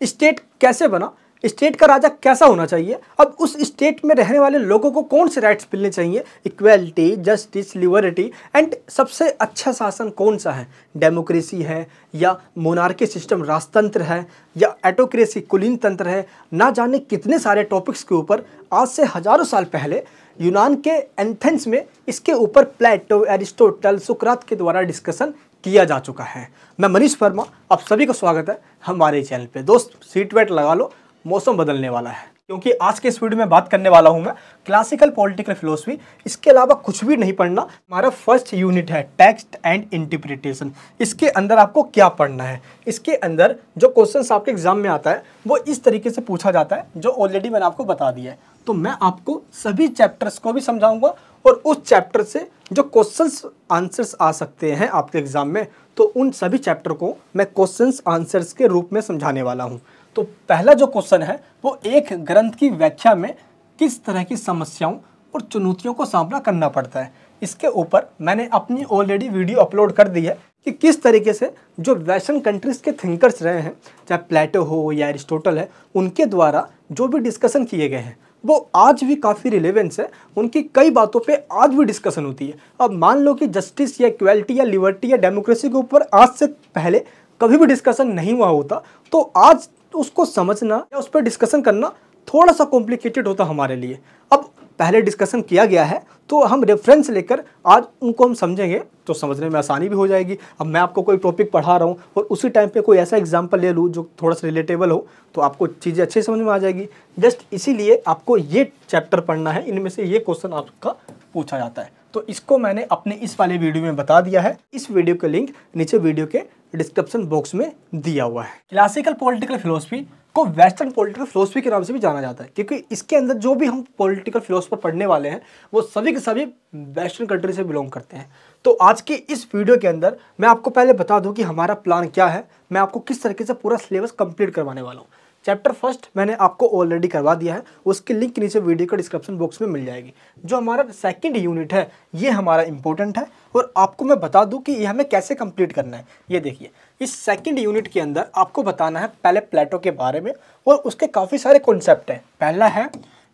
State कैसे बना, state का राजा कैसा होना चाहिए, अब उस स्टेट में रहने वाले लोगों को कौन से राइट्स मिलने चाहिए, इक्वालिटी, जस्टिस, लिबर्टी, एंड सबसे अच्छा शासन कौन सा है, डेमोक्रेसी है या मोनार्की सिस्टम राजतंत्र है या एटोक्रेसी कुलीन तंत्र है। ना जाने कितने सारे टॉपिक्स के ऊपर आज से हजारों साल पहले यूनान के एथेंस में इसके ऊपर प्लेटो, एरिस्टोटल, सुकरात के द्वारा डिस्कशन किया जा चुका है। मैं मनीष वर्मा, आप सभी का स्वागत है हमारे चैनल पे। दोस्त सीट बेल्ट लगा लो, मौसम बदलने वाला है, क्योंकि आज के इस वीडियो में बात करने वाला हूं मैं क्लासिकल पॉलिटिकल फिलोसफी। इसके अलावा कुछ भी नहीं पढ़ना। हमारा फर्स्ट यूनिट है टेक्स्ट एंड इंटरप्रिटेशन। इसके अंदर आपको क्या पढ़ना है, इसके अंदर जो क्वेश्चंस आपके एग्जाम में आता है वो इस तरीके से पूछा जाता है जो ऑलरेडी मैंने आपको बता दिया है। तो मैं आपको सभी चैप्टर्स को भी समझाऊंगा और उस चैप्टर से जो क्वेश्चंस आंसर्स आ सकते हैं आपके एग्जाम में, तो उन सभी चैप्टर को मैं क्वेश्चंस आंसर्स के रूप में समझाने वाला हूं। तो पहला जो क्वेश्चन है वो एक ग्रंथ की व्याख्या में किस तरह की समस्याओं और चुनौतियों को सामना करना पड़ता है, इसके ऊपर मैंने अपनी ऑलरेडी वीडियो अपलोड कर दी है कि किस तरीके से जो वेस्टर्न कंट्रीज के थिंकर्स रहे हैं, चाहे प्लेटो हो या एरिस्टोटल है, उनके द्वारा जो भी डिस्कशन किए गए हैं वो आज भी काफ़ी रिलेवेंस है। उनकी कई बातों पे आज भी डिस्कशन होती है। अब मान लो कि जस्टिस या इक्वालिटी या लिबर्टी या डेमोक्रेसी के ऊपर आज से पहले कभी भी डिस्कशन नहीं हुआ होता, तो आज उसको समझना या उस पर डिस्कशन करना थोड़ा सा कॉम्प्लिकेटेड होता हमारे लिए। अब पहले डिस्कशन किया गया है तो हम रेफरेंस लेकर आज उनको हम समझेंगे तो समझने में आसानी भी हो जाएगी। अब मैं आपको कोई टॉपिक पढ़ा रहा हूँ और उसी टाइम पे कोई ऐसा एग्जांपल ले लूँ जो थोड़ा सा रिलेटेबल हो, तो आपको चीज़ें अच्छे समझ में आ जाएगी। जस्ट इसीलिए आपको ये चैप्टर पढ़ना है, इनमें से ये क्वेश्चन आपका पूछा जाता है। तो इसको मैंने अपने इस वाले वीडियो में बता दिया है। इस वीडियो का लिंक नीचे वीडियो के डिस्क्रिप्शन बॉक्स में दिया हुआ है। क्लासिकल पॉलिटिकल फिलोसफी को वेस्टर्न पॉलिटिकल फिलोसफी के नाम से भी जाना जाता है, क्योंकि इसके अंदर जो भी हम पॉलिटिकल फिलोसफर पढ़ने वाले हैं वो सभी के सभी वेस्टर्न कंट्री से बिलोंग करते हैं। तो आज की इस वीडियो के अंदर मैं आपको पहले बता दूं कि हमारा प्लान क्या है, मैं आपको किस तरीके से पूरा सिलेबस कंप्लीट करवाने वाला हूँ। चैप्टर फर्स्ट मैंने आपको ऑलरेडी करवा दिया है, उसकी लिंक नीचे वीडियो के डिस्क्रिप्शन बॉक्स में मिल जाएगी। जो हमारा सेकंड यूनिट है ये हमारा इंपॉर्टेंट है और आपको मैं बता दूं कि ये हमें कैसे कंप्लीट करना है। ये देखिए, इस सेकंड यूनिट के अंदर आपको बताना है पहले प्लेटो के बारे में और उसके काफ़ी सारे कॉन्सेप्ट हैं। पहला है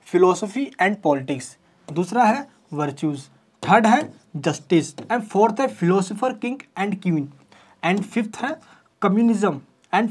फिलोसफी एंड पॉलिटिक्स, दूसरा है वर्च्यूज, थर्ड है जस्टिस, एंड फोर्थ है philosopher king and queen, and fifth है कम्युनिज्म, एंड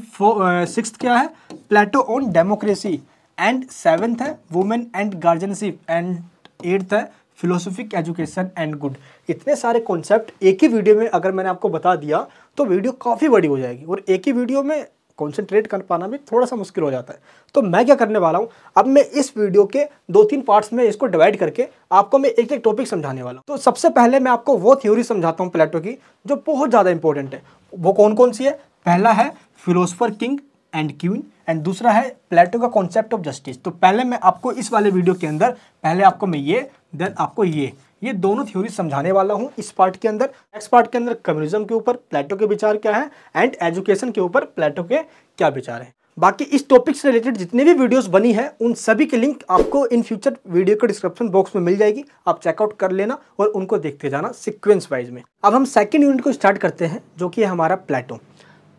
सिक्स्थ क्या है प्लेटो ऑन डेमोक्रेसी, एंड सेवेंथ है women and guardianship, and eighth है फिलोसफिक एजुकेशन एंड गुड। इतने सारे कॉन्सेप्ट एक ही वीडियो में अगर मैंने आपको बता दिया तो वीडियो काफ़ी बड़ी हो जाएगी और एक ही वीडियो में कॉन्सेंट्रेट कर पाना भी थोड़ा सा मुश्किल हो जाता है। तो मैं क्या करने वाला हूँ, अब मैं इस वीडियो के 2-3 पार्ट्स में इसको डिवाइड करके आपको मैं एक एक टॉपिक समझाने वाला हूँ। तो सबसे पहले मैं आपको वो थ्योरी समझाता हूँ प्लेटो की जो बहुत ज़्यादा इंपॉर्टेंट है। वो कौन कौन सी है? पहला है philosopher king and queen, and दूसरा है प्लेटो का कॉन्सेप्ट ऑफ जस्टिस। तो पहले मैं आपको इस वाले वीडियो के अंदर पहले आपको मैं ये देन आपको ये दोनों थ्योरी समझाने वाला हूँ इस पार्ट के अंदर। नेक्स्ट पार्ट के अंदर कम्युनिज्म के ऊपर प्लेटो के विचार क्या है एंड एजुकेशन के ऊपर प्लेटो के क्या विचार हैं। बाकी इस टॉपिक से रिलेटेड जितने भी वीडियोस बनी है उन सभी के लिंक आपको इन फ्यूचर वीडियो के डिस्क्रिप्शन बॉक्स में मिल जाएगी, आप चेकआउट कर लेना और उनको देखते जाना सीक्वेंस वाइज में। अब हम सेकंड यूनिट को स्टार्ट करते हैं जो कि है हमारा प्लेटो।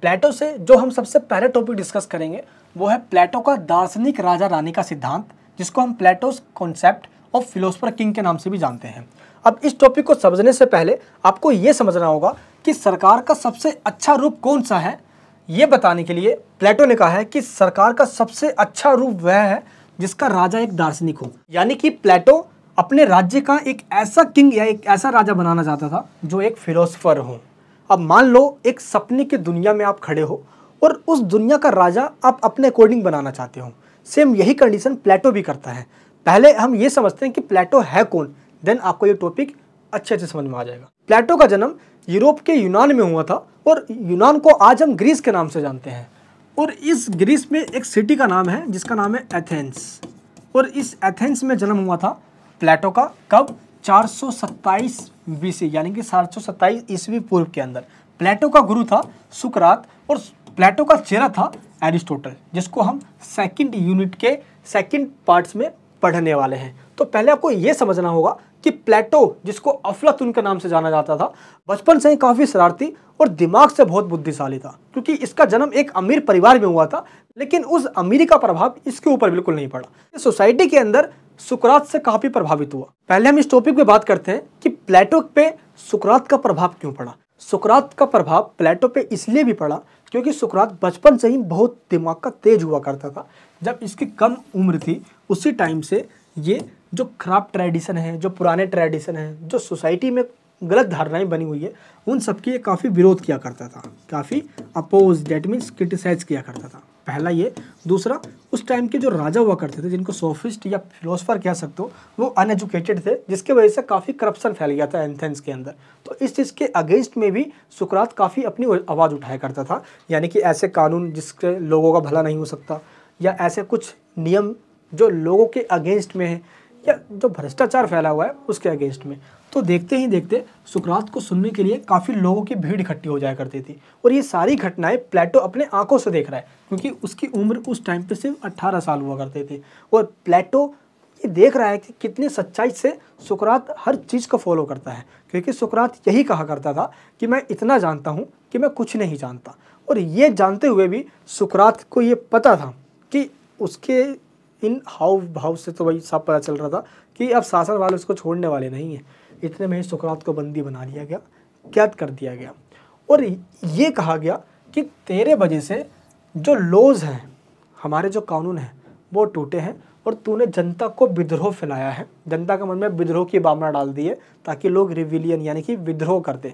प्लेटो से जो हम सबसे पहले टॉपिक डिस्कस करेंगे वो है प्लेटो का दार्शनिक राजा रानी का सिद्धांत, जिसको हम plateaus concept of philosopher king के नाम से भी जानते हैं। अब इस टॉपिक को समझने से पहले आपको ये समझना होगा कि सरकार का सबसे अच्छा रूप कौन सा है। ये बताने के लिए प्लेटो ने कहा है कि सरकार का सबसे अच्छा रूप वह है जिसका राजा एक दार्शनिक हो। यानी कि प्लेटो अपने राज्य का एक ऐसा किंग या एक ऐसा राजा बनाना चाहता था जो एक फिलोसफर हो। अब मान लो एक सपने की दुनिया में आप खड़े हो और उस दुनिया का राजा आप अपने अकॉर्डिंग बनाना चाहते हो। सेम यही कंडीशन प्लेटो भी करता है। पहले हम ये समझते हैं कि प्लेटो है कौन, देन आपको ये टॉपिक अच्छे से समझ में आ जाएगा। प्लेटो का जन्म यूरोप के यूनान में हुआ था और यूनान को आज हम ग्रीस के नाम से जानते हैं। और इस ग्रीस में एक सिटी का नाम है जिसका नाम है एथेंस, और इस एथेंस में जन्म हुआ था प्लेटो का। कब? 427 BC यानी कि 727 ईस्वी पूर्व के अंदर। प्लेटो का गुरु था सुकरात और प्लेटो का चेला था एरिस्टोटल, जिसको हम सेकंड यूनिट के सेकंड पार्ट्स में पढ़ने वाले हैं। तो पहले आपको ये समझना होगा कि प्लेटो, जिसको अफलातून के नाम से जाना जाता था, बचपन से ही काफ़ी शरारती और दिमाग से बहुत बुद्धिशाली था, क्योंकि इसका जन्म एक अमीर परिवार में हुआ था, लेकिन उस अमीरी का प्रभाव इसके ऊपर बिल्कुल नहीं पड़ा। सोसाइटी के अंदर सुकरात से काफ़ी प्रभावित हुआ। पहले हम इस टॉपिक पे बात करते हैं कि प्लेटो पे सुकरात का प्रभाव क्यों पड़ा। सुकरात का प्रभाव प्लेटो पे इसलिए भी पड़ा क्योंकि सुकरात बचपन से ही बहुत दिमाग का तेज हुआ करता था। जब इसकी कम उम्र थी उसी टाइम से ये जो खराब ट्रेडिशन है, जो पुराने ट्रेडिशन है, जो सोसाइटी में गलत धारणाएं बनी हुई है, उन सबकी ये काफ़ी विरोध किया करता था, काफ़ी अपोज, डेट मीन्स क्रिटिसाइज किया करता था। पहला ये। दूसरा, उस टाइम के जो राजा हुआ करते थे, जिनको सोफिस्ट या फिलोसफर कह सकते हो, वो अनएजुकेटेड थे, जिसके वजह से काफ़ी करप्शन फैल गया था एथेंस के अंदर। तो इस चीज़ के अगेंस्ट में भी सुकरात काफ़ी अपनी आवाज़ उठाया करता था, यानी कि ऐसे कानून जिसके लोगों का भला नहीं हो सकता, या ऐसे कुछ नियम जो लोगों के अगेंस्ट में है, या जो भ्रष्टाचार फैला हुआ है उसके अगेंस्ट में। तो देखते ही देखते सुकरात को सुनने के लिए काफ़ी लोगों की भीड़ इकट्ठी हो जाया करती थी। और ये सारी घटनाएं प्लेटो अपने आंखों से देख रहा है, क्योंकि उसकी उम्र उस टाइम पे सिर्फ 18 साल हुआ करते थे। और प्लेटो ये देख रहा है कि कितनी सच्चाई से सुकरात हर चीज़ को फॉलो करता है, क्योंकि सुकरात यही कहा करता था कि मैं इतना जानता हूँ कि मैं कुछ नहीं जानता। और ये जानते हुए भी सुकरात को ये पता था कि उसके इन हाव भाव से तो वही सब पता चल रहा था कि अब शासन वाले उसको छोड़ने वाले नहीं हैं। इतने में ही सुकरात को बंदी बना लिया गया, कैद कर दिया गया, और ये कहा गया कि तेरे वजह से जो लॉज हैं, हमारे जो कानून हैं, वो टूटे हैं, और तूने जनता को विद्रोह फैलाया है, जनता के मन में विद्रोह की भावना डाल दी है, ताकि लोग रिविलियन यानी कि विद्रोह कर दें।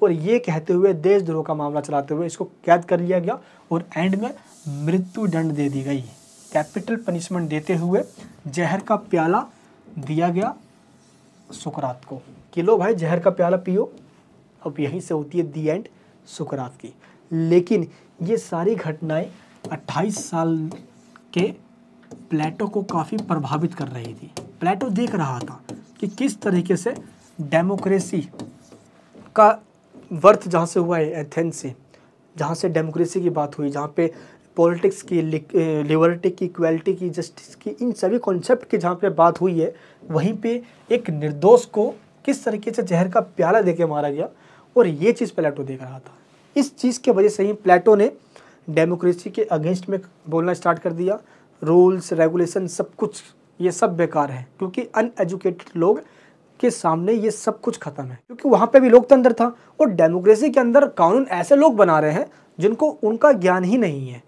और ये कहते हुए देशद्रोह का मामला चलाते हुए इसको कैद कर लिया गया, और एंड में मृत्यु दंड दे दी गई। कैपिटल पनिशमेंट देते हुए जहर का प्याला दिया गया सुकरात को कि लो भाई जहर का प्याला पियो। अब यहीं से होती है दी एंड सुकरात की। लेकिन ये सारी घटनाएं 28 साल के प्लेटो को काफ़ी प्रभावित कर रही थी। प्लेटो देख रहा था कि किस तरीके से डेमोक्रेसी का वर्थ जहाँ से हुआ है, एथेंस से, जहाँ से डेमोक्रेसी की बात हुई, जहाँ पे पॉलिटिक्स की, लिबर्टी की, इक्वालिटी की, जस्टिस की, इन सभी कॉन्सेप्ट की जहाँ पे बात हुई है, वहीं पे एक निर्दोष को किस तरीके से जहर का प्याला देके मारा गया। और ये चीज़ प्लेटो देख रहा था। इस चीज़ के वजह से ही प्लेटो ने डेमोक्रेसी के अगेंस्ट में बोलना स्टार्ट कर दिया। रूल्स, रेगुलेशन, सब कुछ ये सब बेकार है, क्योंकि अनएजुकेटेड लोग के सामने ये सब कुछ खत्म है, क्योंकि वहाँ पे भी लोकतंत्र था, और डेमोक्रेसी के अंदर कानून ऐसे लोग बना रहे हैं जिनको उनका ज्ञान ही नहीं है।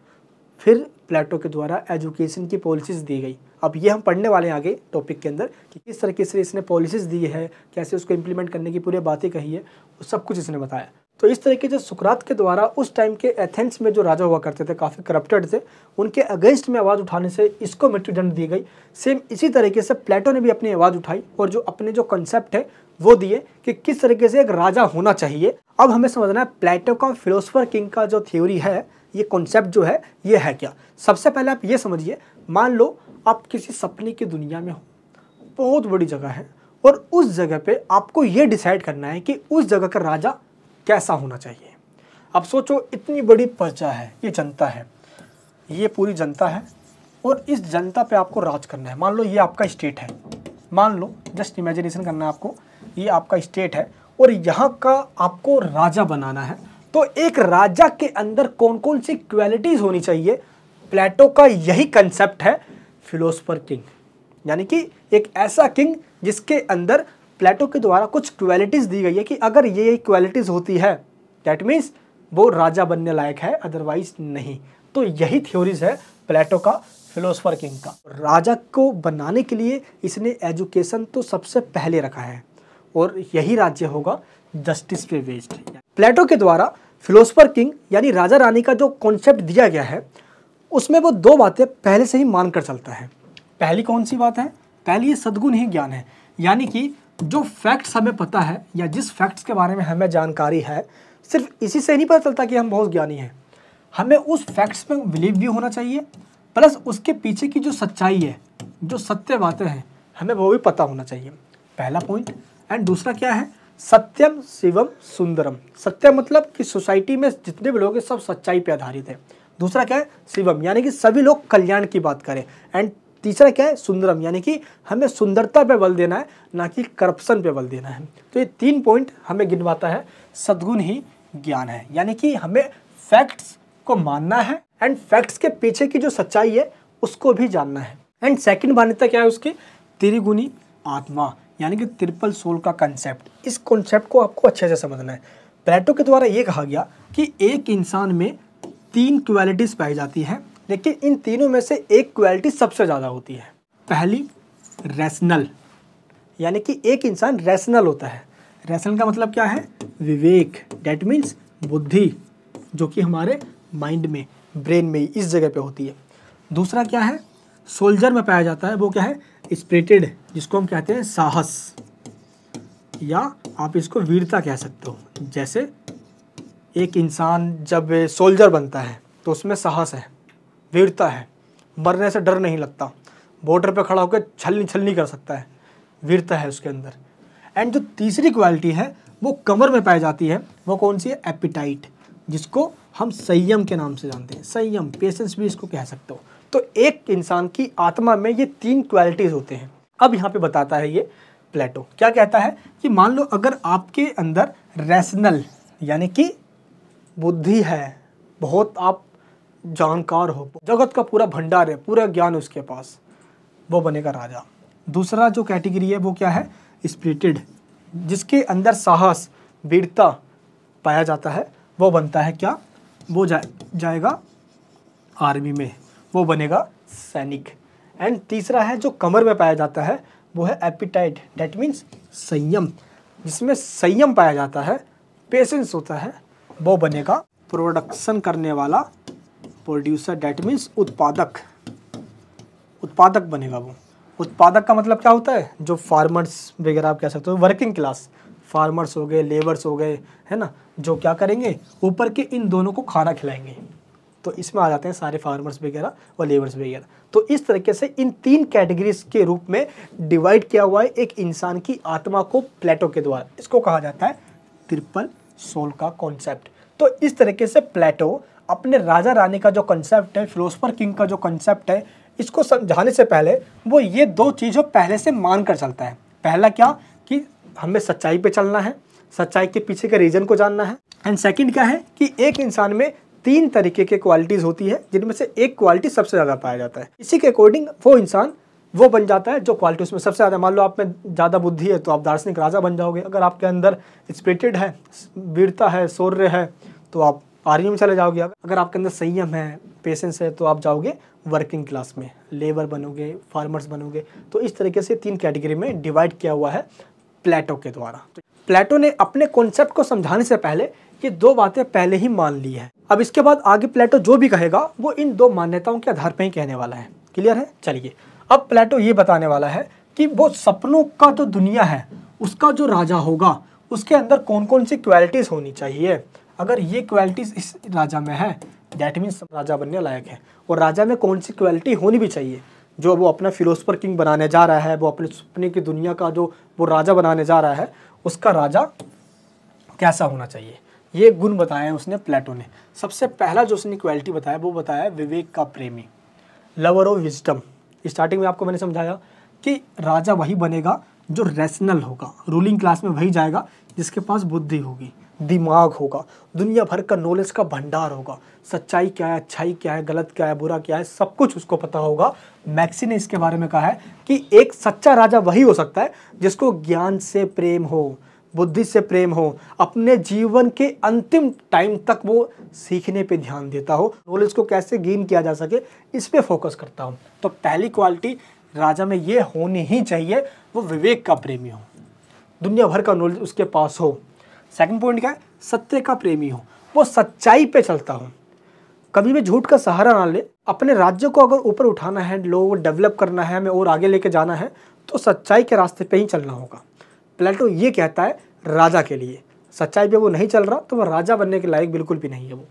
फिर प्लेटो के द्वारा एजुकेशन की पॉलिसीज़ दी गई। अब ये हम पढ़ने वाले हैं आगे टॉपिक के अंदर कि किस तरीके से इसने पॉलिसीज़ दी है, कैसे उसको इम्प्लीमेंट करने की पूरी बातें कही है, वो सब कुछ इसने बताया। तो इस तरीके से सुकरात के द्वारा उस टाइम के एथेंस में जो राजा हुआ करते थे, काफ़ी करप्टेड थे, उनके अगेंस्ट में आवाज़ उठाने से इसको मृत्युदंड दी गई। सेम इसी तरीके से प्लेटो ने भी अपनी आवाज़ उठाई और जो अपने जो कॉन्सेप्ट है वो दिए कि किस तरीके से एक राजा होना चाहिए। अब हमें समझना है प्लेटो का फिलोसफर किंग का जो थ्योरी है, ये कॉन्सेप्ट जो है ये है क्या। सबसे पहले आप ये समझिए, मान लो आप किसी सपने की दुनिया में हो, बहुत बड़ी जगह है, और उस जगह पे आपको ये डिसाइड करना है कि उस जगह का राजा कैसा होना चाहिए। अब सोचो, इतनी बड़ी प्रजा है, ये जनता है, ये पूरी जनता है, और इस जनता पे आपको राज करना है। मान लो ये आपका स्टेट है, मान लो, जस्ट इमेजिनेशन करना है आपको, ये आपका स्टेट है और यहाँ का आपको राजा बनाना है। तो एक राजा के अंदर कौन कौन सी क्वालिटीज़ होनी चाहिए, प्लेटो का यही कंसेप्ट है फिलोसफर किंग, यानी कि एक ऐसा किंग जिसके अंदर प्लेटो के द्वारा कुछ क्वालिटीज़ दी गई है कि अगर ये क्वालिटीज़ होती है दैट मीन्स वो राजा बनने लायक है, अदरवाइज नहीं। तो यही थ्योरीज है प्लेटो का फिलोसफर किंग का। राजा को बनाने के लिए इसने एजुकेशन तो सबसे पहले रखा है, और यही राज्य होगा जस्टिस पे बेस्ड। प्लेटो के द्वारा फिलोसफर किंग यानी राजा रानी का जो कॉन्सेप्ट दिया गया है, उसमें वो दो बातें पहले से ही मानकर चलता है। पहली कौन सी बात है? पहली ये सद्गुण ही ज्ञान है, यानी कि जो फैक्ट्स हमें पता है या जिस फैक्ट्स के बारे में हमें जानकारी है, सिर्फ इसी से नहीं पता चलता कि हम बहुत ज्ञानी हैं। हमें उस फैक्ट्स में बिलीव भी होना चाहिए, प्लस उसके पीछे की जो सच्चाई है, जो सत्य बातें हैं, हमें वो भी पता होना चाहिए। पहला पॉइंट। एंड दूसरा क्या है? सत्यम शिवम सुंदरम। सत्य मतलब कि सोसाइटी में जितने भी लोग हैं सब सच्चाई पे आधारित है। दूसरा क्या है? शिवम, यानी कि सभी लोग कल्याण की बात करें। एंड तीसरा क्या है, सुंदरम, यानी कि हमें सुंदरता पे बल देना है, ना कि करप्शन पे बल देना है। तो ये 3 पॉइंट हमें गिनवाता है सद्गुण ही ज्ञान है, यानी कि हमें फैक्ट्स को मानना है एंड फैक्ट्स के पीछे की जो सच्चाई है उसको भी जानना है। एंड सेकंड मान्यता क्या है उसकी, त्रिगुणी आत्मा, यानी कि ट्रिपल सोल का कंसेप्ट। इस कॉन्सेप्ट को आपको अच्छे से समझना है। प्लेटो के द्वारा ये कहा गया कि एक इंसान में 3 क्वालिटीज़ पाई जाती हैं, लेकिन इन तीनों में से एक क्वालिटी सबसे ज़्यादा होती है। पहली रैशनल, यानी कि एक इंसान रैशनल होता है। रैशनल का मतलब क्या है, विवेक, डेट मीन्स बुद्धि, जो कि हमारे माइंड में, ब्रेन में, इस जगह पे होती है। दूसरा क्या है, सोल्जर में पाया जाता है, वो क्या है, स्पिरिटेड, जिसको हम कहते हैं साहस, या आप इसको वीरता कह सकते हो। जैसे एक इंसान जब सोल्जर बनता है तो उसमें साहस है, वीरता है, मरने से डर नहीं लगता, बॉर्डर पे खड़ा होकर छलनी कर सकता है, वीरता है उसके अंदर। एंड जो तीसरी क्वालिटी है वो कमर में पाई जाती है, वो कौन सी है, एपिटाइट, जिसको हम संयम के नाम से जानते हैं। संयम, पेशेंस भी इसको कह सकते हो। तो एक इंसान की आत्मा में ये 3 क्वालिटीज़ होते हैं। अब यहाँ पे बताता है ये प्लेटो, क्या कहता है कि मान लो अगर आपके अंदर रैशनल, यानी कि बुद्धि है, बहुत आप जानकार हो, जगत का पूरा भंडार है, पूरा ज्ञान उसके पास, वो बनेगा राजा। दूसरा जो कैटेगरी है वो क्या है, स्पिरिटेड, जिसके अंदर साहस, वीरता पाया जाता है, वो बनता है क्या, वो जाएगा आर्मी में, वो बनेगा सैनिक। एंड तीसरा है जो कमर में पाया जाता है, वो है एपिटाइट, डेट मीन्स संयम, जिसमें संयम पाया जाता है, पेशेंस होता है, वो बनेगा प्रोडक्शन करने वाला, प्रोड्यूसर, डेट मीन्स उत्पादक, उत्पादक बनेगा वो। उत्पादक का मतलब क्या होता है, जो फार्मर्स वगैरह आप कह सकते हो, वर्किंग क्लास, फार्मर्स हो गए, लेबर्स हो गए, है ना, जो क्या करेंगे, ऊपर के इन दोनों को खाना खिलाएंगे। तो इसमें आ जाते हैं सारे फार्मर्स वगैरह और लेबर्स वगैरह। तो इस तरीके से इन 3 कैटेगरीज के रूप में डिवाइड किया हुआ है एक इंसान की आत्मा को प्लेटो के द्वारा। इसको कहा जाता है ट्रिपल सोल का कॉन्सेप्ट। तो इस तरीके से प्लेटो अपने राजा रानी का जो कॉन्सेप्ट है, फिलोसफर किंग का जो कॉन्सेप्ट है, इसको समझाने से पहले वो ये 2 चीज़ों पहले से मान कर चलता है। पहला क्या, कि हमें सच्चाई पे चलना है, सच्चाई के पीछे के रीजन को जानना है। एंड सेकंड क्या है कि एक इंसान में 3 तरीके के क्वालिटीज़ होती है, जिनमें से एक क्वालिटी सबसे ज़्यादा पाया जाता है। इसी के अकॉर्डिंग वो इंसान वो बन जाता है जो क्वालिटी उसमें सबसे ज़्यादा। मान लो आप में ज़्यादा बुद्धि है तो आप दार्शनिक राजा बन जाओगे। अगर आपके अंदर स्पिरिटेड है, वीरता है, शौर्य है, तो आप आर्मी में चले जाओगे। अगर आपके अंदर संयम है, पेशेंस है, तो आप जाओगे वर्किंग क्लास में, लेबर बनोगे, फार्मर्स बनोगे। तो इस तरीके से 3 कैटेगरी में डिवाइड किया हुआ है प्लेटो के द्वारा। प्लेटो ने अपने कॉन्सेप्ट को समझाने से पहले ये 2 बातें पहले ही मान ली है। अब इसके बाद आगे प्लेटो जो भी कहेगा वो इन 2 मान्यताओं के आधार पर ही कहने वाला है। क्लियर है? चलिए, अब प्लेटो ये बताने वाला है कि वो सपनों का जो दुनिया है उसका जो राजा होगा उसके अंदर कौन कौन सी क्वालिटीज़ होनी चाहिए। अगर ये क्वालिटीज़ इस राजा में है, दैट मीन्स राजा बनने लायक है। और राजा में कौन सी क्वालिटी होनी भी चाहिए, जो वो अपना फिलोसफर किंग बनाने जा रहा है, वो अपने सपने की दुनिया का जो वो राजा बनाने जा रहा है, उसका राजा कैसा होना चाहिए, ये गुण बताए हैं उसने प्लेटो ने। सबसे पहला जो उसने क्वालिटी बताया वो बताया विवेक का प्रेमी, लवर ऑफ विजडम। स्टार्टिंग में आपको मैंने समझाया कि राजा वही बनेगा जो रैशनल होगा, रूलिंग क्लास में वही जाएगा जिसके पास बुद्धि होगी, दिमाग होगा, दुनिया भर का नॉलेज का भंडार होगा, सच्चाई क्या है, अच्छाई क्या है, गलत क्या है, बुरा क्या है, सब कुछ उसको पता होगा। मैक्सी ने इसके बारे में कहा है कि एक सच्चा राजा वही हो सकता है जिसको ज्ञान से प्रेम हो, बुद्धि से प्रेम हो, अपने जीवन के अंतिम टाइम तक वो सीखने पे ध्यान देता हो, नॉलेज को कैसे गेन किया जा सके इस पे फोकस करता हो। तो पहली क्वालिटी राजा में ये होनी ही चाहिए, वो विवेक का प्रेमी हो, दुनिया भर का नॉलेज उसके पास हो। सेकंड पॉइंट क्या है, सत्य का प्रेमी हो, वो सच्चाई पे चलता हो, कभी भी झूठ का सहारा ना ले। अपने राज्य को अगर ऊपर उठाना है, लोगों को डेवलप करना है, हमें और आगे लेके जाना है, तो सच्चाई के रास्ते पे ही चलना होगा। प्लेटो ये कहता है राजा के लिए, सच्चाई पे वो नहीं चल रहा तो वो राजा बनने के लायक बिल्कुल भी नहीं है वो।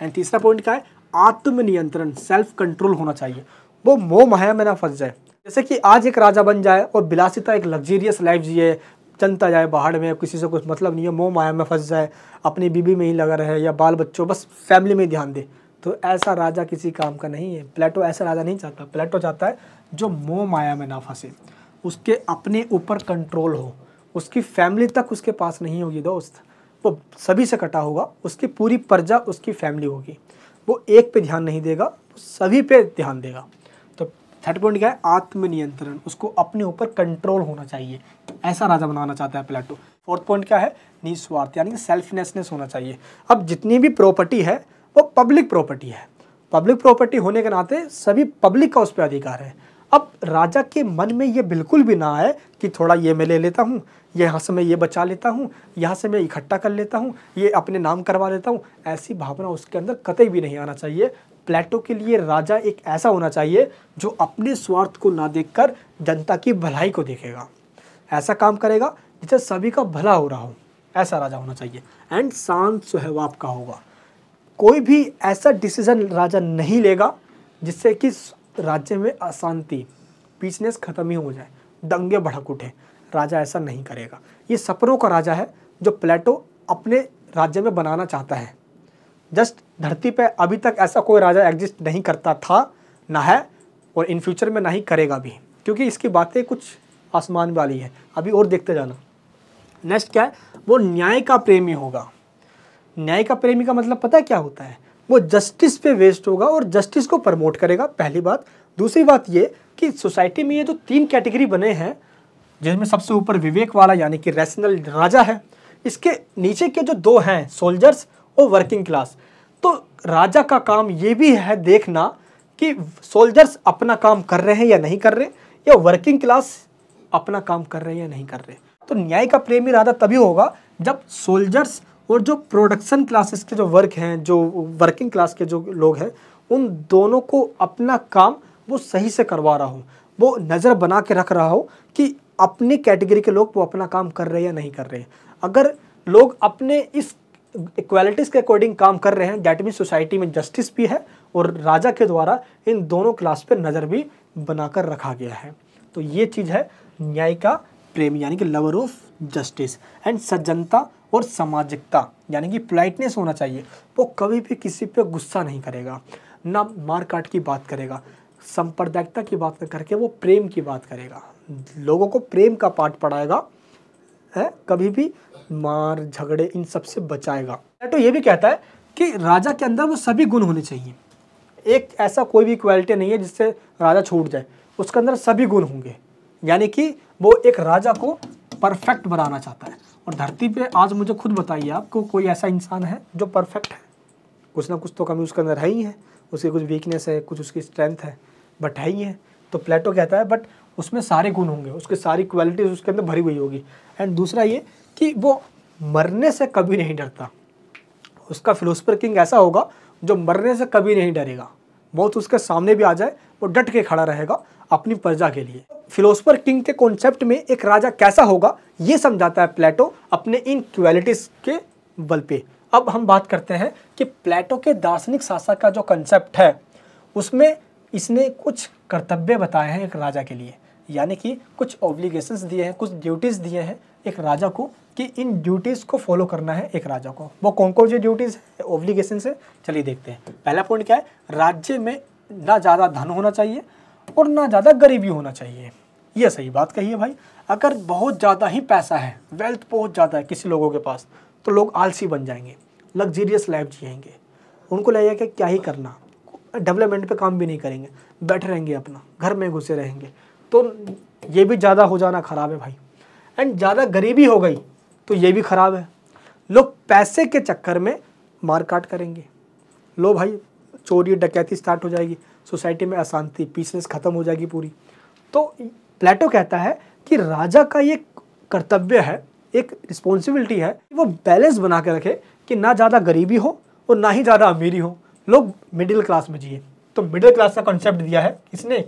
एंड तीसरा पॉइंट क्या है, आत्मनियंत्रण, सेल्फ कंट्रोल होना चाहिए, वो मोह माया में ना फंस जाए। जैसे कि आज एक राजा बन जाए और बिलासिता, एक लग्जरियस लाइफ जिए, चलता जाए बाहर में, किसी से कुछ मतलब नहीं है, मोह माया में फंस जाए, अपनी बीबी में ही लगा रहे या बाल बच्चों, बस फैमिली में ही ध्यान दे, तो ऐसा राजा किसी काम का नहीं है। प्लेटो ऐसा राजा नहीं चाहता। प्लेटो चाहता है जो मोह माया में ना फंसे, उसके अपने ऊपर कंट्रोल हो, उसकी फैमिली तक उसके पास नहीं होगी दोस्त, वो सभी से कटा होगा, उसकी पूरी प्रजा उसकी फैमिली होगी, वो एक पे ध्यान नहीं देगा, सभी पे ध्यान देगा। तो थर्ड पॉइंट क्या है? आत्मनियंत्रण, उसको अपने ऊपर कंट्रोल होना चाहिए, ऐसा राजा बनाना चाहता है प्लेटो। फोर्थ पॉइंट क्या है? निस्वार्थ, यानी कि सेल्फनेसनेस होना चाहिए। अब जितनी भी प्रॉपर्टी है वो पब्लिक प्रॉपर्टी है, पब्लिक प्रॉपर्टी होने के नाते सभी पब्लिक का उस पर अधिकार है। अब राजा के मन में ये बिल्कुल भी ना आए कि थोड़ा ये मैं ले लेता हूँ, यहाँ से मैं ये बचा लेता हूँ, यहाँ से मैं इकट्ठा कर लेता हूँ, ये अपने नाम करवा लेता हूँ, ऐसी भावना उसके अंदर कतई भी नहीं आना चाहिए। प्लेटो के लिए राजा एक ऐसा होना चाहिए जो अपने स्वार्थ को ना देखकर जनता की भलाई को देखेगा, ऐसा काम करेगा जिससे सभी का भला हो रहा हो, ऐसा राजा होना चाहिए। एंड शांत स्वभाव का होगा, कोई भी ऐसा डिसीजन राजा नहीं लेगा जिससे कि राज्य में अशांति, पीसनेस खत्म ही हो जाए, दंगे भड़क उठे, राजा ऐसा नहीं करेगा। ये सपनों का राजा है जो प्लेटो अपने राज्य में बनाना चाहता है। जस्ट धरती पे अभी तक ऐसा कोई राजा एग्जिस्ट नहीं करता था, ना है, और इन फ्यूचर में ना ही करेगा भी, क्योंकि इसकी बातें कुछ आसमान वाली है। अभी और देखते जाना। नेक्स्ट क्या है? वो न्याय का प्रेमी होगा। न्याय का प्रेमी का मतलब पता है क्या होता है? वो जस्टिस पे बेस्ड होगा और जस्टिस को प्रमोट करेगा, पहली बात। दूसरी बात ये कि सोसाइटी में ये जो 3 कैटेगरी बने हैं, जिसमें सबसे ऊपर विवेक वाला यानी कि रैशनल राजा है, इसके नीचे के जो 2 हैं सोल्जर्स और वर्किंग क्लास। तो राजा का काम ये भी है देखना कि सोल्जर्स अपना काम कर रहे हैं या नहीं कर रहे, या वर्किंग क्लास अपना काम कर रहे हैं या नहीं कर रहे। तो न्याय का प्रेमी राजा तभी होगा जब सोल्जर्स और जो प्रोडक्शन क्लासेस के जो वर्क हैं, जो वर्किंग क्लास के जो लोग हैं, उन दोनों को अपना काम वो सही से करवा रहा हो, वो नज़र बना के रख रहा हो कि अपनी कैटेगरी के लोग वो अपना काम कर रहे हैं या नहीं कर रहे हैं। अगर लोग अपने इस इक्वालिटीज़ के अकॉर्डिंग काम कर रहे हैं, दैट मीन सोसाइटी में जस्टिस भी है और राजा के द्वारा इन दोनों क्लास पर नज़र भी बनाकर रखा गया है। तो ये चीज़ है न्याय का प्रेमी, यानी कि लवर ऑफ जस्टिस। एंड सज्जनता और सामाजिकता, यानी कि पोलाइटनेस होना चाहिए। वो कभी भी किसी पे गुस्सा नहीं करेगा, ना मार काट की बात करेगा, सांप्रदायिकता की बात न करके वो प्रेम की बात करेगा, लोगों को प्रेम का पाठ पढ़ाएगा, है, कभी भी मार झगड़े इन सब से बचाएगा। तो ये भी कहता है कि राजा के अंदर वो सभी गुण होने चाहिए। एक ऐसा कोई भी क्वालिटी नहीं है जिससे राजा छूट जाए, उसके अंदर सभी गुण होंगे, यानी कि वो एक राजा को परफेक्ट बनाना चाहता है। और धरती पे आज मुझे खुद बताइए, आपको कोई ऐसा इंसान है जो परफेक्ट है? कुछ ना कुछ तो कमी उसके अंदर है ही है, उसकी कुछ वीकनेस है, कुछ उसकी स्ट्रेंथ है, बट है ही है। तो प्लेटो कहता है बट उसमें सारे गुण होंगे, उसके सारी क्वालिटीज उसके अंदर भरी हुई होगी। एंड दूसरा ये कि वो मरने से कभी नहीं डरता। उसका फिलोसफर किंग ऐसा होगा जो मरने से कभी नहीं डरेगा, मौत उसके सामने भी आ जाए वो डट के खड़ा रहेगा अपनी प्रजा के लिए। फिलोसफर किंग के कॉन्सेप्ट में एक राजा कैसा होगा ये समझाता है प्लेटो अपने इन क्वालिटीज के बल पे। अब हम बात करते हैं कि प्लेटो के दार्शनिक शासक का जो कंसेप्ट है उसमें इसने कुछ कर्तव्य बताए हैं एक राजा के लिए, यानी कि कुछ ऑब्लिगेशंस दिए हैं, कुछ ड्यूटीज़ दिए हैं एक राजा को कि इन ड्यूटीज़ को फॉलो करना है एक राजा को। वो कौन कौन सी ड्यूटीज़ है, ऑब्लिगेशंस है, चलिए देखते हैं। पहला पॉइंट क्या है? राज्य में ना ज़्यादा धन होना चाहिए और ना ज़्यादा गरीबी होना चाहिए। ये सही बात कही है भाई। अगर बहुत ज़्यादा ही पैसा है, वेल्थ बहुत ज़्यादा है किसी लोगों के पास, तो लोग आलसी बन जाएंगे, लग्जरियस लाइफ जिएंगे, उनको लगेगा कि क्या ही करना, डेवलपमेंट पे काम भी नहीं करेंगे, बैठे रहेंगे अपना घर में घुसे रहेंगे। तो ये भी ज़्यादा हो जाना ख़राब है भाई। एंड ज़्यादा गरीबी हो गई तो ये भी ख़राब है। लोग पैसे के चक्कर में मारकाट करेंगे, लो भाई चोरी डकैती स्टार्ट हो जाएगी, सोसाइटी में अशांति, पीसनेस ख़त्म हो जाएगी पूरी। तो प्लेटो कहता है कि राजा का ये कर्तव्य है, एक रिस्पॉन्सिबिलिटी है, वो बैलेंस बना के रखे कि ना ज़्यादा गरीबी हो और ना ही ज़्यादा अमीरी हो, लोग मिडिल क्लास में जिए। तो मिडिल क्लास का कॉन्सेप्ट दिया है किसने?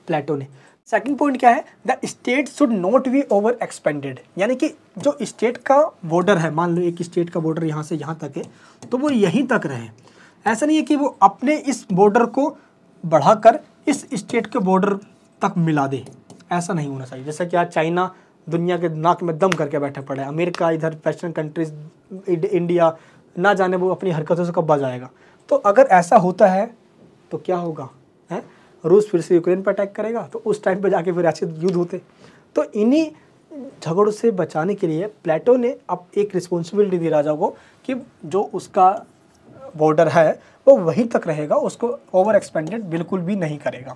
प्लेटो ने। सेकंड पॉइंट क्या है? The state should not be over expanded, यानी कि जो स्टेट का बॉर्डर है, मान लो एक स्टेट का बॉर्डर यहाँ से यहाँ तक है, तो वो यहीं तक रहे। ऐसा नहीं है कि वो अपने इस बॉर्डर को बढ़ाकर इस स्टेट के बॉर्डर तक मिला दे, ऐसा नहीं होना चाहिए। जैसे कि आज चाइना दुनिया के नाक में दम करके बैठे पड़े हैं, अमेरिका, इधर वेस्टर्न कंट्रीज, इंडिया, ना जाने वो अपनी हरकतों से कब बाज आएगा। तो अगर ऐसा होता है तो क्या होगा, है रूस फिर से यूक्रेन पर अटैक करेगा, तो उस टाइम पे जाके फिर ऐसे युद्ध होते। तो इन्हीं झगड़ों से बचाने के लिए प्लेटो ने अब एक रिस्पॉन्सिबिलिटी दी राजा को कि जो उसका बॉर्डर है वो वहीं तक रहेगा, उसको ओवर एक्सपेंडेड बिल्कुल भी नहीं करेगा।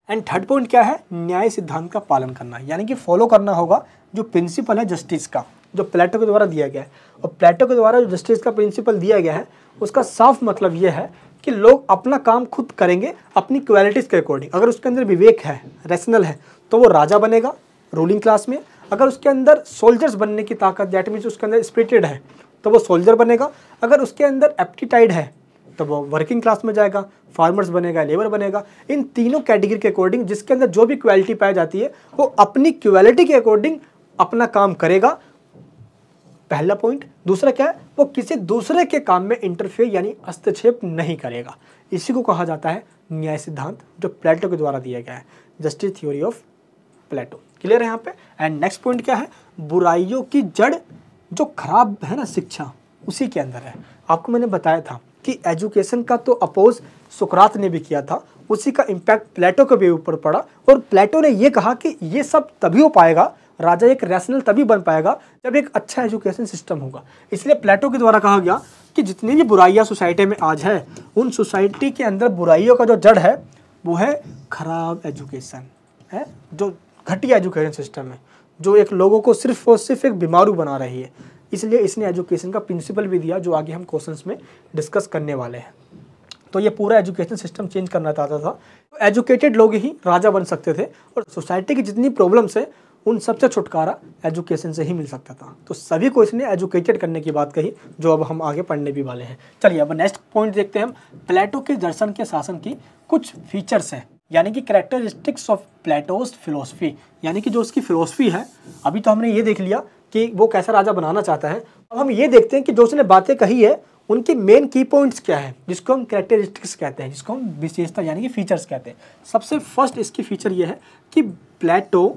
एंड थर्ड पॉइंट क्या है, न्याय सिद्धांत का पालन करना, यानी कि फॉलो करना होगा जो प्रिंसिपल है जस्टिस का, जो प्लेटो के द्वारा दिया गया है। और प्लेटो के द्वारा जो जस्टिस का प्रिंसिपल दिया गया है उसका साफ मतलब ये है कि लोग अपना काम खुद करेंगे अपनी क्वालिटीज़ के अकॉर्डिंग। अगर उसके अंदर विवेक है, रैशनल है, तो वो राजा बनेगा रूलिंग क्लास में। अगर उसके अंदर सोल्जर्स बनने की ताकत, दैट मीन्स उसके अंदर स्पिरिटेड है, तो वो सोल्जर बनेगा। अगर उसके अंदर एप्टीटाइड है तो वो वर्किंग क्लास में जाएगा, फार्मर्स बनेगा, लेबर बनेगा। इन तीनों कैटेगरी के अकॉर्डिंग जिसके अंदर जो भी क्वालिटी पाई जाती है वो अपनी क्वालिटी के अकॉर्डिंग अपना काम करेगा, पहला पॉइंट। दूसरा क्या है, वो किसी दूसरे के काम में इंटरफेयर यानी हस्तक्षेप नहीं करेगा। इसी को कहा जाता है न्याय सिद्धांत, जो प्लेटो के द्वारा दिया गया है, justice theory of Plato. Clear है यहाँ पे। एंड नेक्स्ट पॉइंट क्या है, बुराइयों की जड़ जो खराब है ना शिक्षा, उसी के अंदर है। आपको मैंने बताया था कि एजुकेशन का तो अपोज सुकरात ने भी किया था, उसी का इम्पैक्ट प्लेटो के भी ऊपर पड़ा। और प्लेटो ने ये कहा कि ये सब तभी हो पाएगा, राजा एक रैशनल तभी बन पाएगा जब एक अच्छा एजुकेशन सिस्टम होगा। इसलिए प्लेटो के द्वारा कहा गया कि जितनी भी बुराइयां सोसाइटी में आज है, उन सोसाइटी के अंदर बुराइयों का जो जड़ है वो है खराब एजुकेशन है, जो घटिया एजुकेशन सिस्टम है, जो एक लोगों को सिर्फ और सिर्फ एक बीमारू बना रही है। इसलिए इसने एजुकेशन का प्रिंसिपल भी दिया, जो आगे हम क्वेश्चंस में डिस्कस करने वाले हैं। तो ये पूरा एजुकेशन सिस्टम चेंज करना चाहता था। तो एजुकेटेड लोग ही राजा बन सकते थे और सोसाइटी की जितनी प्रॉब्लम्स है उन सबसे छुटकारा एजुकेशन से ही मिल सकता था। तो सभी को इसने एजुकेटेड करने की बात कही, जो अब हम आगे पढ़ने भी वाले हैं। चलिए अब नेक्स्ट पॉइंट देखते हैं हम। प्लेटो के दर्शन के शासन की कुछ फीचर्स हैं, यानी कि कैरेक्टरिस्टिक्स ऑफ प्लेटोज फिलोसफी, यानी कि जो उसकी फिलोसफी है। अभी तो हमने ये देख लिया कि वो कैसा राजा बनाना चाहता है। अब हम ये देखते हैं कि जो उसने बातें कही है उनकी मेन की पॉइंट्स क्या है, जिसको हम कैरेक्टरिस्टिक्स कहते हैं, जिसको हम विशेषता यानी कि फीचर्स कहते हैं। सबसे फर्स्ट इसकी फीचर ये है कि प्लेटो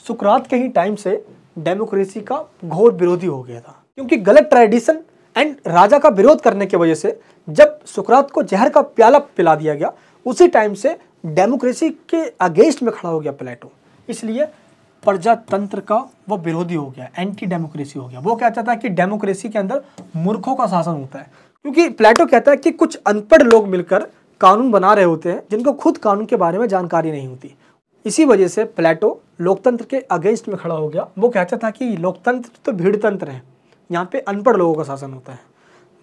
सुकरात के ही टाइम से डेमोक्रेसी का घोर विरोधी हो गया था, क्योंकि गलत ट्रेडिशन एंड राजा का विरोध करने की वजह से जब सुकरात को जहर का प्याला पिला दिया गया, उसी टाइम से डेमोक्रेसी के अगेंस्ट में खड़ा हो गया प्लेटो। इसलिए प्रजातंत्र का वो विरोधी हो गया, एंटी डेमोक्रेसी हो गया। वो कहता था कि डेमोक्रेसी के अंदर मूर्खों का शासन होता है, क्योंकि प्लेटो कहता है कि कुछ अनपढ़ लोग मिलकर कानून बना रहे होते हैं जिनको खुद कानून के बारे में जानकारी नहीं होती। इसी वजह से प्लेटो लोकतंत्र के अगेंस्ट में खड़ा हो गया। वो कहता था कि लोकतंत्र तो भीड़तंत्र है, यहाँ पे अनपढ़ लोगों का शासन होता है।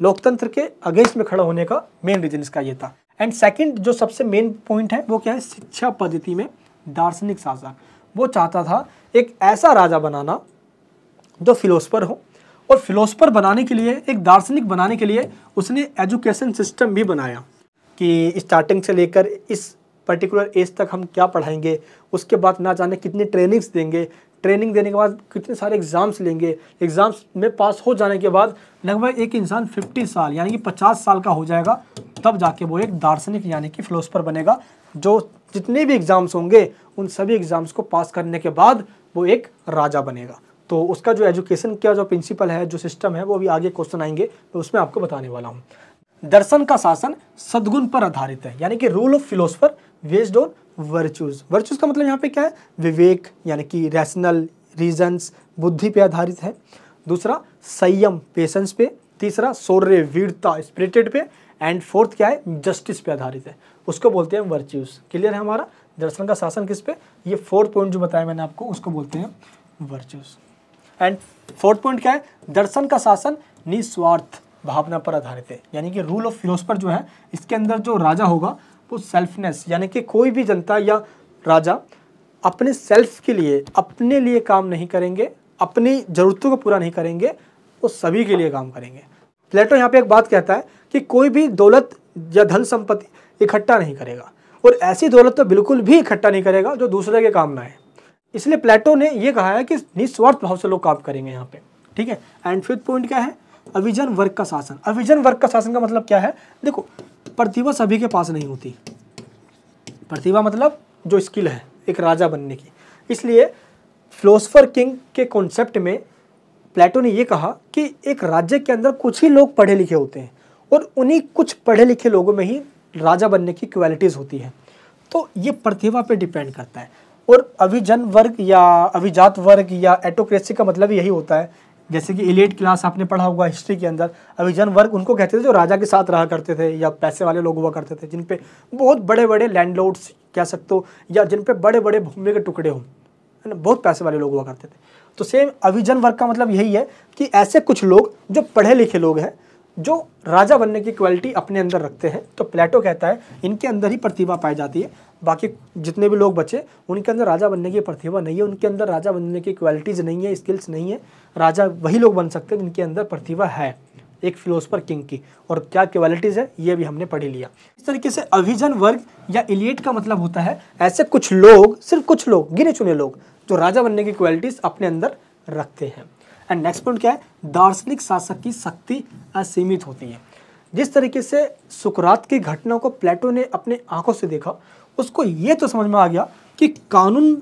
लोकतंत्र के अगेंस्ट में खड़ा होने का मेन रीजन इसका ये था। एंड सेकंड जो सबसे मेन पॉइंट है वो क्या है, शिक्षा पद्धति में दार्शनिक शासन। वो चाहता था एक ऐसा राजा बनाना जो फिलोसफर हो, और फिलोसफर बनाने के लिए, एक दार्शनिक बनाने के लिए उसने एजुकेशन सिस्टम भी बनाया कि स्टार्टिंग से लेकर इस पर्टिकुलर एज तक हम क्या पढ़ाएंगे, उसके बाद ना जाने कितनी ट्रेनिंग्स देंगे, ट्रेनिंग देने के बाद कितने सारे एग्ज़ाम्स लेंगे, एग्ज़ाम्स में पास हो जाने के बाद लगभग एक इंसान 50 साल यानी कि 50 साल का हो जाएगा, तब जाके वो एक दार्शनिक यानी कि फिलोसफर बनेगा। जो जितने भी एग्ज़ाम्स होंगे उन सभी एग्ज़ाम्स को पास करने के बाद वो एक राजा बनेगा। तो उसका जो एजुकेशन का जो प्रिंसिपल है, जो सिस्टम है, वो अभी आगे क्वेश्चन आएंगे तो उसमें आपको बताने वाला हूँ। दर्शन का शासन सद्गुण पर आधारित है, यानी कि rule of philosopher based on virtues. Virtues का मतलब यहाँ पे क्या है, विवेक यानी कि रैशनल रीजन्स, बुद्धि पे आधारित है। दूसरा संयम पेशेंस पे। तीसरा शौर्य वीरता स्पिरिटेड पे। एंड फोर्थ क्या है, जस्टिस पे आधारित है, उसको बोलते हैं वर्च्यूज। क्लियर है हमारा दर्शन का शासन किस पे, ये फोर्थ पॉइंट जो बताया मैंने आपको उसको बोलते हैं वर्च्यूज। एंड फोर्थ पॉइंट क्या है, दर्शन का शासन निस्वार्थ भावना पर आधारित है, यानी कि रूल ऑफ फिलोसफर जो है इसके अंदर जो राजा होगा वो सेल्फनेस, यानी कि कोई भी जनता या राजा अपने सेल्फ के लिए, अपने लिए काम नहीं करेंगे, अपनी ज़रूरतों को पूरा नहीं करेंगे, वो सभी के लिए काम करेंगे। प्लेटो यहाँ पे एक बात कहता है कि कोई भी दौलत या धन संपत्ति इकट्ठा नहीं करेगा, और ऐसी दौलत तो बिल्कुल भी इकट्ठा नहीं करेगा जो दूसरे के काम ना आए। इसलिए प्लेटो ने ये कहा है कि निस्वार्थ भाव से लोग काम करेंगे यहाँ पे, ठीक है। एंड फिफ्थ पॉइंट क्या है, अविजन वर्ग का शासन। अविजन वर्ग का शासन का मतलब क्या है, देखो प्रतिभा सभी के पास नहीं होती, प्रतिभा मतलब जो स्किल है एक राजा बनने की। इसलिए फिलोसफर किंग के कॉन्सेप्ट में प्लेटो ने ये कहा कि एक राज्य के अंदर कुछ ही लोग पढ़े लिखे होते हैं और उन्हीं कुछ पढ़े लिखे लोगों में ही राजा बनने की क्वालिटीज़ होती है। तो ये प्रतिभा पे डिपेंड करता है। और अभिजन वर्ग या अभिजात वर्ग या एटोक्रेसी का मतलब यही होता है, जैसे कि एलीट क्लास आपने पढ़ा होगा हिस्ट्री के अंदर, अभिजन वर्ग उनको कहते थे जो राजा के साथ रहा करते थे या पैसे वाले लोग हुआ करते थे, जिन पे बहुत बड़े बड़े लैंडलॉर्ड्स कह सकते हो, या जिन पे बड़े बड़े भूमि के टुकड़े हों, है ना, बहुत पैसे वाले लोग हुआ करते थे। तो सेम अभिजन वर्ग का मतलब यही है कि ऐसे कुछ लोग जो पढ़े लिखे लोग हैं, जो राजा बनने की क्वालिटी अपने अंदर रखते हैं। तो प्लेटो कहता है इनके अंदर ही प्रतिभा पाई जाती है, बाकी जितने भी लोग बचे उनके अंदर राजा बनने की प्रतिभा नहीं है, उनके अंदर राजा बनने की क्वालिटीज़ नहीं है, स्किल्स नहीं है। राजा वही लोग बन सकते हैं जिनके अंदर प्रतिभा है एक फिलोसफर किंग की, और क्या क्वालिटीज़ है ये भी हमने पढ़ लिया। इस तरीके से अभिजन वर्ग या इलियट का मतलब होता है ऐसे कुछ लोग, सिर्फ कुछ लोग, गिने चुने लोग, जो राजा बनने की क्वालिटीज़ अपने अंदर रखते हैं। एंड नेक्स्ट पॉइंट क्या है, दार्शनिक शासक की शक्ति असीमित होती है। जिस तरीके से सुकरात की घटना को प्लेटो ने अपने आंखों से देखा, उसको ये तो समझ में आ गया कि कानून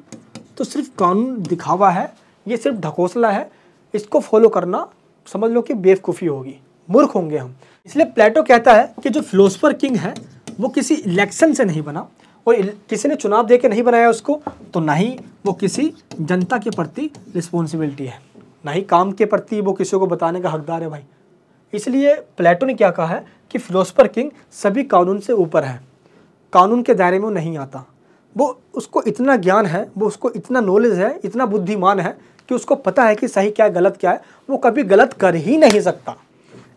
तो सिर्फ कानून दिखावा है, ये सिर्फ ढकोसला है, इसको फॉलो करना समझ लो कि बेवकूफ़ी होगी, मूर्ख होंगे हम। इसलिए प्लेटो कहता है कि जो फिलोसफर किंग है वो किसी इलेक्शन से नहीं बना, और किसी ने चुनाव दे के नहीं बनाया उसको, तो ना ही वो किसी जनता के प्रति रिस्पॉन्सिबिलिटी है, ना ही काम के प्रति वो किसी को बताने का हकदार है भाई। इसलिए प्लेटो ने क्या कहा है कि फिलोसफर किंग सभी कानून से ऊपर है, कानून के दायरे में वो नहीं आता। वो उसको इतना ज्ञान है, वो उसको इतना नॉलेज है, इतना बुद्धिमान है कि उसको पता है कि सही क्या है गलत क्या है, वो कभी गलत कर ही नहीं सकता।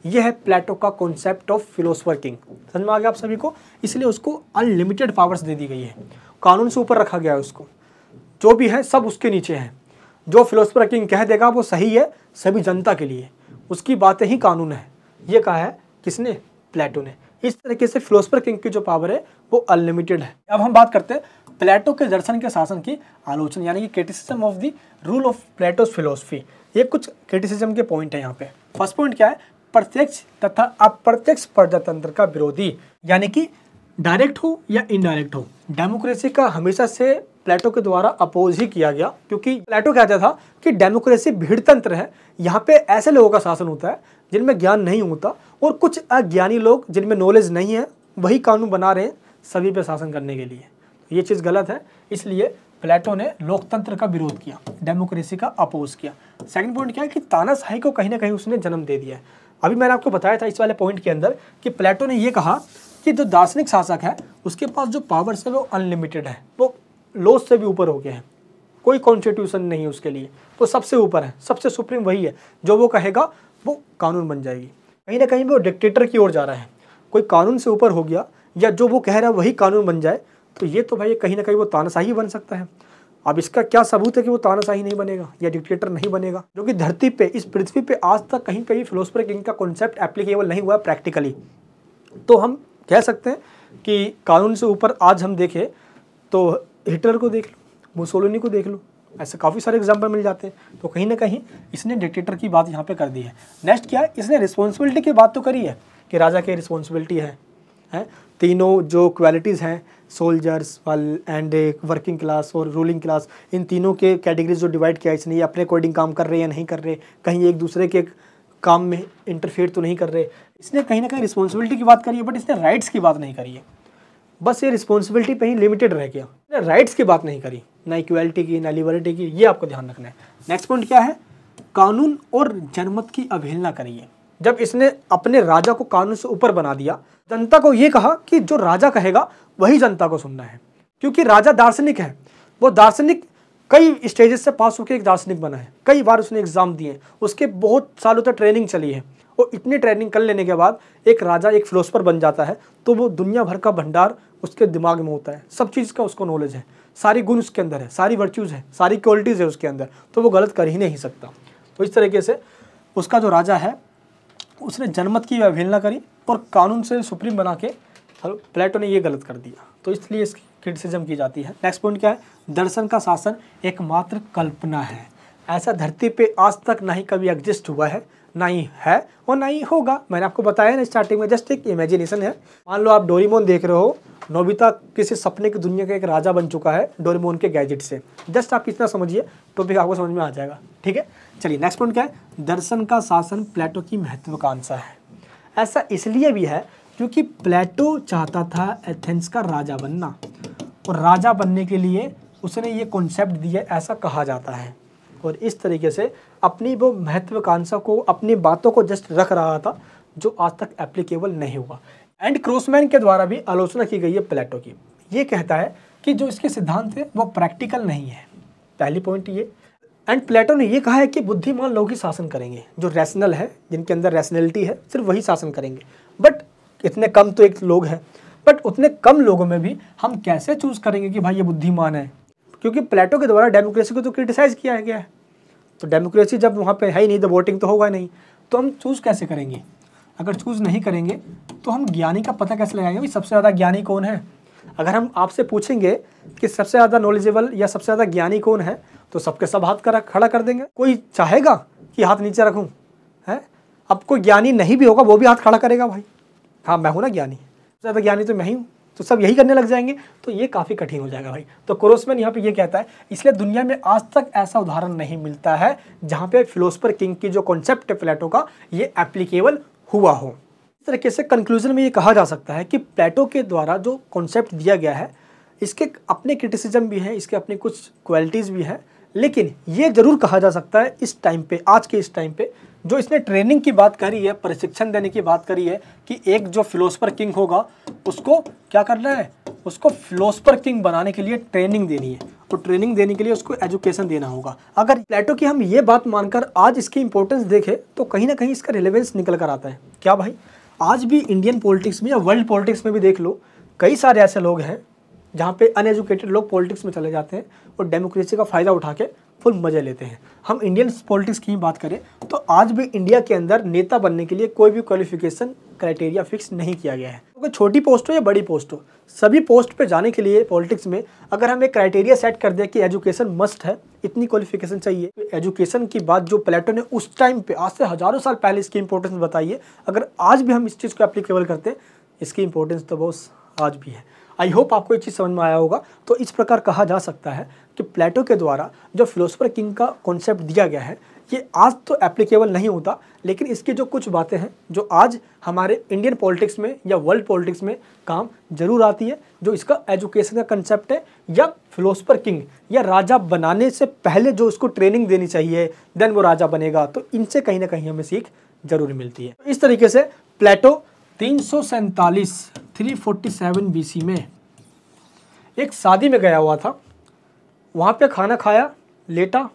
यह है प्लेटो का कॉन्सेप्ट ऑफ फिलोसफर किंग। समझ में आ गया आप सभी को? इसलिए उसको अनलिमिटेड पावर्स दे दी गई है, कानून से ऊपर रखा गया है उसको, जो भी है सब उसके नीचे है। जो फिलोसफर किंग कह देगा वो सही है सभी जनता के लिए, उसकी बातें ही कानून है। ये कहा है किसने? प्लेटो ने। इस तरीके से फिलोसफर किंग की जो पावर है वो अनलिमिटेड है। अब हम बात करते हैं प्लेटो के दर्शन के शासन की आलोचना, यानी कि criticism of the rule of plateaus philosophy. ये कुछ क्रिटिसिज्म के पॉइंट है यहाँ पे। फर्स्ट पॉइंट क्या है, प्रत्यक्ष तथा अप्रत्यक्ष प्रजातंत्र का विरोधी, यानी कि डायरेक्ट हो या इनडायरेक्ट हो, डेमोक्रेसी का हमेशा से प्लेटो के द्वारा अपोज ही किया गया, क्योंकि प्लेटो कहता था कि डेमोक्रेसी भीड़ तंत्र है, यहाँ पे ऐसे लोगों का शासन होता है जिनमें ज्ञान नहीं होता, और कुछ अज्ञानी लोग जिनमें नॉलेज नहीं है वही कानून बना रहे हैं सभी पे शासन करने के लिए। ये चीज़ गलत है, इसलिए प्लेटो ने लोकतंत्र का विरोध किया, डेमोक्रेसी का अपोज किया। सेकंड पॉइंट क्या है कि तानाशाही को कहीं ना कहीं उसने जन्म दे दिया है। अभी मैंने आपको बताया था इस वाले पॉइंट के अंदर कि प्लेटो ने ये कहा कि जो दार्शनिक शासक है उसके पास जो पावर्स है वो अनलिमिटेड है, वो लॉज से भी ऊपर हो गए हैं, कोई कॉन्स्टिट्यूशन नहीं है उसके लिए, वो सबसे ऊपर है, सबसे सुप्रीम वही है, जो वो कहेगा वो कानून बन जाएगी। कहीं ना कहीं वो डिक्टेटर की ओर जा रहा है, कोई कानून से ऊपर हो गया या जो वो कह रहा है वही कानून बन जाए, तो ये तो भाई कहीं ना कहीं वो तानाशाही बन सकता है। अब इसका क्या सबूत है कि वो तानाशाही नहीं बनेगा या डिक्टेटर नहीं बनेगा? जो कि धरती पे, इस पृथ्वी पे आज तक कहीं कहीं फिलोसफर किंग का कॉन्सेप्ट एप्लीकेबल नहीं हुआ प्रैक्टिकली। तो हम कह सकते हैं कि कानून से ऊपर आज हम देखें तो हिटलर को देख लो, मुसोलिनी को देख लो, ऐसे काफ़ी सारे एग्जाम्पल मिल जाते हैं। तो कहीं ना कहीं इसने डिक्टेटर की बात यहाँ पे कर दी है। नेक्स्ट क्या है, इसने रिस्पॉन्सिबिलिटी की बात तो करी है कि राजा की रिस्पॉन्सिबिलिटी है, तीनों जो क्वालिटीज़ हैं, सोल्जर्स एंड वर्किंग क्लास और रूलिंग क्लास, इन तीनों के कैटेगरीज जो डिवाइड किया इसने, ये अपने अकॉर्डिंग काम कर रहे हैं या नहीं कर रहे, कहीं एक दूसरे के काम में इंटरफेयर तो नहीं कर रहे। इसने कहीं ना कहीं रिस्पॉन्सिबिलिटी की बात करी है, बट इसने राइट्स की बात नहीं करी है। बस ये रिस्पॉन्सिबिलिटी पे ही लिमिटेड रह गया, राइट्स की बात नहीं करी, ना इक्वालिटी की ना लिबर्टी की, ये आपको ध्यान रखना है। नेक्स्ट पॉइंट क्या है, कानून और जनमत की अवहेलना करी है। जब इसने अपने राजा को कानून से ऊपर बना दिया, जनता को ये कहा कि जो राजा कहेगा वही जनता को सुनना है, क्योंकि राजा दार्शनिक है। वो दार्शनिक कई स्टेजेस से पास होकर एक दार्शनिक बना है, कई बार उसने एग्जाम दिए, उसके बहुत सालों तक ट्रेनिंग चली है, और इतनी ट्रेनिंग कर लेने के बाद एक राजा एक फिलोसफर बन जाता है, तो वो दुनिया भर का भंडार उसके दिमाग में होता है, सब चीज़ का उसको नॉलेज है, सारी गुण उसके अंदर है, सारी वर्च्यूज़ है, सारी क्वालिटीज़ है उसके अंदर, तो वो गलत कर ही नहीं सकता। तो इस तरीके से उसका जो राजा है उसने जनमत की अवहेलना करी और कानून से सुप्रीम बना के प्लेटो ने ये गलत कर दिया, तो इसलिए इसकी क्रिटिसिज्म की जाती है। नेक्स्ट पॉइंट क्या है, दर्शन का शासन एकमात्र कल्पना है। ऐसा धरती पे आज तक ना ही कभी एग्जिस्ट हुआ है, ना ही है और ना ही होगा। मैंने आपको बताया ना स्टार्टिंग में, जस्ट एक इमेजिनेशन है। मान लो आप डोरेमोन देख रहे हो, नोबिता किसी सपने की दुनिया का एक राजा बन चुका है डोरेमोन के गैजेट से। जस्ट आप इतना समझिए, टॉपिक आपको समझ में आ जाएगा। ठीक है, चलिए नेक्स्ट पॉइंट क्या है, दर्शन का शासन प्लेटो की महत्वाकांक्षा है। ऐसा इसलिए भी है क्योंकि प्लेटो चाहता था एथेंस का राजा बनना, और राजा बनने के लिए उसने ये कॉन्सेप्ट दिया, ऐसा कहा जाता है। और इस तरीके से अपनी वो महत्वाकांक्षा को, अपनी बातों को जस्ट रख रहा था जो आज तक एप्लीकेबल नहीं हुआ। एंड क्रॉसमैन के द्वारा भी आलोचना की गई है प्लेटो की। ये कहता है कि जो इसके सिद्धांत है वो प्रैक्टिकल नहीं है, पहली पॉइंट ये। एंड प्लेटो ने ये कहा है कि बुद्धिमान लोग ही शासन करेंगे, जो रैशनल है, जिनके अंदर रैशनैलिटी है, सिर्फ वही शासन करेंगे। बट इतने कम तो एक लोग हैं, बट उतने कम लोगों में भी हम कैसे चूज करेंगे कि भाई ये बुद्धिमान है? क्योंकि प्लेटो के द्वारा डेमोक्रेसी को तो क्रिटिसाइज किया गया है, तो डेमोक्रेसी जब वहाँ पे है ही नहीं, तो वोटिंग तो होगा नहीं, तो हम चूज कैसे करेंगे? अगर चूज नहीं करेंगे तो हम ज्ञानी का पता कैसे लगाएंगे भाई सबसे ज़्यादा ज्ञानी कौन है? अगर हम आपसे पूछेंगे कि सबसे ज़्यादा नॉलेजेबल या सबसे ज़्यादा ज्ञानी कौन है, तो सबके सब हाथ खड़ा कर देंगे। कोई चाहेगा कि हाथ नीचे रखूं? है, अब कोई ज्ञानी नहीं भी होगा वो भी हाथ खड़ा करेगा, भाई हाँ मैं हूँ ना ज्ञानी, सबसे ज़्यादा ज्ञानी तो मैं ही हूँ, तो सब यही करने लग जाएंगे, तो ये काफ़ी कठिन हो जाएगा भाई। तो क्रॉसमैन यहाँ पे ये कहता है, इसलिए दुनिया में आज तक ऐसा उदाहरण नहीं मिलता है जहाँ पे फिलोसफर किंग की जो कॉन्सेप्ट है प्लेटो का, ये एप्लीकेबल हुआ हो। इस तरीके से कंक्लूजन में ये कहा जा सकता है कि प्लेटो के द्वारा जो कॉन्सेप्ट दिया गया है, इसके अपने क्रिटिसिज्म भी है, इसके अपनी कुछ क्वालिटीज़ भी है, लेकिन ये जरूर कहा जा सकता है इस टाइम पे, आज के इस टाइम पे, जो इसने ट्रेनिंग की बात करी है, प्रशिक्षण देने की बात करी है कि एक जो फिलोसफर किंग होगा उसको क्या करना है, उसको फिलोसफर किंग बनाने के लिए ट्रेनिंग देनी है, तो ट्रेनिंग देने के लिए उसको एजुकेशन देना होगा। अगर प्लेटो की हम ये बात मानकर आज इसकी इंपॉर्टेंस देखें तो कहीं ना कहीं इसका रिलेवेंस निकल कर आता है। क्या भाई, आज भी इंडियन पॉलिटिक्स में या वर्ल्ड पॉलिटिक्स में भी देख लो, कई सारे ऐसे लोग हैं जहाँ पे अनएजुकेटेड लोग पॉलिटिक्स में चले जाते हैं और डेमोक्रेसी का फ़ायदा उठा के फुल मज़े लेते हैं। हम इंडियन पॉलिटिक्स की बात करें तो आज भी इंडिया के अंदर नेता बनने के लिए कोई भी क्वालिफिकेशन क्राइटेरिया फिक्स नहीं किया गया है। क्योंकि छोटी पोस्ट हो या बड़ी पोस्ट हो, सभी पोस्ट पे जाने के लिए पॉलिटिक्स में अगर हम एक क्राइटेरिया सेट कर दें कि एजुकेशन मस्ट है, इतनी क्वालिफिकेशन चाहिए, एजुकेशन की बात जो प्लेटो ने उस टाइम पे, आज से हज़ारों साल पहले इसकी इंपॉर्टेंस बताई है, अगर आज भी हम इस चीज़ को एप्लीकेबल करते हैं, इसकी इंपॉर्टेंस तो बहुत आज भी है। आई होप आपको एक चीज़ समझ में आया होगा। तो इस प्रकार कहा जा सकता है कि प्लेटो के द्वारा जो फिलोसफर किंग का कॉन्सेप्ट दिया गया है, ये आज तो एप्लीकेबल नहीं होता, लेकिन इसकी जो कुछ बातें हैं जो आज हमारे इंडियन पॉलिटिक्स में या वर्ल्ड पॉलिटिक्स में काम जरूर आती है, जो इसका एजुकेशन का कंसेप्ट है, या फिलोसफर किंग या राजा बनाने से पहले जो उसको ट्रेनिंग देनी चाहिए, देन वो राजा बनेगा, तो इनसे कहीं ना कहीं हमें सीख जरूर मिलती है। इस तरीके से प्लेटो 347 BC में एक शादी में गया हुआ था, वहाँ पे खाना खाया, लेटा,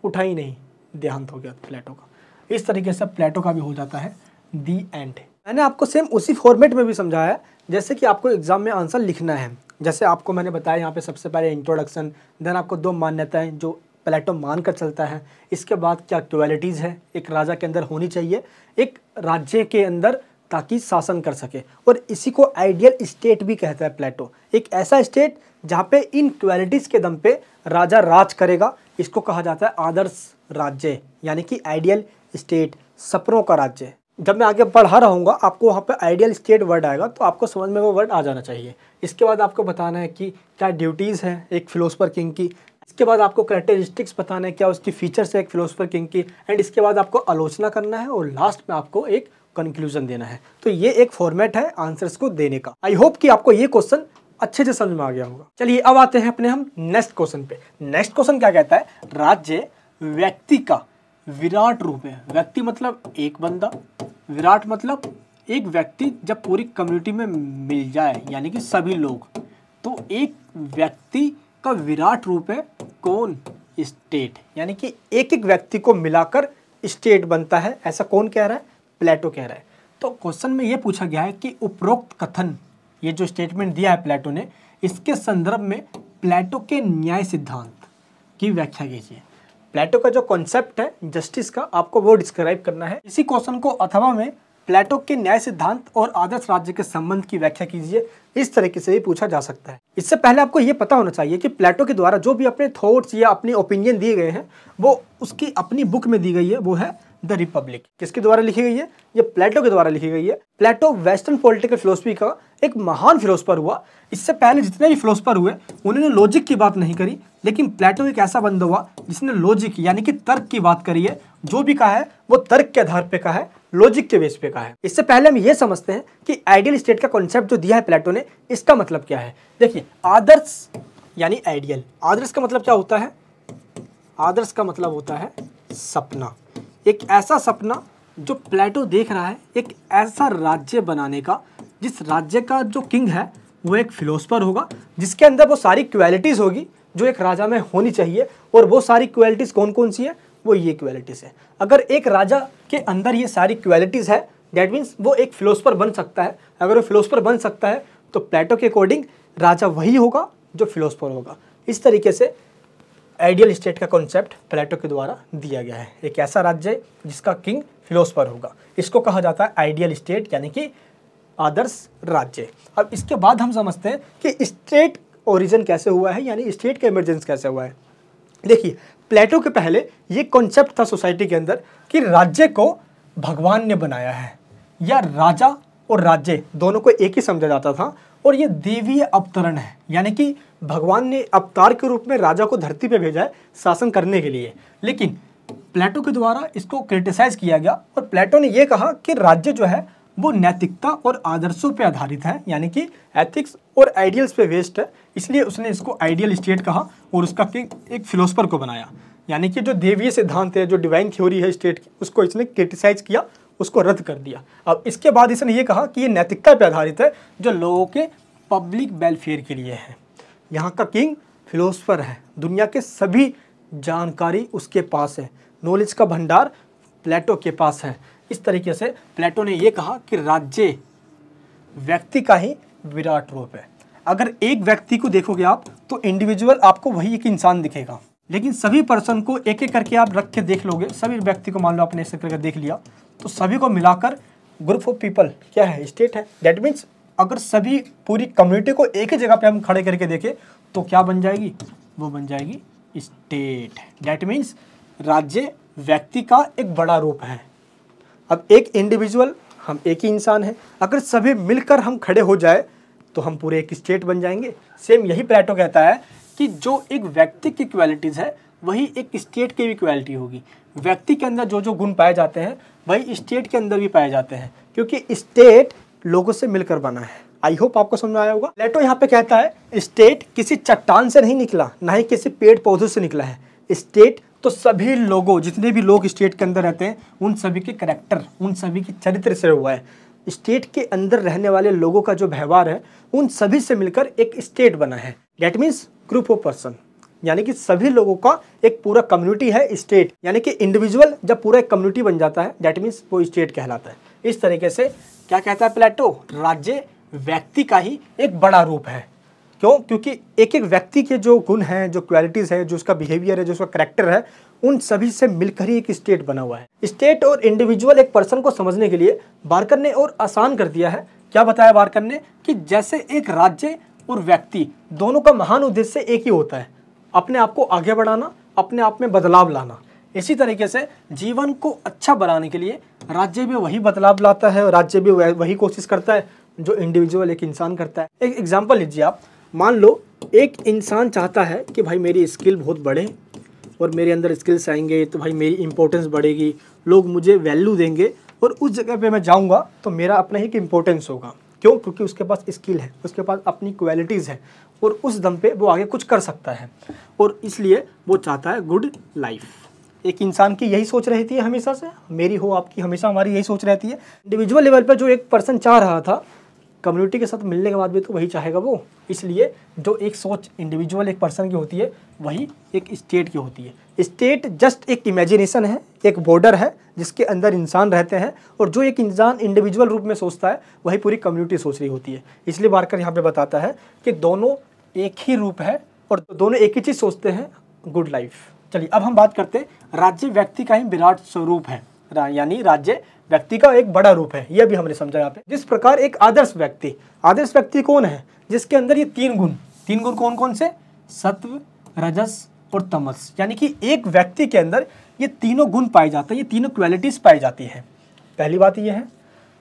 उठा ही नहीं, देहांत हो गया प्लेटो का। इस तरीके से प्लेटो का भी हो जाता है दी एंड। मैंने आपको सेम उसी फॉर्मेट में भी समझाया जैसे कि आपको एग्जाम में आंसर लिखना है। जैसे आपको मैंने बताया यहाँ पे सबसे पहले इंट्रोडक्शन, देन आपको 2 मान्यताएं जो प्लेटो मान कर चलता है, इसके बाद क्या क्वालिटीज़ है एक राजा के अंदर होनी चाहिए एक राज्य के अंदर, ताकि शासन कर सके, और इसी को आइडियल स्टेट भी कहता है प्लेटो। एक ऐसा स्टेट जहाँ पे इन क्वालिटीज़ के दम पे राजा राज करेगा, इसको कहा जाता है आदर्श राज्य, यानी कि आइडियल स्टेट, सपनों का राज्य। जब मैं आगे पढ़ा रहूँगा आपको वहाँ पे आइडियल स्टेट वर्ड आएगा, तो आपको समझ में वो वर्ड आ जाना चाहिए। इसके बाद आपको बताना है कि क्या ड्यूटीज़ हैं एक फिलोसफर किंग की, इसके बाद आपको कैरेक्टरिस्टिक्स बताना है क्या उसकी फीचर्स है एक फिलोसफर किंग की, एंड इसके बाद आपको आलोचना करना है, और लास्ट में आपको एक कंक्लूजन देना है। तो ये एक फॉर्मेट है आंसर्स को देने का। आई होप कि आपको ये क्वेश्चन अच्छे से समझ में आ गया होगा। चलिए अब आते हैं अपने हम नेक्स्ट क्वेश्चन पे। नेक्स्ट क्वेश्चन क्या कहता है, राज्य व्यक्ति का विराट रूप है। व्यक्ति मतलब एक बंदा, विराट मतलब एक व्यक्ति जब पूरी कम्युनिटी में मिल जाए, यानी कि सभी लोग, तो एक व्यक्ति का विराट रूप है कौन, स्टेट, यानी कि एक एक व्यक्ति को मिलाकर स्टेट बनता है। ऐसा कौन कह रहा है, प्लेटो कह रहा है। तो क्वेश्चन में ये पूछा गया है कि उपरोक्त कथन, ये जो स्टेटमेंट दिया है प्लेटो ने, इसके संदर्भ में प्लेटो के न्याय सिद्धांत की व्याख्या कीजिए। प्लेटो का जो कॉन्सेप्ट है जस्टिस का, आपको वो डिस्क्राइब करना है। इसी क्वेश्चन को अथवा में प्लेटो के न्याय सिद्धांत और आदर्श राज्य के संबंध की व्याख्या कीजिए, इस तरीके से भी पूछा जा सकता है। इससे पहले आपको ये पता होना चाहिए कि प्लेटो के द्वारा जो भी अपने थॉट्स या अपने ओपिनियन दिए गए हैं, वो उसकी अपनी बुक में दी गई है, वो है द रिपब्लिक। किसके द्वारा लिखी गई है, ये प्लेटो के द्वारा लिखी गई है। प्लेटो वेस्टर्न पॉलिटिकल फिलोसफी का एक महान फिलोसफर हुआ। इससे पहले जितने भी फिलोसफर हुए उन्होंने लॉजिक की बात नहीं करी, लेकिन प्लेटो एक ऐसा बंदा हुआ जिसने लॉजिक यानी कि तर्क की बात करी है। जो भी कहा है वो तर्क के आधार पे कहा है, लॉजिक के बेस पे कहा है। इससे पहले हम ये समझते हैं कि आइडियल स्टेट का कॉन्सेप्ट जो दिया है प्लेटो ने, इसका मतलब क्या है। देखिए, आदर्श यानी आइडियल, आदर्श का मतलब क्या होता है? आदर्श का मतलब होता है सपना। एक ऐसा सपना जो प्लेटो देख रहा है, एक ऐसा राज्य बनाने का जिस राज्य का जो किंग है वो एक फिलोसफर होगा, जिसके अंदर वो सारी क्वालिटीज़ होगी जो एक राजा में होनी चाहिए। और वो सारी क्वालिटीज़ कौन कौन सी है? वो ये क्वालिटीज़ है। अगर एक राजा के अंदर ये सारी क्वालिटीज़ है, दैट मीन्स वो एक फिलोसफर बन सकता है। अगर वो फिलोसफर बन सकता है तो प्लेटो के अकॉर्डिंग राजा वही होगा जो फिलोसफर होगा। इस तरीके से आइडियल स्टेट का कॉन्सेप्ट प्लेटो के द्वारा दिया गया है। एक ऐसा राज्य जिसका किंग फिलोसफर होगा, इसको कहा जाता है आइडियल स्टेट यानी कि आदर्श राज्य। अब इसके बाद हम समझते हैं कि स्टेट ओरिजिन कैसे हुआ है, यानी स्टेट का इमरजेंस कैसे हुआ है। देखिए, प्लेटो के पहले ये कॉन्सेप्ट था सोसाइटी के अंदर कि राज्य को भगवान ने बनाया है, या राजा और राज्य दोनों को एक ही समझा जाता था। और ये देवीय अवतरण है, यानी कि भगवान ने अवतार के रूप में राजा को धरती पे भेजा है शासन करने के लिए। लेकिन प्लेटो के द्वारा इसको क्रिटिसाइज किया गया और प्लेटो ने ये कहा कि राज्य जो है वो नैतिकता और आदर्शों पे आधारित है, यानी कि एथिक्स और आइडियल्स पे बेस्ड है। इसलिए उसने इसको आइडियल स्टेट कहा और उसका किंग एक फिलोसफर को बनाया। यानी कि जो देवीय सिद्धांत है, जो डिवाइन थ्योरी है स्टेट की, उसको इसने क्रिटिसाइज किया, उसको रद्द कर दिया। अब इसके बाद इसने ये कहा कि ये नैतिकता पे आधारित है जो लोगों के पब्लिक वेलफेयर के लिए है। यहाँ का किंग फिलोसफर है, दुनिया के सभी जानकारी उसके पास है, नॉलेज का भंडार प्लेटो के पास है। इस तरीके से प्लेटो ने ये कहा कि राज्य व्यक्ति का ही विराट रूप है। अगर एक व्यक्ति को देखोगे आप तो इंडिविजुअल आपको वही एक इंसान दिखेगा, लेकिन सभी पर्सन को एक एक करके आप रख के देख लोगे, सभी व्यक्ति को मान लो आपने ऐसे करके देख लिया, तो सभी को मिलाकर ग्रुप ऑफ पीपल क्या है? स्टेट है। दैट मीन्स अगर सभी पूरी कम्युनिटी को एक ही जगह पे हम खड़े करके देखें तो क्या बन जाएगी? वो बन जाएगी स्टेट। दैट मीन्स राज्य व्यक्ति का एक बड़ा रूप है। अब एक इंडिविजुअल, हम एक ही इंसान है, अगर सभी मिलकर हम खड़े हो जाए तो हम पूरे एक स्टेट बन जाएंगे। सेम यही प्लेटो कहता है कि जो एक व्यक्ति की क्वालिटीज़ है वही एक स्टेट की भी क्वालिटी होगी। व्यक्ति के अंदर जो जो गुण पाए जाते हैं वही स्टेट के अंदर भी पाए जाते हैं, क्योंकि स्टेट लोगों से मिलकर बना है। आई होप आपको समझ में आया होगा। प्लेटो यहाँ पे कहता है स्टेट किसी चट्टान से नहीं निकला, ना ही किसी पेड़ पौधों से निकला है। स्टेट तो सभी लोगों, जितने भी लोग स्टेट के अंदर रहते हैं, उन सभी के करैक्टर, उन सभी के चरित्र से हुआ है। स्टेट के अंदर रहने वाले लोगों का जो व्यवहार है उन सभी से मिलकर एक स्टेट बना है। That means group of person, यानी कि सभी लोगों का एक पूरा कम्युनिटी है स्टेट। यानी कि इंडिविजुअल जब पूरा एक कम्युनिटी बन जाता है दैट मीन्स वो स्टेट कहलाता है। इस तरीके से क्या कहता है प्लेटो? राज्य व्यक्ति का ही एक बड़ा रूप है। क्यों? क्योंकि एक एक व्यक्ति के जो गुण हैं, जो क्वालिटीज़ है, जो उसका बिहेवियर है, जो उसका करैक्टर है, उन सभी से मिलकर ही एक स्टेट बना हुआ है। स्टेट और इंडिविजुअल एक पर्सन को समझने के लिए बार्कर ने और आसान कर दिया है। क्या बताया बार्कर ने? कि जैसे एक राज्य और व्यक्ति दोनों का महान उद्देश्य एक ही होता है, अपने आप को आगे बढ़ाना, अपने आप में बदलाव लाना। इसी तरीके से जीवन को अच्छा बनाने के लिए राज्य भी वही बदलाव लाता है और राज्य भी वही कोशिश करता है जो इंडिविजुअल एक इंसान करता है। एक एग्जांपल लीजिए आप, मान लो एक इंसान चाहता है कि भाई मेरी स्किल बहुत बढ़े और मेरे अंदर स्किल्स आएंगे तो भाई मेरी इंपॉर्टेंस बढ़ेगी, लोग मुझे वैल्यू देंगे और उस जगह पे मैं जाऊंगा तो मेरा अपना ही इम्पोर्टेंस होगा। क्यों? क्योंकि उसके पास स्किल है, उसके पास अपनी क्वालिटीज़ है और उस दम पे वो आगे कुछ कर सकता है और इसलिए वो चाहता है गुड लाइफ। एक इंसान की यही सोच रहती है हमेशा से, मेरी हो आपकी, हमेशा हमारी यही सोच रहती है। इंडिविजुअल लेवल पर जो एक पर्सन चाह रहा था, कम्युनिटी के साथ मिलने के बाद भी तो वही चाहेगा वो। इसलिए जो एक सोच इंडिविजुअल एक पर्सन की होती है वही एक स्टेट की होती है। स्टेट जस्ट एक इमेजिनेशन है, एक बॉर्डर है जिसके अंदर इंसान रहते हैं और जो एक इंसान इंडिविजुअल रूप में सोचता है वही पूरी कम्युनिटी सोच रही होती है। इसलिए बार्कर यहाँ पे बताता है कि दोनों एक ही रूप है और दोनों एक ही चीज़ सोचते हैं, गुड लाइफ। चलिए अब हम बात करते हैं राज्य व्यक्ति का ही विराट स्वरूप है, यानी राज्य व्यक्ति का एक बड़ा रूप है। यह भी हमने समझा यहाँ पे। जिस प्रकार एक आदर्श व्यक्ति कौन है? जिसके अंदर ये तीन गुण कौन कौन से? सत्व, रजस और तमस। यानी कि एक व्यक्ति के अंदर ये तीनों गुण पाए जाते हैं, ये तीनों क्वालिटीज पाई जाती है। पहली बात ये है।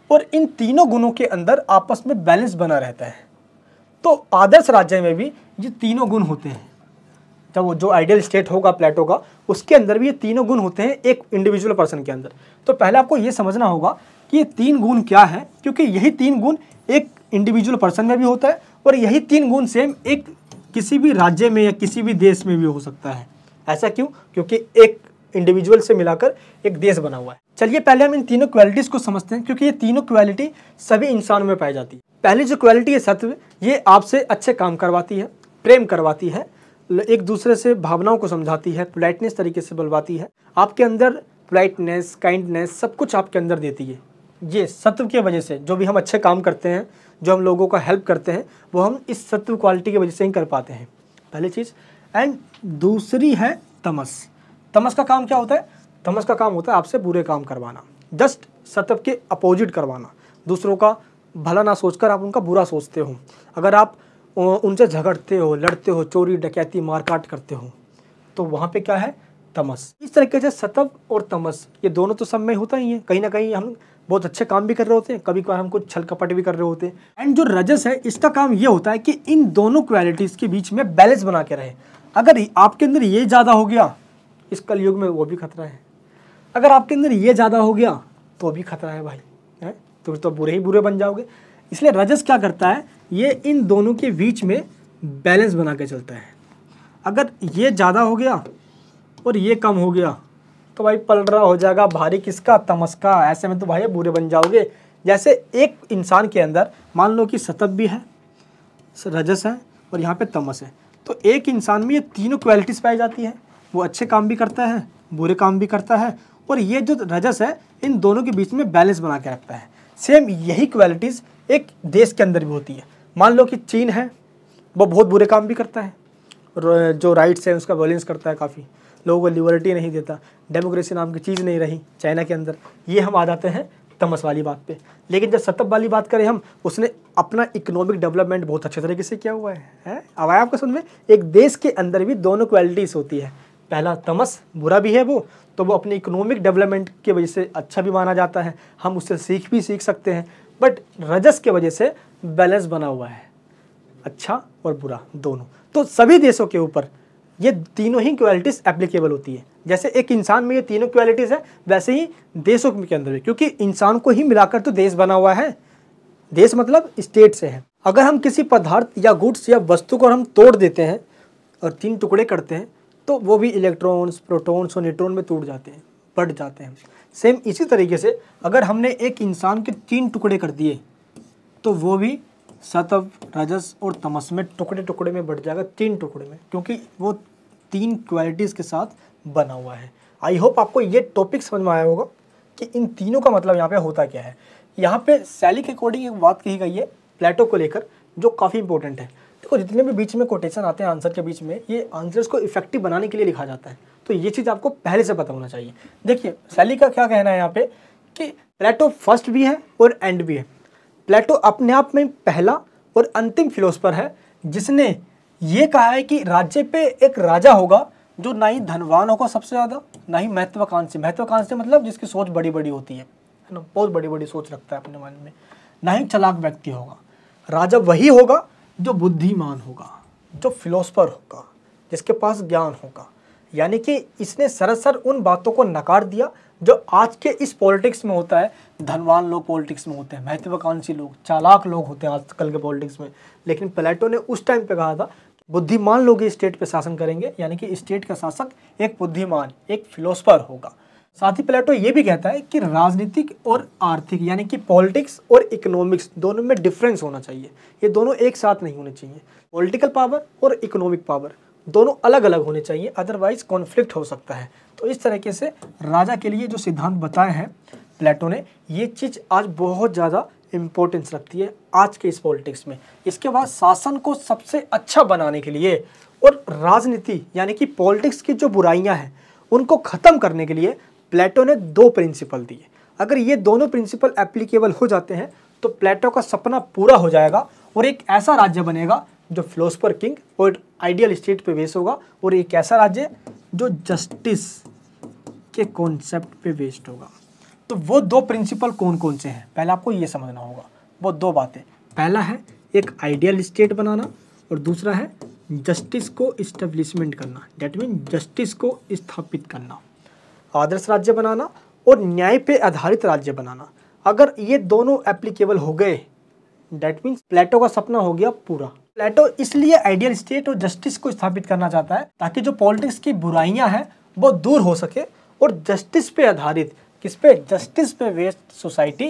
और इन तीनों गुणों के अंदर आपस में बैलेंस बना रहता है। तो आदर्श राज्य में भी ये तीनों गुण होते हैं। जब वो जो आइडियल स्टेट होगा प्लेटो का, उसके अंदर भी ये तीनों गुण होते हैं एक इंडिविजुअल पर्सन के अंदर। तो पहले आपको ये समझना होगा कि ये 3 गुण क्या है, क्योंकि यही 3 गुण एक इंडिविजुअल पर्सन में भी होता है और यही 3 गुण सेम एक किसी भी राज्य में या किसी भी देश में भी हो सकता है। ऐसा क्यों? क्योंकि एक इंडिविजुअल से मिलाकर एक देश बना हुआ है। चलिए पहले हम इन तीनों क्वालिटीज़ को समझते हैं, क्योंकि ये तीनों क्वालिटी सभी इंसानों में पाई जाती है। पहली जो क्वालिटी है सत्व, ये आपसे अच्छे काम करवाती है, प्रेम करवाती है, एक दूसरे से भावनाओं को समझाती है, पोलाइटनेस तरीके से बुलवाती है, आपके अंदर पोलाइटनेस, काइंडनेस सब कुछ आपके अंदर देती है। ये सत्व की वजह से जो भी हम अच्छे काम करते हैं, जो हम लोगों का हेल्प करते हैं, वो हम इस सत्व क्वालिटी की वजह से ही कर पाते हैं, पहली चीज़। एंड दूसरी है तमस। तमस का काम क्या होता है? तमस का काम होता है आपसे बुरे काम करवाना, जस्ट सत्व के अपोजिट करवाना। दूसरों का भला ना सोचकर आप उनका बुरा सोचते हो। अगर आप उनसे झगड़ते हो, लड़ते हो, चोरी डकैती मारकाट करते हो, तो वहाँ पे क्या है? तमस। इस तरीके से सत्व और तमस ये दोनों तो सब में होता ही है। कहीं ना कहीं हम बहुत अच्छे काम भी कर रहे होते हैं, कभी कभार हम कुछ छल कपट भी कर रहे होते हैं। एंड जो रजस है, इसका काम ये होता है कि इन दोनों क्वालिटीज़ के बीच में बैलेंस बना के रहे। अगर आपके अंदर ये ज़्यादा हो गया, इस कलयुग में वो भी खतरा है। अगर आपके अंदर ये ज़्यादा हो गया तो भी खतरा है भाई, है तो बुरे ही बुरे बन जाओगे। इसलिए रजस क्या करता है? ये इन दोनों के बीच में बैलेंस बना के चलता है। अगर ये ज़्यादा हो गया और ये कम हो गया तो भाई पलड़ा हो जाएगा, भारी किसका? तमस का। ऐसे में तो भाई बुरे बन जाओगे। जैसे एक इंसान के अंदर मान लो कि सत्व भी है, रजस है और यहाँ पे तमस है, तो एक इंसान में ये तीनों क्वालिटीज़ पाई जाती है। वो अच्छे काम भी करता है, बुरे काम भी करता है, और ये जो रजस है इन दोनों के बीच में बैलेंस बना के रखता है। सेम यही क्वालिटीज़ एक देश के अंदर भी होती है। मान लो कि चीन है, वो बहुत बुरे काम भी करता है, जो राइट्स है उसका वायलेंस करता है, काफ़ी लोगों को लिबर्टी नहीं देता, डेमोक्रेसी नाम की चीज़ नहीं रही चाइना के अंदर। ये हम आ जाते हैं तमस वाली बात पे। लेकिन जब सत्व वाली बात करें हम, उसने अपना इकोनॉमिक डेवलपमेंट बहुत अच्छे तरीके से किया हुआ है? अब आया आपको समझ में? एक देश के अंदर भी दोनों क्वालिटीज़ होती है। पहला तमस, बुरा भी है वो, तो वो अपनी इकोनॉमिक डेवलपमेंट की वजह से अच्छा भी माना जाता है, हम उससे सीख सकते हैं। बट रजस के वजह से बैलेंस बना हुआ है, अच्छा और बुरा दोनों। तो सभी देशों के ऊपर ये तीनों ही क्वालिटीज़ एप्लीकेबल होती है। जैसे एक इंसान में ये तीनों क्वालिटीज़ है, वैसे ही देशों के अंदर भी, क्योंकि इंसान को ही मिलाकर तो देश बना हुआ है। देश मतलब स्टेट से है। अगर हम किसी पदार्थ या गुड्स या वस्तु को हम तोड़ देते हैं और 3 टुकड़े करते हैं, तो वो भी इलेक्ट्रॉन्स, प्रोटॉन्स और न्यूट्रॉन में टूट जाते हैं, बढ़ जाते हैं। सेम इसी तरीके से अगर हमने एक इंसान के 3 टुकड़े कर दिए, तो वो भी सत्व, रजस और तमस में टुकड़े टुकड़े में बढ़ जाएगा, 3 टुकड़े में, क्योंकि वो 3 क्वालिटीज़ के साथ बना हुआ है। आई होप आपको ये टॉपिक समझ में आया होगा कि इन तीनों का मतलब यहाँ पे होता क्या है। यहाँ पे शैली के अकॉर्डिंग एक बात कही गई है प्लेटो को लेकर, जो काफ़ी इंपॉर्टेंट है। देखो जितने भी बीच में कोटेशन आते हैं आंसर के बीच में, ये आंसर्स को इफेक्टिव बनाने के लिए लिखा जाता है, तो ये चीज़ आपको पहले से पता होना चाहिए। देखिए शैली का क्या कहना है यहाँ पे कि प्लेटो फर्स्ट भी है और एंड भी है। प्लेटो अपने आप में पहला और अंतिम फिलोसफर है जिसने ये कहा है कि राज्य पे एक राजा होगा जो ना ही धनवान होगा सबसे ज़्यादा, ना ही महत्वाकांक्षी। महत्वाकांक्षी मतलब जिसकी सोच बड़ी बड़ी होती है ना, बहुत बड़ी बड़ी सोच रखता है अपने मन में, ना ही चालाक व्यक्ति होगा। राजा वही होगा जो बुद्धिमान होगा, जो फिलोसफर होगा, जिसके पास ज्ञान होगा। यानी कि इसने सरासर उन बातों को नकार दिया जो आज के इस पॉलिटिक्स में होता है। धनवान लोग पॉलिटिक्स में होते हैं, महत्वाकांक्षी लोग, चालाक लोग होते हैं आजकल के पॉलिटिक्स में। लेकिन प्लेटो ने उस टाइम पे कहा था बुद्धिमान लोग ही स्टेट पे शासन करेंगे, यानी कि स्टेट का शासक एक बुद्धिमान, एक फिलोसफर होगा। साथ ही प्लेटो ये भी कहता है कि राजनीतिक और आर्थिक यानी कि पॉलिटिक्स और इकोनॉमिक्स दोनों में डिफरेंस होना चाहिए। ये दोनों एक साथ नहीं होने चाहिए। पॉलिटिकल पावर और इकोनॉमिक पावर दोनों अलग अलग होने चाहिए, अदरवाइज कॉन्फ्लिक्ट हो सकता है। तो इस तरीके से राजा के लिए जो सिद्धांत बताए हैं प्लेटो ने, ये चीज़ आज बहुत ज़्यादा इम्पोर्टेंस रखती है आज के इस पॉलिटिक्स में। इसके बाद शासन को सबसे अच्छा बनाने के लिए और राजनीति यानी कि पॉलिटिक्स की जो बुराइयां हैं उनको ख़त्म करने के लिए प्लेटो ने 2 प्रिंसिपल दिए। अगर ये दोनों प्रिंसिपल एप्लीकेबल हो जाते हैं तो प्लेटो का सपना पूरा हो जाएगा और एक ऐसा राज्य बनेगा जो फिलोसफर किंग और आइडियल स्टेट पे बेस होगा, और एक ऐसा राज्य जो जस्टिस के कॉन्सेप्ट पे बेस्ड होगा। तो वो दो प्रिंसिपल कौन कौन से हैं, पहले आपको ये समझना होगा। वो दो बातें, पहला है एक आइडियल स्टेट बनाना और दूसरा है जस्टिस को इस्टेब्लिशमेंट करना, डेट मीन जस्टिस को स्थापित करना, आदर्श राज्य बनाना और न्याय पे आधारित राज्य बनाना। अगर ये दोनों एप्लीकेबल हो गए, डेट मीन्स प्लेटो का सपना हो गया पूरा। प्लेटो इसलिए आइडियल स्टेट और जस्टिस को स्थापित करना चाहता है ताकि जो पॉलिटिक्स की बुराइयां हैं वो दूर हो सके और जस्टिस पे आधारित, किस पे, जस्टिस पे बेस्ड सोसाइटी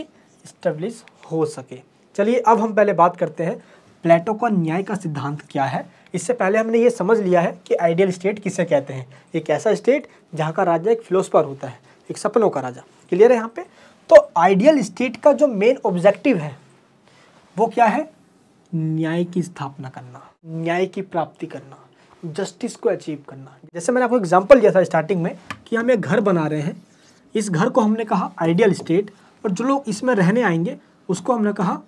इस्टेब्लिश हो सके। चलिए अब हम पहले बात करते हैं प्लेटो का न्याय का सिद्धांत क्या है। इससे पहले हमने ये समझ लिया है कि आइडियल स्टेट किसे कहते हैं, एक ऐसा स्टेट जहाँ का राजा एक फिलोसफर होता है, एक सपनों का राजा। क्लियर है यहाँ पे। तो आइडियल स्टेट का जो मेन ऑब्जेक्टिव है वो क्या है, न्याय की स्थापना करना, न्याय की प्राप्ति करना, जस्टिस को अचीव करना। जैसे मैंने आपको एग्जांपल दिया था स्टार्टिंग में कि हम एक घर बना रहे हैं, इस घर को हमने कहा आइडियल स्टेट और जो लोग इसमें रहने आएंगे उसको हमने कहा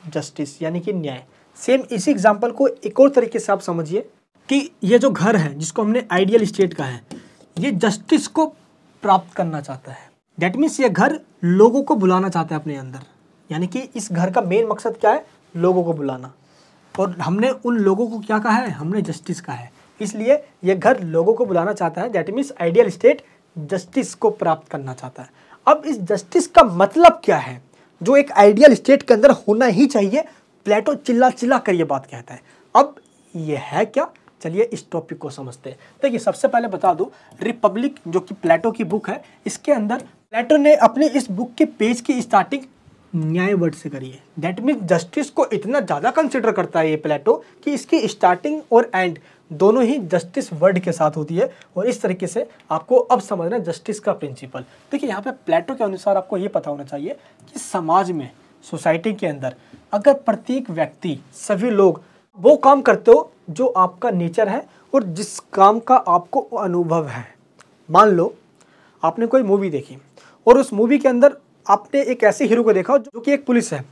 जस्टिस यानी कि न्याय। सेम इसी एग्जांपल को एक और तरीके से आप समझिए कि ये जो घर है जिसको हमने आइडियल स्टेट कहा है, ये जस्टिस को प्राप्त करना चाहता है। दैट मीन्स ये घर लोगों को बुलाना चाहता है अपने अंदर, यानी कि इस घर का मेन मकसद क्या है, लोगों को बुलाना। और हमने उन लोगों को क्या कहा है, हमने जस्टिस कहा है, इसलिए ये घर लोगों को बुलाना चाहता है। That means ideal state justice को प्राप्त करना चाहता है। अब इस जस्टिस का मतलब क्या है जो एक आइडियल स्टेट के अंदर होना ही चाहिए, प्लेटो चिल्ला चिल्ला कर ये बात कहता है। अब ये है क्या, चलिए इस टॉपिक को समझते हैं। देखिए सबसे पहले बता दूं, रिपब्लिक जो कि प्लेटो की बुक है, इसके अंदर प्लेटो ने अपने इस बुक के पेज की स्टार्टिंग न्याय वर्ड से करी है। दैट मीन्स जस्टिस को इतना ज़्यादा कंसिडर करता है ये प्लेटो कि इसकी स्टार्टिंग और एंड दोनों ही जस्टिस वर्ड के साथ होती है। और इस तरीके से आपको अब समझना है जस्टिस का प्रिंसिपल। देखिए यहाँ पे प्लेटो के अनुसार आपको ये पता होना चाहिए कि समाज में, सोसाइटी के अंदर अगर प्रत्येक व्यक्ति, सभी लोग वो काम करते हो जो आपका नेचर है और जिस काम का आपको अनुभव है। मान लो आपने कोई मूवी देखी और उस मूवी के अंदर आपने एक ऐसे हीरो को देखा जो कि एक पुलिस है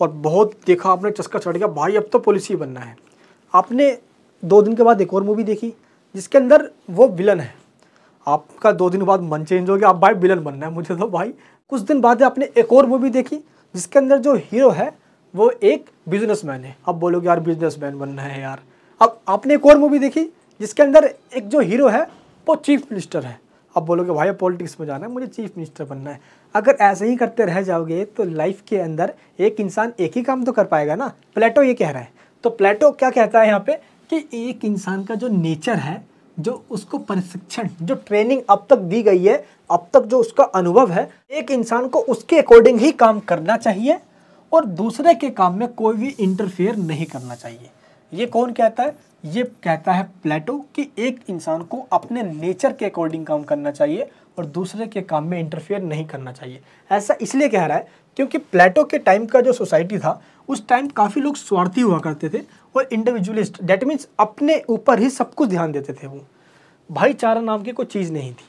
और बहुत देखा आपने, चस्का चढ़ गया भाई अब तो पुलिस ही बनना है। आपने 2 दिन के बाद एक और मूवी देखी जिसके अंदर वो विलन है, आपका 2 दिन बाद मन चेंज हो गया, आप भाई विलन बनना है मुझे तो भाई। कुछ दिन बाद आपने एक और मूवी देखी जिसके अंदर जो हीरो है वो एक बिजनेसमैन है, अब बोलोगे यार बिजनेसमैन बनना है यार। अब आपने एक और मूवी देखी जिसके अंदर एक जो हीरो है वो चीफ मिनिस्टर है, अब बोलोगे भाई पॉलिटिक्स में जाना है, मुझे चीफ मिनिस्टर बनना है। अगर ऐसे ही करते रह जाओगे तो लाइफ के अंदर एक इंसान एक ही काम तो कर पाएगा ना, प्लेटो ये कह रहा है। तो प्लेटो क्या कहता है यहाँ पे कि एक इंसान का जो नेचर है, जो उसको प्रशिक्षण, जो ट्रेनिंग अब तक दी गई है, अब तक जो उसका अनुभव है, एक इंसान को उसके अकॉर्डिंग ही काम करना चाहिए और दूसरे के काम में कोई भी इंटरफेयर नहीं करना चाहिए। ये कौन कहता है, ये कहता है प्लेटो कि एक इंसान को अपने नेचर के अकॉर्डिंग काम करना चाहिए और दूसरे के काम में इंटरफेयर नहीं करना चाहिए। ऐसा इसलिए कह रहा है क्योंकि प्लेटो के टाइम का जो सोसाइटी था उस टाइम काफ़ी लोग स्वार्थी हुआ करते थे और इंडिविजुअलिस्ट, डेट मीन्स अपने ऊपर ही सब कुछ ध्यान देते थे। वो भाईचारा नाम की कोई चीज़ नहीं थी।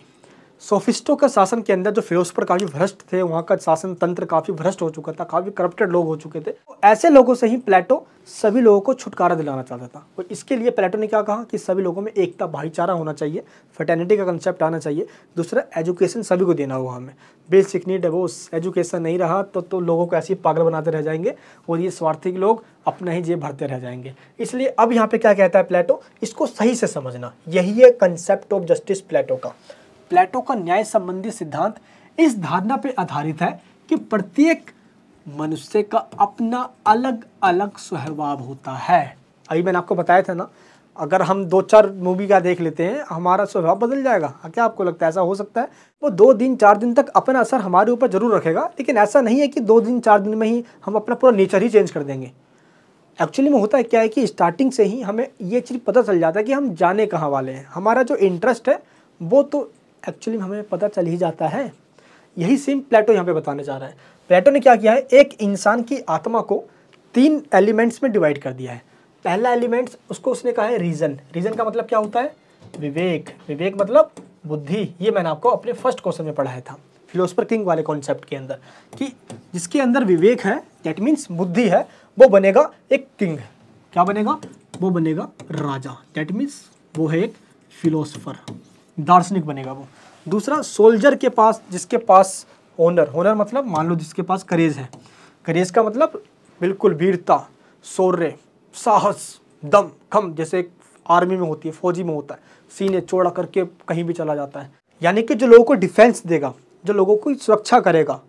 सोफिस्टों का शासन के अंदर जो फिलोसफर काफ़ी भ्रष्ट थे, वहाँ का शासन तंत्र काफ़ी भ्रष्ट हो चुका था, काफ़ी करप्टेड लोग हो चुके थे। तो ऐसे लोगों से ही प्लेटो सभी लोगों को छुटकारा दिलाना चाहता था। और इसके लिए प्लेटो ने क्या कहा कि सभी लोगों में एकता, भाईचारा होना चाहिए, फ्रेटर्निटी का कंसेप्ट आना चाहिए। दूसरा, एजुकेशन सभी को देना होगा हमें, बेसिक नीड है वो। एजुकेशन नहीं रहा तो लोगों को ऐसे ही पागल बनाते रह जाएंगे और ये स्वार्थी लोग अपना ही जेब भरते रह जाएंगे। इसलिए अब यहाँ पे क्या कहता है प्लेटो, इसको सही से समझना, यही है कंसेप्ट ऑफ जस्टिस प्लेटो का। प्लेटो का न्याय संबंधी सिद्धांत इस धारणा पर आधारित है कि प्रत्येक मनुष्य का अपना अलग अलग स्वभाव होता है। अभी मैंने आपको बताया था ना, अगर हम 2-4 मूवी का देख लेते हैं हमारा स्वभाव बदल जाएगा। क्या आपको लगता है ऐसा हो सकता है? वो 2 दिन 4 दिन तक अपना असर हमारे ऊपर जरूर रखेगा, लेकिन ऐसा नहीं है कि 2 दिन 4 दिन में ही हम अपना पूरा नेचर ही चेंज कर देंगे। एक्चुअली में होता है क्या है कि स्टार्टिंग से ही हमें ये चीज़ पता चल जाता है कि हम जाने कहाँ वाले हैं। हमारा जो इंटरेस्ट है वो तो एक्चुअली हमें पता चल ही जाता है। यही सेम प्लेटो यहाँ पे बताने जा रहा है। प्लेटो ने क्या किया है, एक इंसान की आत्मा को 3 एलिमेंट्स में डिवाइड कर दिया है। पहला एलिमेंट्स उसको उसने कहा है रीजन। रीजन का मतलब क्या होता है? विवेक। विवेक मतलब बुद्धि। ये मैंने आपको अपने फर्स्ट क्वेश्चन में पढ़ाया था फिलोसफर किंग वाले कॉन्सेप्ट के अंदर, कि जिसके अंदर विवेक है, दैट मीन्स बुद्धि है, वो बनेगा एक किंग। क्या बनेगा? वो बनेगा राजा। दैट मीन्स वो है एक फिलोसफर, दार्शनिक बनेगा वो। दूसरा, सोल्जर के पास, जिसके पास ऑनर, ऑनर मतलब मान लो जिसके पास करेज है, करेज का मतलब बिल्कुल वीरता, शौर्य, साहस, दम, खम, जैसे एक आर्मी में होती है, फौजी में होता है, सीने चौड़ा करके कहीं भी चला जाता है। यानी कि जो लोगों को डिफेंस देगा, जो लोगों की सुरक्षा करेगा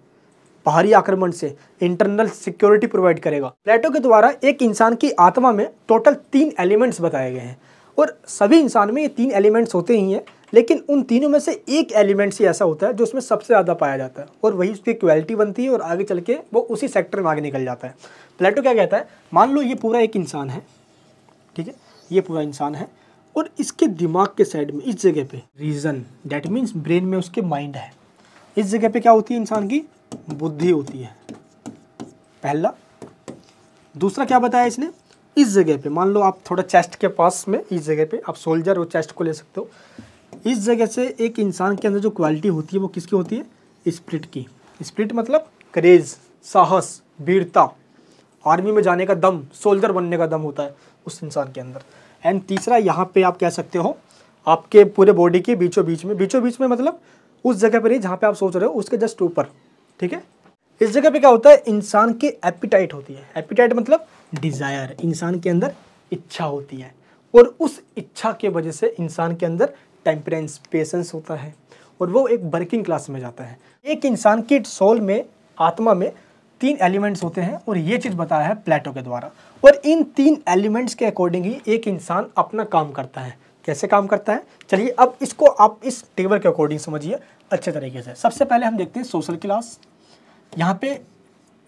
बाहरी आक्रमण से, इंटरनल सिक्योरिटी प्रोवाइड करेगा। प्लेटो के द्वारा एक इंसान की आत्मा में टोटल 3 एलिमेंट्स बताए गए हैं और सभी इंसान में ये 3 एलिमेंट्स होते ही हैं, लेकिन उन तीनों में से एक एलिमेंट्स ही ऐसा होता है जो उसमें सबसे ज़्यादा पाया जाता है और वही उसकी क्वालिटी बनती है और आगे चल के वो उसी सेक्टर में आगे निकल जाता है। प्लेटो क्या कहता है, मान लो ये पूरा एक इंसान है, ठीक है, ये पूरा इंसान है और इसके दिमाग के साइड में इस जगह पे रीज़न, डेट मीन्स ब्रेन में उसके माइंड है, इस जगह पे क्या होती है, इंसान की बुद्धि होती है, पहला। दूसरा क्या बताया इसने, इस जगह पे मान लो आप थोड़ा चेस्ट के पास में, इस जगह पे आप सोल्जर और चेस्ट को ले सकते हो, इस जगह से एक इंसान के अंदर जो क्वालिटी होती है वो किसकी होती है, स्पिरिट की। स्पिरिट मतलब करेज, साहस, वीरता, आर्मी में जाने का दम, सोल्जर बनने का दम होता है उस इंसान के अंदर। एंड तीसरा यहाँ पे आप कह सकते हो आपके पूरे बॉडी के बीचों बीच में मतलब उस जगह पर ही जहाँ पे आप सोच रहे हो उसके जस्ट ऊपर, ठीक है। इस जगह पे क्या होता है, इंसान की एपिटाइट होती है। एपिटाइट मतलब डिज़ायर, इंसान के अंदर इच्छा होती है और उस इच्छा के वजह से इंसान के अंदर टेम्परेंस, पेशेंस होता है और वो एक वर्किंग क्लास में जाता है। एक इंसान की सोल में, आत्मा में 3 एलिमेंट्स होते हैं और ये चीज़ बताया है प्लेटो के द्वारा। और इन 3 एलिमेंट्स के अकॉर्डिंग ही एक इंसान अपना काम करता है। कैसे काम करता है, चलिए अब इसको आप इस टेबल के अकॉर्डिंग समझिए अच्छे तरीके से। सबसे पहले हम देखते हैं सोशल क्लास। यहाँ पे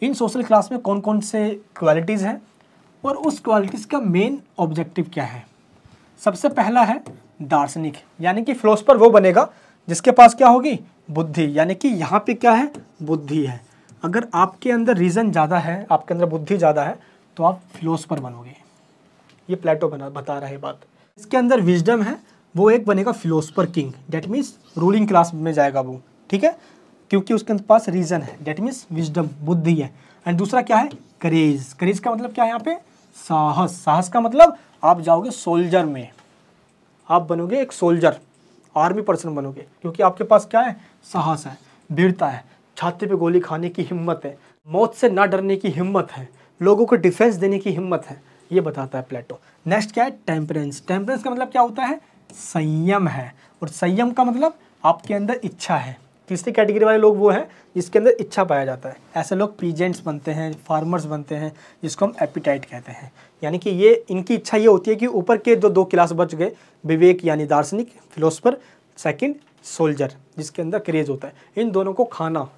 इन सोशल क्लास में कौन कौन से क्वालिटीज़ हैं और उस क्वालिटीज़ का मेन ऑब्जेक्टिव क्या है। सबसे पहला है दार्शनिक, यानी कि फिलोसफर वो बनेगा जिसके पास क्या होगी, बुद्धि, यानी कि यहाँ पे क्या है, बुद्धि है। अगर आपके अंदर रीज़न ज़्यादा है, आपके अंदर बुद्धि ज़्यादा है तो आप फिलोसफर बनोगे। ये प्लेटो बता रहा है बात। इसके अंदर विजडम है, वो एक बनेगा philosopher king, that means ruling class में जाएगा वो, ठीक है, क्योंकि उसके पास रीज़न है, डेट मीन्स विजडम, बुद्धि है। एंड दूसरा क्या है, करेज। करेज का मतलब क्या है यहाँ पे, साहस। साहस का मतलब आप जाओगे सोल्जर में, आप बनोगे एक सोल्जर, आर्मी पर्सन बनोगे, क्योंकि आपके पास क्या है, साहस है, वीरता है, छाती पे गोली खाने की हिम्मत है, मौत से ना डरने की हिम्मत है, लोगों को डिफेंस देने की हिम्मत है, ये बताता है प्लेटो। नेक्स्ट क्या है, टेम्परेंस। टेम्परेंस का मतलब क्या होता है, संयम है, और संयम का मतलब आपके अंदर इच्छा है। तीसरी कैटेगरी वाले लोग वो हैं जिसके अंदर इच्छा पाया जाता है। ऐसे लोग पीजेंट्स बनते हैं, फार्मर्स बनते हैं, जिसको हम एपिटाइट कहते हैं। यानी कि ये इनकी इच्छा ये होती है कि ऊपर के जो 2 क्लास बच गए, विवेक यानी दार्शनिक, फिलोसफर, सेकंड सोल्जर जिसके अंदर क्रेज होता है, इन दोनों को खाना,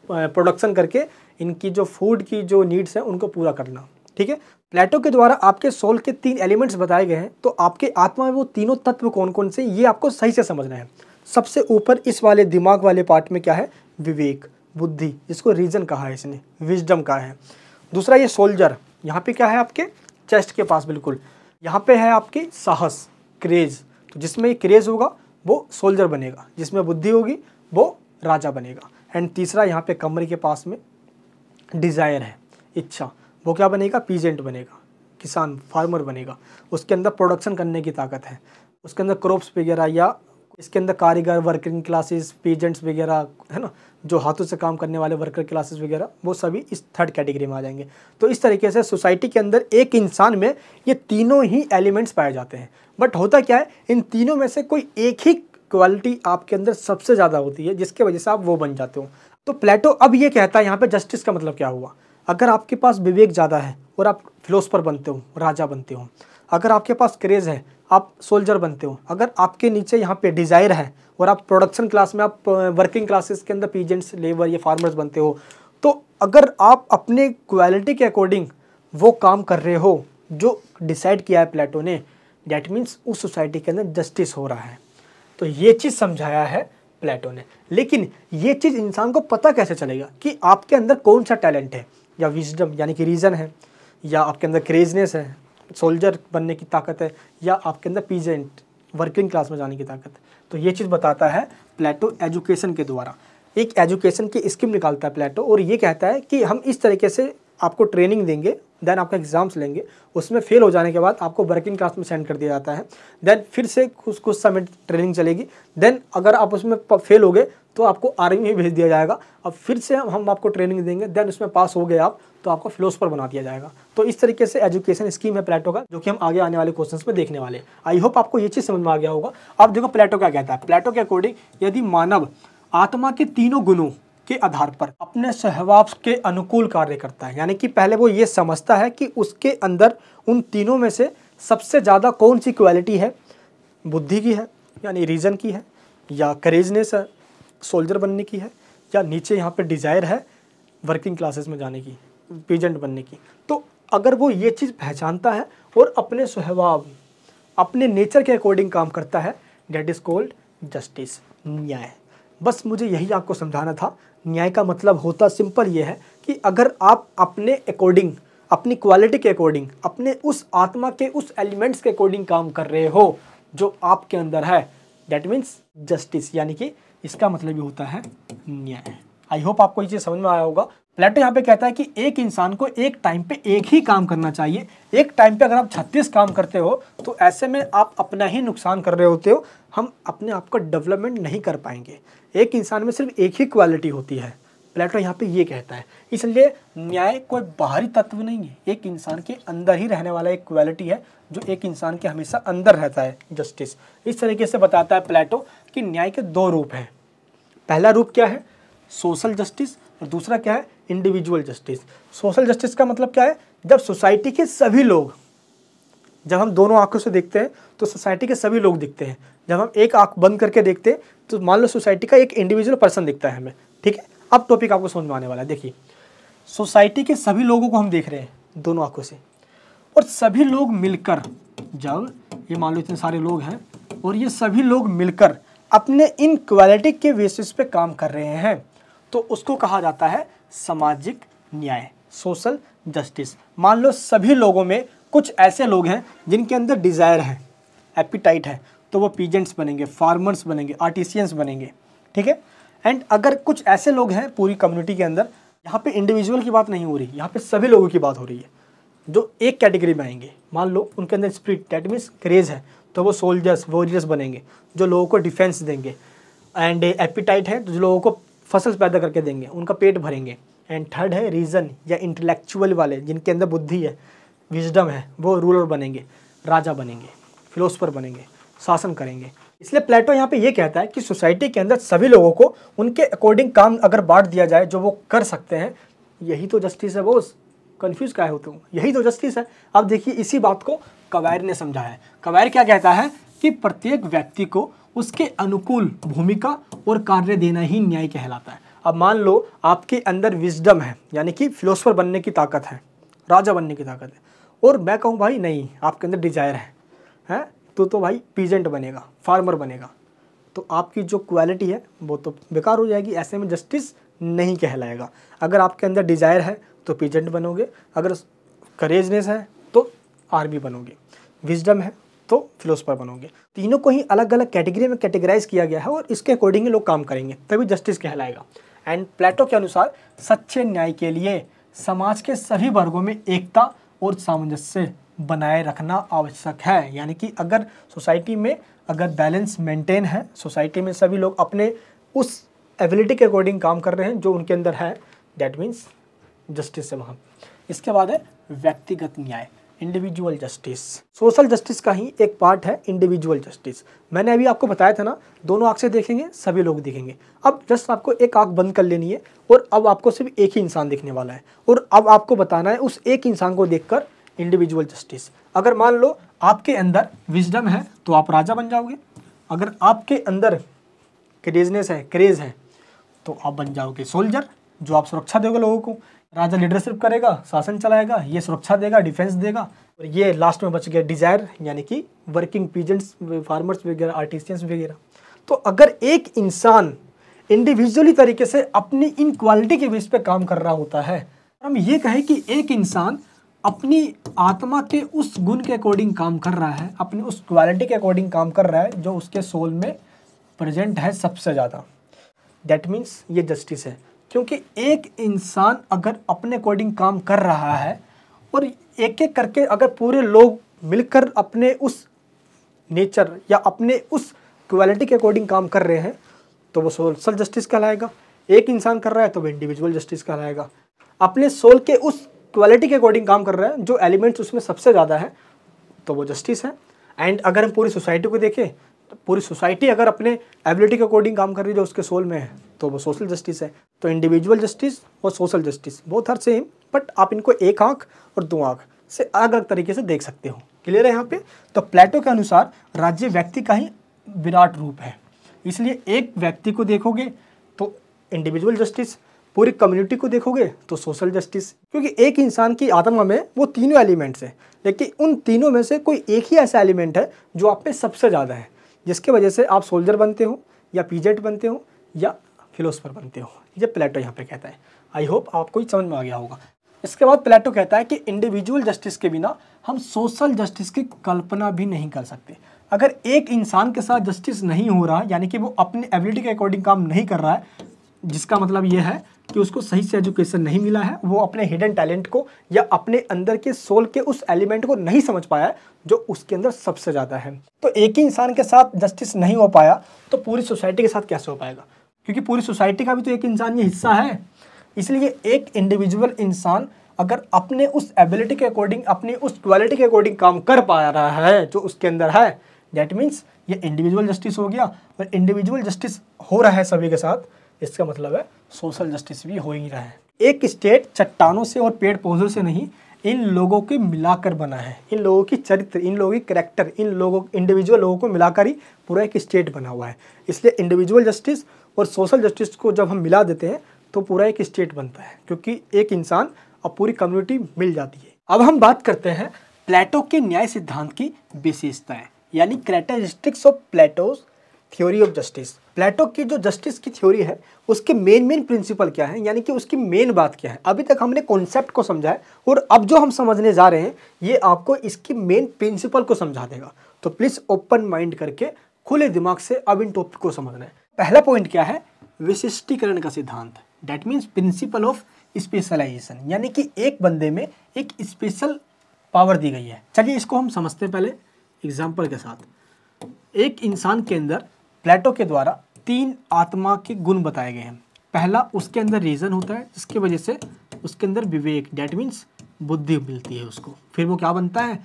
प्रोडक्शन करके इनकी जो फूड की जो नीड्स हैं उनको पूरा करना, ठीक है। प्लेटो के द्वारा आपके सोल के 3 एलिमेंट्स बताए गए हैं, तो आपके आत्मा में वो तीनों तत्व कौन कौन से, ये आपको सही से समझना है। सबसे ऊपर इस वाले दिमाग वाले पार्ट में क्या है, विवेक, बुद्धि, जिसको रीजन कहा है इसने, विजडम कहा है। दूसरा ये सोल्जर, यहाँ पे क्या है आपके चेस्ट के पास बिल्कुल, यहाँ पे है आपकी साहस, क्रेज, तो जिसमें ये क्रेज होगा वो सोल्जर बनेगा, जिसमें बुद्धि होगी वो राजा बनेगा। एंड तीसरा यहाँ पे कमरे के पास में डिज़ायर है, इच्छा, वो क्या बनेगा, पीजेंट बनेगा, किसान, फार्मर बनेगा। उसके अंदर प्रोडक्शन करने की ताकत है, उसके अंदर क्रॉप्स वगैरह, या इसके अंदर कारीगर, वर्किंग क्लासेस, पीजेंट्स वगैरह, है ना, जो हाथों से काम करने वाले वर्कर क्लासेस वगैरह, वो सभी इस 3rd कैटेगरी में आ जाएंगे। तो इस तरीके से सोसाइटी के अंदर एक इंसान में ये तीनों ही एलिमेंट्स पाए जाते हैं। बट होता क्या है, इन तीनों में से कोई एक ही क्वालिटी आपके अंदर सबसे ज़्यादा होती है, जिसके वजह से आप वो बन जाते हो। तो प्लेटो अब ये कहता है यहाँ पे जस्टिस का मतलब क्या हुआ। अगर आपके पास विवेक ज़्यादा है और आप फिलोसफर बनते हो, राजा बनते हो, अगर आपके पास क्रेज है आप सोल्जर बनते हो, अगर आपके नीचे यहाँ पे डिज़ायर है और आप प्रोडक्शन क्लास में, आप वर्किंग क्लासेस के अंदर पीजेंट्स, लेबर या फार्मर्स बनते हो, तो अगर आप अपने क्वालिटी के अकॉर्डिंग वो काम कर रहे हो जो डिसाइड किया है प्लेटो ने, डैट मीन्स उस सोसाइटी के अंदर जस्टिस हो रहा है। तो ये चीज़ समझाया है प्लेटो ने। लेकिन ये चीज़ इंसान को पता कैसे चलेगा कि आपके अंदर कौन सा टैलेंट है, या विजडम यानी कि रीज़न है, या आपके अंदर क्रेजनेस है, सोल्जर बनने की ताकत है, या आपके अंदर पीजेंट, वर्किंग क्लास में जाने की ताकत है। तो ये चीज़ बताता है प्लेटो एजुकेशन के द्वारा। एक एजुकेशन की स्कीम निकालता है प्लेटो, और ये कहता है कि हम इस तरीके से आपको ट्रेनिंग देंगे देन आपका एग्जाम्स लेंगे, उसमें फेल हो जाने के बाद आपको वर्किंग क्लास में सेंड कर दिया जाता है। देन फिर से कुछ समय ट्रेनिंग चलेगी। देन अगर आप उसमें फेल हो गए तो आपको आर्मी में भेज दिया जाएगा। अब फिर से हम आपको ट्रेनिंग देंगे, देन उसमें पास हो गए आप तो आपको फिलोसोफर बना दिया जाएगा। तो इस तरीके से एजुकेशन स्कीम है प्लेटो का, जो कि हम आगे आने वाले क्वेश्चंस में देखने वाले हैं। आई होप आपको ये चीज़ समझ में आ गया होगा। अब देखो प्लेटो क्या कहता है। प्लेटो के अकॉर्डिंग यदि मानव आत्मा के तीनों गुणों के आधार पर अपने स्वभाव के अनुकूल कार्य करता है, यानी कि पहले वो ये समझता है कि उसके अंदर उन तीनों में से सबसे ज़्यादा कौन सी क्वालिटी है, बुद्धि की है यानी रीजन की है, या करेजनेस है सोल्जर बनने की है, या नीचे यहाँ पे डिज़ायर है वर्किंग क्लासेस में जाने की, पीजेंट बनने की। तो अगर वो ये चीज़ पहचानता है और अपने स्वभाव अपने नेचर के अकॉर्डिंग काम करता है, डेट इज़ कॉल्ड जस्टिस, न्याय। बस मुझे यही आपको समझाना था। न्याय का मतलब होता सिंपल ये है कि अगर आप अपने अकॉर्डिंग, अपनी क्वालिटी के अकॉर्डिंग, अपने उस आत्मा के उस एलिमेंट्स के अकॉर्डिंग काम कर रहे हो जो आपके अंदर है, डेट मीन्स जस्टिस, यानी कि इसका मतलब ये होता है न्याय। आई होप आपको ये चीज़ समझ में आया होगा। प्लेटो यहाँ पे कहता है कि एक इंसान को एक टाइम पे एक ही काम करना चाहिए। एक टाइम पे अगर आप 36 काम करते हो तो ऐसे में आप अपना ही नुकसान कर रहे होते हो, हम अपने आप को डेवलपमेंट नहीं कर पाएंगे। एक इंसान में सिर्फ एक ही क्वालिटी होती है, प्लेटो यहाँ पे ये कहता है। इसलिए न्याय कोई बाहरी तत्व नहीं है, एक इंसान के अंदर ही रहने वाला एक क्वालिटी है जो एक इंसान के हमेशा अंदर रहता है, जस्टिस। इस तरीके से बताता है प्लेटो कि न्याय के दो रूप हैं। पहला रूप क्या है, सोशल जस्टिस, और दूसरा क्या है, इंडिविजुअल जस्टिस। सोशल जस्टिस का मतलब क्या है, जब सोसाइटी के सभी लोग, जब हम दोनों आंखों से देखते हैं तो सोसाइटी के सभी लोग दिखते हैं। जब हम एक आंख बंद करके देखते हैं तो मान लो सोसाइटी का एक इंडिविजुअल पर्सन दिखता है हमें, ठीक है। अब टॉपिक आपको समझ में आने वाला है। देखिए, सोसाइटी के सभी लोगों को हम देख रहे हैं दोनों आंखों से, और सभी लोग मिलकर, जब ये मान लो इतने सारे लोग हैं और ये सभी लोग मिलकर अपने इन क्वालिटी के बेसिस पे काम कर रहे हैं, तो उसको कहा जाता है सामाजिक न्याय, सोशल जस्टिस। मान लो सभी लोगों में कुछ ऐसे लोग हैं जिनके अंदर डिज़ायर है, एपिटाइट है, तो वो पीजेंट्स बनेंगे, फार्मर्स बनेंगे, आर्टिसियंस बनेंगे, ठीक है। एंड अगर कुछ ऐसे लोग हैं पूरी कम्युनिटी के अंदर, यहाँ पे इंडिविजुअल की बात नहीं हो रही, यहाँ पे सभी लोगों की बात हो रही है, जो एक कैटेगरी में आएंगे। मान लो उनके अंदर स्पिरिट, डेट मीन्स क्रेज है, तो वो सोल्जर्स, वॉरियर्स बनेंगे जो लोगों को डिफेंस देंगे। एंड एपिटाइट है तो जो लोगों को फसल पैदा करके देंगे, उनका पेट भरेंगे। एंड थर्ड है रीज़न या इंटेलेक्चुअल वाले, जिनके अंदर बुद्धि है, विजडम है, वो रूलर बनेंगे, राजा बनेंगे, फिलोसफर बनेंगे, शासन करेंगे। इसलिए प्लेटो यहाँ पे ये कहता है कि सोसाइटी के अंदर सभी लोगों को उनके अकॉर्डिंग काम अगर बांट दिया जाए जो वो कर सकते हैं, यही तो जस्टिस है। बॉस कंफ्यूज काहे होते हो, यही तो जस्टिस है। अब देखिए इसी बात को कवैर ने समझा है। कवैर क्या कहता है कि प्रत्येक व्यक्ति को उसके अनुकूल भूमिका और कार्य देना ही न्याय कहलाता है। अब मान लो आपके अंदर विजडम है, यानी कि फिलोसफर बनने की ताकत है, राजा बनने की ताकत है, और मैं कहूँ भाई नहीं, आपके अंदर डिजायर है तो भाई पीजेंट बनेगा, फार्मर बनेगा, तो आपकी जो क्वालिटी है वो तो बेकार हो जाएगी। ऐसे में जस्टिस नहीं कहलाएगा। अगर आपके अंदर डिजायर है तो पीजेंट बनोगे, अगर करेजनेस है तो आर्मी बनोगे, विजडम है तो फिलोसफर बनोगे। तीनों को ही अलग अलग कैटेगरी में कैटेगराइज किया गया है और इसके अकॉर्डिंग लोग काम करेंगे, तभी जस्टिस कहलाएगा। एंड प्लेटो के अनुसार सच्चे न्याय के लिए समाज के सभी वर्गों में एकता और सामंजस्य बनाए रखना आवश्यक है। यानी कि अगर सोसाइटी में अगर बैलेंस मेंटेन है, सोसाइटी में सभी लोग अपने उस एबिलिटी के अकॉर्डिंग काम कर रहे हैं जो उनके अंदर है, दैट मीन्स जस्टिस है वहाँ। इसके बाद है व्यक्तिगत न्याय, इंडिविजुअल जस्टिस। सोशल जस्टिस का ही एक पार्ट है इंडिविजुअल जस्टिस। मैंने अभी आपको बताया था ना, दोनों आँख से देखेंगे सभी लोग दिखेंगे। अब जस्ट आपको एक आँख बंद कर लेनी है और अब आपको सिर्फ एक ही इंसान दिखने वाला है, और अब आपको बताना है उस एक इंसान को देखकर इंडिविजुअल जस्टिस। अगर मान लो आपके अंदर विजडम है तो आप राजा बन जाओगे, अगर आपके अंदर क्रेजनेस है, क्रेज है, तो आप बन जाओगे सोल्जर, जो आप सुरक्षा दोगे लोगों को। राजा लीडरशिप करेगा, शासन चलाएगा, ये सुरक्षा देगा, डिफेंस देगा। और ये लास्ट में बच गया डिजायर, यानी कि वर्किंग पीजेंट्स, फार्मर्स वगैरह, आर्टिसियंस वगैरह। तो अगर एक इंसान इंडिविजुअली तरीके से अपनी इन क्वालिटी के बेस पे काम कर रहा होता है, हम ये कहें कि एक इंसान अपनी आत्मा के उस गुण के अकॉर्डिंग काम कर रहा है, अपनी उस क्वालिटी के अकॉर्डिंग काम कर रहा है जो उसके सोल में प्रेजेंट है सबसे ज़्यादा, दैट मीन्स ये जस्टिस है। क्योंकि एक इंसान अगर अपने अकॉर्डिंग काम कर रहा है और एक एक करके अगर पूरे लोग मिलकर अपने उस नेचर या अपने उस क्वालिटी के अकॉर्डिंग काम कर रहे हैं तो वो सोशल जस्टिस कहलाएगा। एक इंसान कर रहा है तो वो इंडिविजुअल जस्टिस कहलाएगा। अपने सोल के उस क्वालिटी के अकॉर्डिंग काम कर रहा है, जो एलिमेंट्स उसमें सबसे ज़्यादा है, तो वो जस्टिस है। एंड अगर हम पूरी सोसाइटी को देखें तो पूरी सोसाइटी अगर अपने एबिलिटी के अकॉर्डिंग काम कर रही है जो उसके सोल में है, तो वो सोशल जस्टिस है। तो इंडिविजुअल जस्टिस और social justice both are same, but आप इनको एक आंख और दो आंख से अलग अलग तरीके से देख सकते हो। क्लियर है यहाँ पे? तो प्लेटो के अनुसार राज्य व्यक्ति का ही विराट रूप है, इसलिए एक व्यक्ति को देखोगे तो इंडिविजुअल जस्टिस, पूरी कम्युनिटी को देखोगे तो सोशल जस्टिस, क्योंकि एक इंसान की आत्मा में वो तीनों एलिमेंट्स हैं, लेकिन उन तीनों में से कोई एक ही ऐसा एलिमेंट है जो आप पे सबसे ज़्यादा है, जिसके वजह से आप सोल्जर बनते हो या पीजेट बनते हो या फिलोसफर बनते हो। ये प्लेटो यहाँ पे कहता है। आई होप आपको ही समझ में आ गया होगा। इसके बाद प्लेटो कहता है कि इंडिविजुअल जस्टिस के बिना हम सोशल जस्टिस की कल्पना भी नहीं कर सकते। अगर एक इंसान के साथ जस्टिस नहीं हो रहा, यानी कि वो अपनी एबिलिटी के अकॉर्डिंग काम नहीं कर रहा है, जिसका मतलब ये है कि उसको सही से एजुकेशन नहीं मिला है, वो अपने हिडन टैलेंट को या अपने अंदर के सोल के उस एलिमेंट को नहीं समझ पाया है जो उसके अंदर सबसे ज़्यादा है। तो एक ही इंसान के साथ जस्टिस नहीं हो पाया तो पूरी सोसाइटी के साथ कैसे हो पाएगा? क्योंकि पूरी सोसाइटी का भी तो एक इंसान ये हिस्सा है। इसलिए एक इंडिविजुअल इंसान अगर अपने उस एबिलिटी के अकॉर्डिंग, अपनी उस क्वालिटी के अकॉर्डिंग काम कर पा रहा है जो उसके अंदर है, दैट मीन्स ये इंडिविजुअल जस्टिस हो गया। और इंडिविजुअल जस्टिस हो रहा है सभी के साथ, इसका मतलब है सोशल जस्टिस भी हो ही रहा है। एक स्टेट चट्टानों से और पेड़ पौधों से नहीं, इन लोगों के मिलाकर बना है। इन लोगों की चरित्र, इन लोगों की कैरेक्टर, इन लोगों इंडिविजुअल लोगों को मिलाकर ही पूरा एक स्टेट बना हुआ है। इसलिए इंडिविजुअल जस्टिस और सोशल जस्टिस को जब हम मिला देते हैं तो पूरा एक स्टेट बनता है, क्योंकि एक इंसान और पूरी कम्युनिटी मिल जाती है। अब हम बात करते हैं प्लेटो के न्याय सिद्धांत की विशेषताएं, यानी characteristics of Plato's theory of justice. Plato की जो जस्टिस की थ्योरी है उसके मेन प्रिंसिपल क्या है, यानी कि उसकी मेन बात क्या है। अभी तक हमने कॉन्सेप्ट को समझा है और अब जो हम समझने जा रहे हैं ये आपको इसकी मेन प्रिंसिपल को समझा देगा। तो प्लीज ओपन माइंड करके खुले दिमाग से अब इन टॉपिक को समझना है। पहला पॉइंट क्या है? विशिष्टीकरण का सिद्धांत, that means principle of specialisation, यानी कि एक बंदे में एक स्पेशल पावर दी गई है। चलिए इसको हम समझते हैं पहले एग्जाम्पल के साथ। एक इंसान के अंदर प्लेटो के द्वारा 3 आत्मा के गुण बताए गए हैं। पहला, उसके अंदर रीजन होता है जिसकी वजह से उसके अंदर विवेक, दैट मीन्स बुद्धि मिलती है उसको। फिर वो क्या बनता है?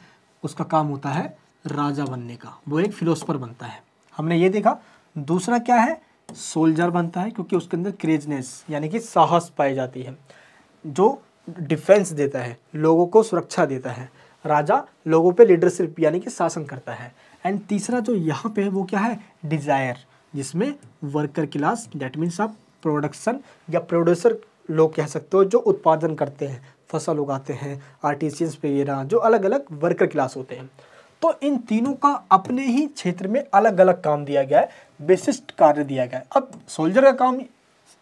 उसका काम होता है राजा बनने का, वो एक फिलोसफर बनता है, हमने ये देखा। दूसरा क्या है? सोल्जर बनता है, क्योंकि उसके अंदर क्रेजनेस यानी कि साहस पाई जाती है, जो डिफेंस देता है, लोगों को सुरक्षा देता है। राजा लोगों पे लीडरशिप यानी कि शासन करता है। एंड तीसरा जो यहाँ पे है वो क्या है? डिजायर, जिसमें वर्कर क्लास, दैट मीन्स आप प्रोडक्शन या प्रोड्यूसर लोग कह सकते हो, जो उत्पादन करते हैं, फसल उगाते हैं, आर्टिसियंस वगैरह, जो अलग अलग वर्कर क्लास होते हैं। तो इन तीनों का अपने ही क्षेत्र में अलग अलग काम दिया गया है, विशिष्ट कार्य दिया गया है। अब सोल्जर का काम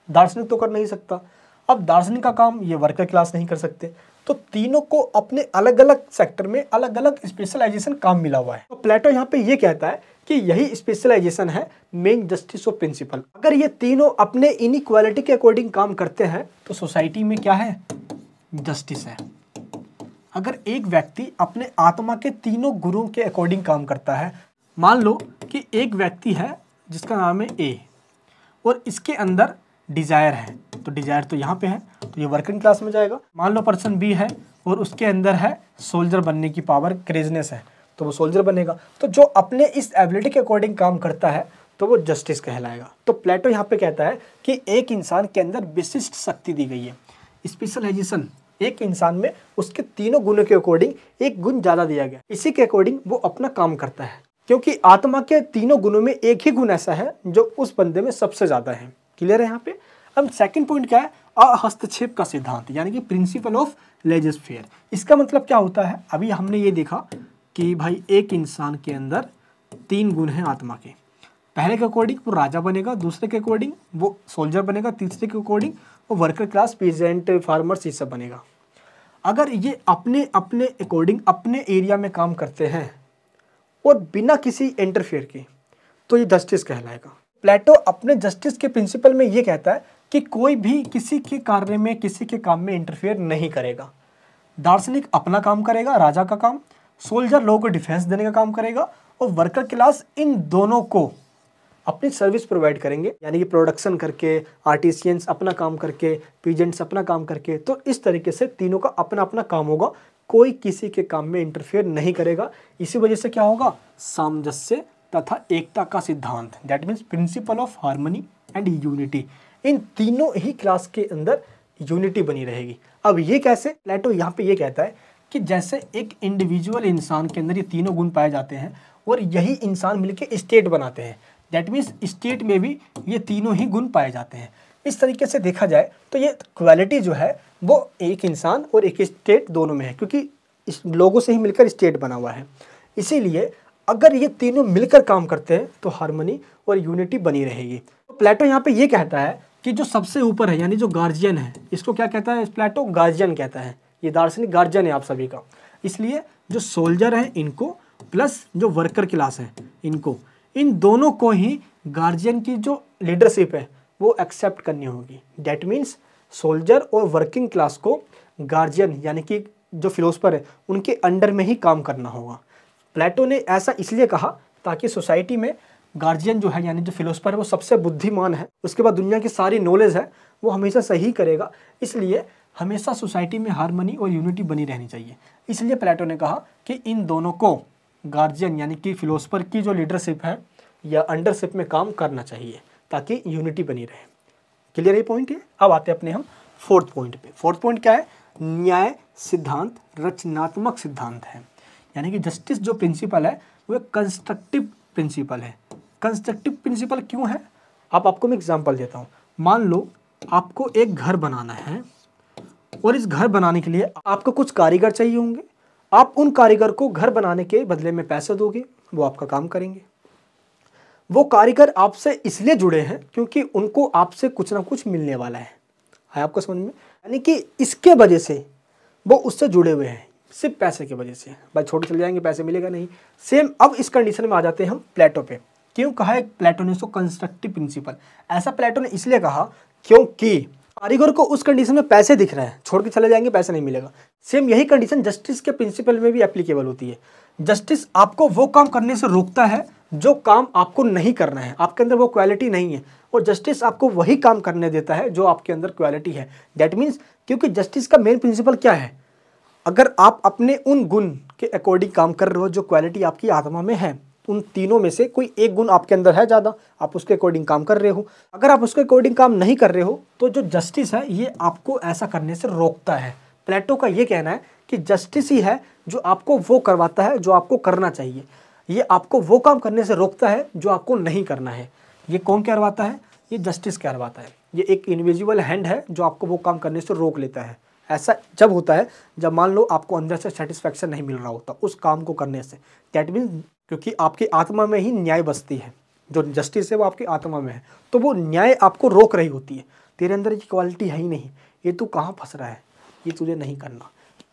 दार्शनिक तो कर नहीं सकता, अब दार्शनिक का काम ये वर्कर क्लास नहीं कर सकते, तो तीनों को अपने अलग अलग सेक्टर में अलग अलग स्पेशलाइजेशन काम मिला हुआ है। तो प्लेटो यहाँ पे ये कहता है कि यही स्पेशलाइजेशन है मेन जस्टिस ऑफ प्रिंसिपल। अगर ये तीनों अपने इनइक्वालिटी के अकॉर्डिंग काम करते हैं तो सोसाइटी में क्या है? जस्टिस है। अगर एक व्यक्ति अपने आत्मा के तीनों गुणों के अकॉर्डिंग काम करता है, मान लो कि एक व्यक्ति है जिसका नाम है ए और इसके अंदर डिजायर है, तो डिजायर तो यहाँ पे है तो ये वर्किंग क्लास में जाएगा। मान लो पर्सन बी है और उसके अंदर है सोल्जर बनने की पावर, क्रेजनेस है, तो वो सोल्जर बनेगा। तो जो अपने इस एबिलिटी के अकॉर्डिंग काम करता है तो वो जस्टिस कहलाएगा। तो प्लेटो यहाँ पे कहता है कि एक इंसान के अंदर विशिष्ट शक्ति दी गई है, स्पेशलाइजेशन। एक इंसान में उसके तीनों गुणों के अकॉर्डिंग एक गुण ज्यादा दिया गया, इसी के अकॉर्डिंग वो अपना काम करता है, क्योंकि आत्मा के तीनों गुणों में एक ही गुण ऐसा है जो उस बंदे में सबसे ज्यादा है। क्लियर है यहाँ पे? अब सेकंड पॉइंट क्या है? हस्तक्षेप का सिद्धांत, यानी कि प्रिंसिपल ऑफ लेजिस्फेयर। इसका मतलब क्या होता है? अभी हमने ये देखा कि भाई एक इंसान के अंदर 3 गुण हैं आत्मा के। पहले के अकॉर्डिंग वो राजा बनेगा, दूसरे के अकॉर्डिंग वो सोल्जर बनेगा, तीसरे के अकॉर्डिंग वो वर्कर क्लास, पीजेंट, फार्मर्स, ये सब बनेगा। अगर ये अपने अपने अकॉर्डिंग अपने एरिया में काम करते हैं और बिना किसी इंटरफेयर के, तो ये जस्टिस कहलाएगा। प्लेटो अपने जस्टिस के प्रिंसिपल में ये कहता है कि कोई भी किसी के कार्य में, किसी के काम में इंटरफेयर नहीं करेगा। दार्शनिक अपना काम करेगा, राजा का काम, सोल्जर लोगों को डिफेंस देने का काम करेगा, और वर्कर क्लास इन दोनों को अपनी सर्विस प्रोवाइड करेंगे, यानी कि प्रोडक्शन करके, आर्टिसियंस अपना काम करके, पीजेंट्स अपना काम करके। तो इस तरीके से तीनों का अपना अपना काम होगा, कोई किसी के काम में इंटरफेयर नहीं करेगा। इसी वजह से क्या होगा, सामंजस्य तथा एकता का सिद्धांत, that means principle of harmony and unity, इन तीनों ही क्लास के अंदर यूनिटी बनी रहेगी। अब ये कैसे, प्लेटो यहाँ पे ये कहता है कि जैसे एक इंडिविजुअल इंसान के अंदर ये तीनों गुण पाए जाते हैं और यही इंसान मिलके स्टेट बनाते हैं, दैट मीन्स स्टेट में भी ये तीनों ही गुण पाए जाते हैं। इस तरीके से देखा जाए तो ये क्वालिटी जो है वो एक इंसान और एक स्टेट दोनों में है, क्योंकि इस लोगों से ही मिलकर स्टेट बना हुआ है। इसीलिए अगर ये तीनों मिलकर काम करते हैं तो हार्मनी और यूनिटी बनी रहेगी। तो प्लेटो यहाँ पे ये कहता है कि जो सबसे ऊपर है, यानी जो गार्जियन है, इसको क्या कहता है प्लेटो, गार्जियन कहता है। ये दार्शनिक गार्जियन है आप सभी का। इसलिए जो सोल्जर है इनको प्लस जो वर्कर क्लास है इनको, इन दोनों को ही गार्जियन की जो लीडरशिप है वो एक्सेप्ट करनी होगी। दैट मीन्स सोल्जर और वर्किंग क्लास को गार्जियन यानी कि जो फिलोसफर है उनके अंडर में ही काम करना होगा। प्लेटो ने ऐसा इसलिए कहा ताकि सोसाइटी में गार्जियन जो है यानी जो फिलोसफर है वो सबसे बुद्धिमान है, उसके बाद दुनिया की सारी नॉलेज है वो हमेशा सही करेगा। इसलिए हमेशा सोसाइटी में हार्मनी और यूनिटी बनी रहनी चाहिए। इसलिए प्लेटो ने कहा कि इन दोनों को गार्जियन यानी कि फिलोसफर की जो लीडरशिप है या अंडरशिप में काम करना चाहिए ताकि यूनिटी बनी रहे। क्लियर ये पॉइंट है। अब आते हैं अपने हम फोर्थ पॉइंट पे। फोर्थ पॉइंट क्या है, न्याय सिद्धांत रचनात्मक सिद्धांत है, यानी कि जस्टिस जो प्रिंसिपल है वो कंस्ट्रक्टिव प्रिंसिपल है। कंस्ट्रक्टिव प्रिंसिपल क्यों है, आपको मैं एग्जांपल देता हूँ। मान लो आपको एक घर बनाना है और इस घर बनाने के लिए आपको कुछ कारीगर चाहिए होंगे। आप उन कारीगर को घर बनाने के बदले में पैसे दोगे, वो आपका काम करेंगे। वो कारीगर आपसे इसलिए जुड़े हैं क्योंकि उनको आपसे कुछ ना कुछ मिलने वाला है आपको समझ में, यानी कि इसके वजह से वो उससे जुड़े हुए हैं, सिर्फ पैसे की वजह से। भाई छोड़ चले जाएंगे, पैसे मिलेगा नहीं। सेम अब इस कंडीशन में आ जाते हैं हम प्लेटो पे। क्यों कहा है प्लेटो ने इसको कंस्ट्रक्टिव प्रिंसिपल? ऐसा प्लेटो ने इसलिए कहा क्योंकि कारीगर को उस कंडीशन में पैसे दिख रहे हैं, छोड़ के चले जाएंगे पैसे नहीं मिलेगा। सेम यही कंडीशन जस्टिस के प्रिंसिपल में भी एप्लीकेबल होती है। जस्टिस आपको वो काम करने से रोकता है जो काम आपको नहीं करना है, आपके अंदर वो क्वालिटी नहीं है, और जस्टिस आपको वही काम करने देता है जो आपके अंदर क्वालिटी है। दैट मीन्स क्योंकि जस्टिस का मेन प्रिंसिपल क्या है, अगर आप अपने उन गुण के अकॉर्डिंग काम कर रहे हो जो क्वालिटी आपकी आत्मा में है, उन तीनों में से कोई एक गुण आपके अंदर है ज़्यादा, आप उसके अकॉर्डिंग काम कर रहे हो। अगर आप उसके अकॉर्डिंग काम नहीं कर रहे हो तो जो जस्टिस है ये आपको ऐसा करने से रोकता है। प्लेटो का ये कहना है कि जस्टिस ही है जो आपको वो करवाता है जो आपको करना चाहिए, ये आपको वो काम करने से रोकता है जो आपको नहीं करना है। ये कौन करवाता है? ये जस्टिस करवाता है। ये एक इनविजिबल हैंड है जो आपको वो काम करने से रोक लेता है। ऐसा जब होता है जब मान लो आपको अंदर से सेटिस्फैक्शन नहीं मिल रहा होता उस काम को करने से। दैट मीन्स क्योंकि आपकी आत्मा में ही न्याय बसती है, जो जस्टिस है वो आपकी आत्मा में है, तो वो न्याय आपको रोक रही होती है। तेरे अंदर ये क्वालिटी है ही नहीं, ये तू कहाँ फंस रहा है, ये तुझे नहीं करना,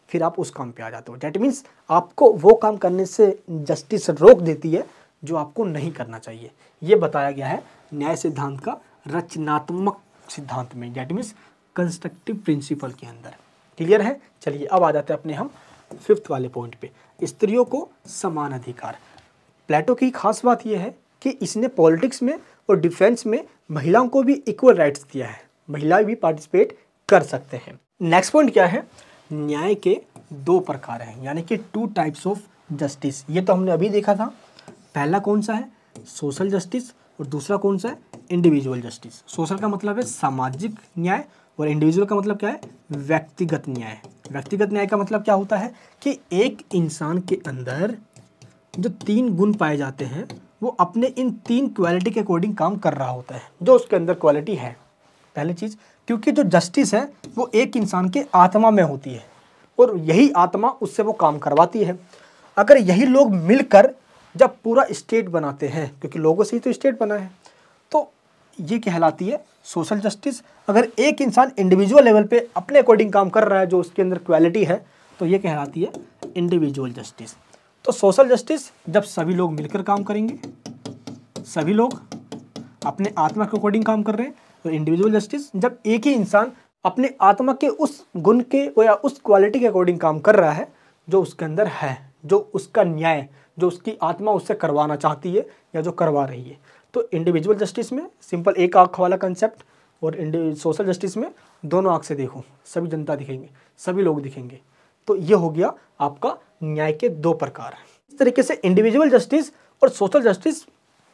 फिर आप उस काम पे आ जाते हो। दैट मीन्स आपको वो काम करने से जस्टिस रोक देती है जो आपको नहीं करना चाहिए। ये बताया गया है न्याय सिद्धांत का रचनात्मक सिद्धांत में, दैट मीन्स कंस्ट्रक्टिव प्रिंसिपल के अंदर। क्लियर है? चलिए अब आ जाते हैं अपने हम फिफ्थ वाले पॉइंट पे, स्त्रियों को समान अधिकार। प्लेटो की खास बात यह है कि इसने पॉलिटिक्स में और डिफेंस में महिलाओं को भी इक्वल राइट्स दिया है, महिलाएं भी पार्टिसिपेट कर सकते हैं। नेक्स्ट पॉइंट क्या है, न्याय के दो प्रकार हैं, यानी कि 2 टाइप्स ऑफ जस्टिस। ये तो हमने अभी देखा था। पहला कौन सा है? सोशल जस्टिस, और दूसरा कौन सा है? Individual justice. सोशल का मतलब है सामाजिक न्याय और इंडिविजुअल का मतलब क्या है? व्यक्तिगत न्याय। व्यक्तिगत न्याय का मतलब क्या होता है कि एक इंसान के अंदर जो 3 गुण पाए जाते हैं वो अपने इन 3 क्वालिटी के अकॉर्डिंग काम कर रहा होता है जो उसके अंदर क्वालिटी है। पहली चीज़, क्योंकि जो जस्टिस है वो एक इंसान के आत्मा में होती है और यही आत्मा उससे वो काम करवाती है। अगर यही लोग मिलकर जब पूरा स्टेट बनाते हैं, क्योंकि लोगों से ही तो स्टेट बना है, तो ये कहलाती है सोशल जस्टिस। अगर एक इंसान इंडिविजुअल लेवल पे अपने अकॉर्डिंग काम कर रहा है जो उसके अंदर क्वालिटी है, तो ये कहलाती है इंडिविजुअल जस्टिस। तो सोशल जस्टिस जब सभी लोग मिलकर काम करेंगे, सभी लोग अपने आत्मा के अकॉर्डिंग काम कर रहे हैं। तो इंडिविजुअल जस्टिस जब एक ही इंसान अपने आत्मा के उस गुण के या उस क्वालिटी के अकॉर्डिंग काम कर रहा है जो उसके अंदर है, जो उसका न्याय, जो उसकी आत्मा उससे करवाना चाहती है या जो करवा रही है। तो इंडिविजुअल जस्टिस में सिंपल एक आँख वाला कंसेप्ट, और सोशल जस्टिस में दोनों आँख से देखो, सभी जनता दिखेंगे, सभी लोग दिखेंगे। तो ये हो गया आपका न्याय के दो प्रकार। इस तरीके से इंडिविजुअल जस्टिस और सोशल जस्टिस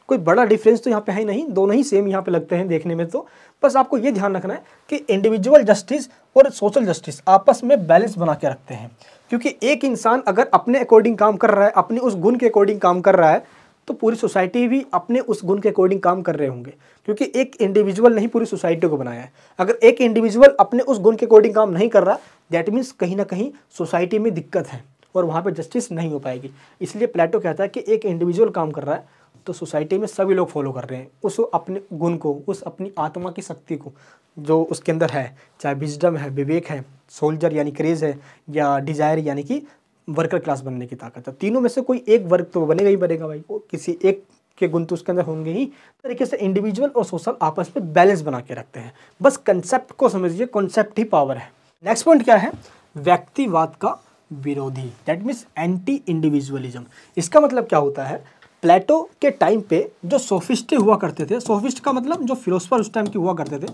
कोई बड़ा डिफरेंस तो यहाँ पे है नहीं, दोनों ही सेम यहाँ पे लगते हैं देखने में। तो बस आपको ये ध्यान रखना है कि इंडिविजुअल जस्टिस और सोशल जस्टिस आपस में बैलेंस बना के रखते हैं, क्योंकि एक इंसान अगर अपने अकॉर्डिंग काम कर रहा है, अपने उस गुण के अकॉर्डिंग काम कर रहा है, तो पूरी सोसाइटी भी अपने उस गुण के अकॉर्डिंग काम कर रहे होंगे, क्योंकि एक इंडिविजुअल नहीं पूरी सोसाइटी को बनाया है। अगर एक इंडिविजुअल अपने उस गुण के अकॉर्डिंग काम नहीं कर रहा, दैट मीन्स कहीं ना कहीं सोसाइटी में दिक्कत है और वहाँ पे जस्टिस नहीं हो पाएगी। इसलिए प्लेटो कहता है कि एक इंडिविजुअल काम कर रहा है तो सोसाइटी में सभी लोग फॉलो कर रहे हैं उस अपने गुण को, उस अपनी आत्मा की शक्ति को जो उसके अंदर है, चाहे विजडम है, विवेक है, सोल्जर यानी क्रेज है, या डिजायर यानी कि वर्कर क्लास बनने की ताकत है। तीनों में से कोई एक वर्ग तो बनेगा ही बनेगा भाई, वो किसी एक के गुण तो उसके अंदर होंगे ही। तरीके से इंडिविजुअल और सोशल आपस में बैलेंस बना के रखते हैं। बस कंसेप्ट को समझिए, कॉन्सेप्ट ही पावर है। नेक्स्ट पॉइंट क्या है? व्यक्तिवाद का विरोधी, दैट मीन्स एंटी इंडिविजुअलिज्म। इसका मतलब क्या होता है? प्लेटो के टाइम पे जो सोफिस्ट हुआ करते थे, सोफिस्ट का मतलब जो फिलोसफर उस टाइम के हुआ करते थे,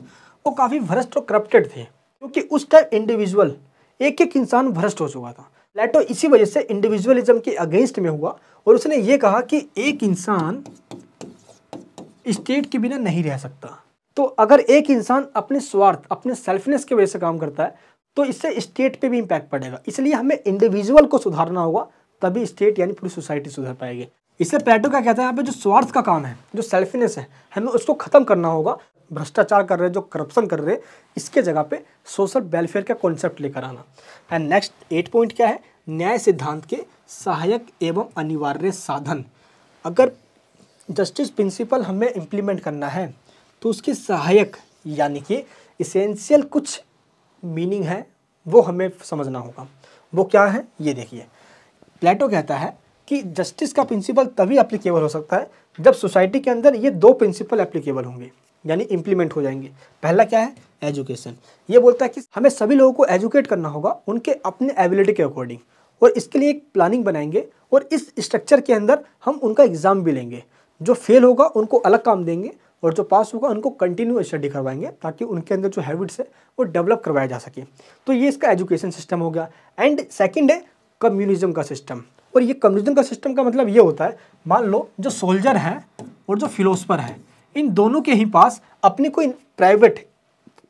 वो काफ़ी भ्रष्ट और करप्टेड थे, क्योंकि उस टाइम इंडिविजुअल एक एक इंसान भ्रष्ट हो चुका था। प्लेटो इसी वजह से इंडिविजुअलिज्म के अगेंस्ट में हुआ और उसने ये कहा कि एक इंसान स्टेट के बिना नहीं रह सकता। तो अगर एक इंसान अपने स्वार्थ, अपने सेल्फनेस की वजह से काम करता है तो इससे स्टेट पे भी इम्पैक्ट पड़ेगा। इसलिए हमें इंडिविजुअल को सुधारना होगा, तभी स्टेट यानी पूरी सोसाइटी सुधर पाएगी। इसलिए प्लेटो क्या कहता है, यहाँ पे जो स्वार्थ का काम है, जो सेल्फनेस है, हमें उसको खत्म करना होगा। भ्रष्टाचार कर रहे हैं, जो करप्शन कर रहे हैं, इसके जगह पे सोशल वेलफेयर का कॉन्सेप्ट लेकर आना। एंड नेक्स्ट 8 पॉइंट क्या है? न्याय सिद्धांत के सहायक एवं अनिवार्य साधन। अगर जस्टिस प्रिंसिपल हमें इम्प्लीमेंट करना है तो उसके सहायक यानी कि इसेंशियल कुछ मीनिंग है, वो हमें समझना होगा। वो क्या है ये देखिए। प्लेटो कहता है कि जस्टिस का प्रिंसिपल तभी एप्लीकेबल हो सकता है जब सोसाइटी के अंदर ये दो प्रिंसिपल एप्लीकेबल होंगे, यानी इम्प्लीमेंट हो जाएंगे। पहला क्या है? एजुकेशन। ये बोलता है कि हमें सभी लोगों को एजुकेट करना होगा उनके अपने एबिलिटी के अकॉर्डिंग, और इसके लिए एक प्लानिंग बनाएंगे और इस स्ट्रक्चर के अंदर हम उनका एग्जाम भी लेंगे। जो फेल होगा उनको अलग काम देंगे और जो पास होगा उनको कंटिन्यू स्टडी करवाएंगे, ताकि उनके अंदर जो हैबिट्स है वो डेवलप करवाया जा सके। तो ये इसका एजुकेशन सिस्टम हो गया। एंड सेकंड है कम्युनिज्म का सिस्टम। और ये कम्युनिज्म का सिस्टम का मतलब ये होता है, मान लो जो सोल्जर है और जो फिलोसफर है, इन दोनों के ही पास अपनी कोई प्राइवेट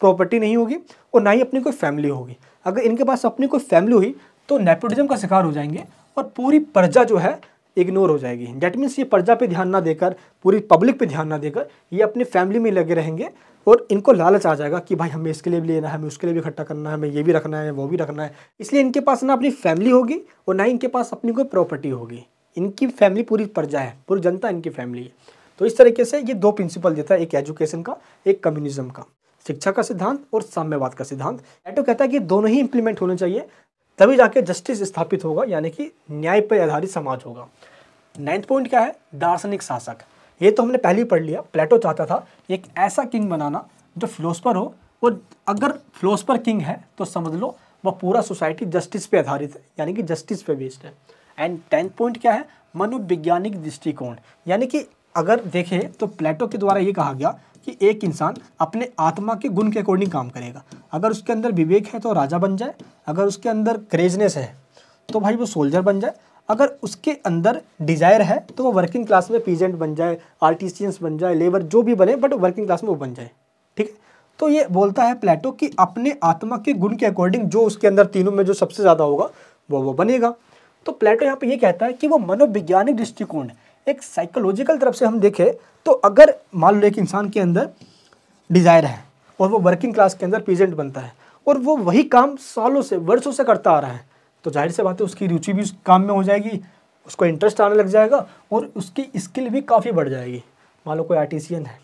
प्रॉपर्टी नहीं होगी और ना ही अपनी कोई फैमिली होगी। अगर इनके पास अपनी कोई फैमिली हुई तो नेपोटिज्म का शिकार हो जाएंगे और पूरी प्रजा जो है इग्नोर हो जाएगी। डेट मीन्स ये प्रजा पे ध्यान ना देकर, पूरी पब्लिक पे ध्यान ना देकर ये अपनी फैमिली में लगे रहेंगे और इनको लालच आ जाएगा कि भाई हमें इसके लिए भी लेना है, हमें उसके लिए भी इकट्ठा करना है, हमें ये भी रखना है, वो भी रखना है। इसलिए इनके पास ना अपनी फैमिली होगी और ना ही इनके पास अपनी कोई प्रॉपर्टी होगी। इनकी फैमिली पूरी प्रजा है, पूरी जनता इनकी फैमिली है। तो इस तरीके से ये दो प्रिंसिपल देता है, एक एजुकेशन का, एक कम्युनिज्म का, शिक्षा का सिद्धांत और साम्यवाद का सिद्धांत। प्लेटो कहता है कि दोनों ही इंप्लीमेंट होने चाहिए, तभी जाके जस्टिस स्थापित होगा, यानी कि न्याय पर आधारित समाज होगा। 9th पॉइंट क्या है? दार्शनिक शासक। ये तो हमने पहले ही पढ़ लिया। प्लेटो चाहता था एक ऐसा किंग बनाना जो फिलोसफर हो, और अगर फिलोसफर किंग है तो समझ लो वह पूरा सोसाइटी जस्टिस पे आधारित है, यानी कि जस्टिस पे बेस्ड है। एंड 10th पॉइंट क्या है? मनोवैज्ञानिक दृष्टिकोण। यानी कि अगर देखें तो प्लेटो के द्वारा ये कहा गया कि एक इंसान अपने आत्मा के गुण के अकॉर्डिंग काम करेगा। अगर उसके अंदर विवेक है तो राजा बन जाए, अगर उसके अंदर क्रेजनेस है तो भाई वो सोल्जर बन जाए, अगर उसके अंदर डिजायर है तो वो वर्किंग क्लास में पीजेंट बन जाए, आर्टिसियंस बन जाए, लेबर जो भी बने, बट वर्किंग क्लास में वो बन जाए। ठीक है, तो ये बोलता है प्लेटो कि अपने आत्मा के गुण के अकॉर्डिंग जो उसके अंदर तीनों में जो सबसे ज़्यादा होगा वो बनेगा। तो प्लेटो यहाँ पे ये कहता है कि वो मनोवैज्ञानिक दृष्टिकोण, एक साइकोलॉजिकल तरफ से हम देखें तो अगर मान लो एक इंसान के अंदर डिजायर है और वो वर्किंग क्लास के अंदर पीजेंट बनता है और वो वही काम सालों से, वर्षों से करता आ रहा है, तो जाहिर सी बात है उसकी रुचि भी उस काम में हो जाएगी, उसको इंटरेस्ट आने लग जाएगा और उसकी स्किल भी काफ़ी बढ़ जाएगी। मान लो कोई आर्टिसियन है,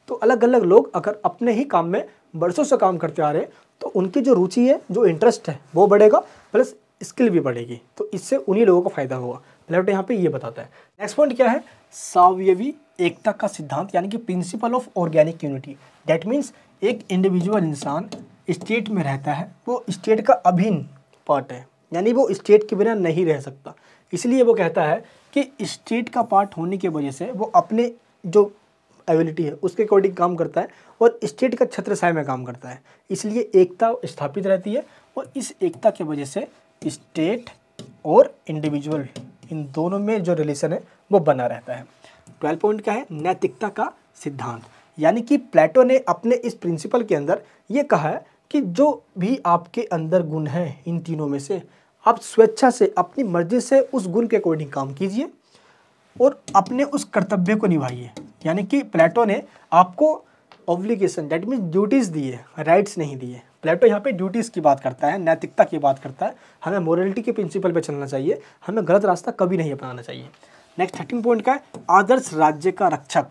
तो अलग अलग लोग अगर अपने ही काम में वर्षों से काम करते आ रहे हैं तो उनकी जो रुचि है, जो इंटरेस्ट है वो बढ़ेगा, प्लस स्किल भी बढ़ेगी। तो इससे उन्हीं लोगों को फायदा होगा। प्लेटो यहाँ पे ये बताता है। नेक्स्ट पॉइंट क्या है? सावयवी एकता का सिद्धांत, यानी कि principle of organic unity. That means एक इंडिविजुअल इंसान स्टेट में रहता है वो स्टेट का अभिन्न पार्ट है, यानी वो स्टेट के बिना नहीं रह सकता। इसलिए वो कहता है कि स्टेट का पार्ट होने की वजह से वो अपने जो एबिलिटी है उसके अकॉर्डिंग काम करता है और स्टेट का छत्रछाया में काम करता है। इसलिए एकता स्थापित रहती है और इस एकता की वजह से स्टेट और इंडिविजुअल इन दोनों में जो रिलेशन है वो बना रहता है। 12 पॉइंट क्या है? नैतिकता का सिद्धांत। यानी कि प्लेटो ने अपने इस प्रिंसिपल के अंदर ये कहा है कि जो भी आपके अंदर गुण हैं इन तीनों में से आप स्वेच्छा से अपनी मर्जी से उस गुण के अकॉर्डिंग काम कीजिए और अपने उस कर्तव्य को निभाइए। यानी कि प्लेटो ने आपको ऑब्लिगेशन दैट मीन्स ड्यूटीज़ दी है, राइट्स नहीं दिए। प्लेटो यहाँ पे ड्यूटीज़ की बात करता है, नैतिकता की बात करता है। हमें मोरलिटी के प्रिंसिपल पे चलना चाहिए, हमें गलत रास्ता कभी नहीं अपनाना चाहिए। नेक्स्ट 13 पॉइंट का है आदर्श राज्य का रक्षक।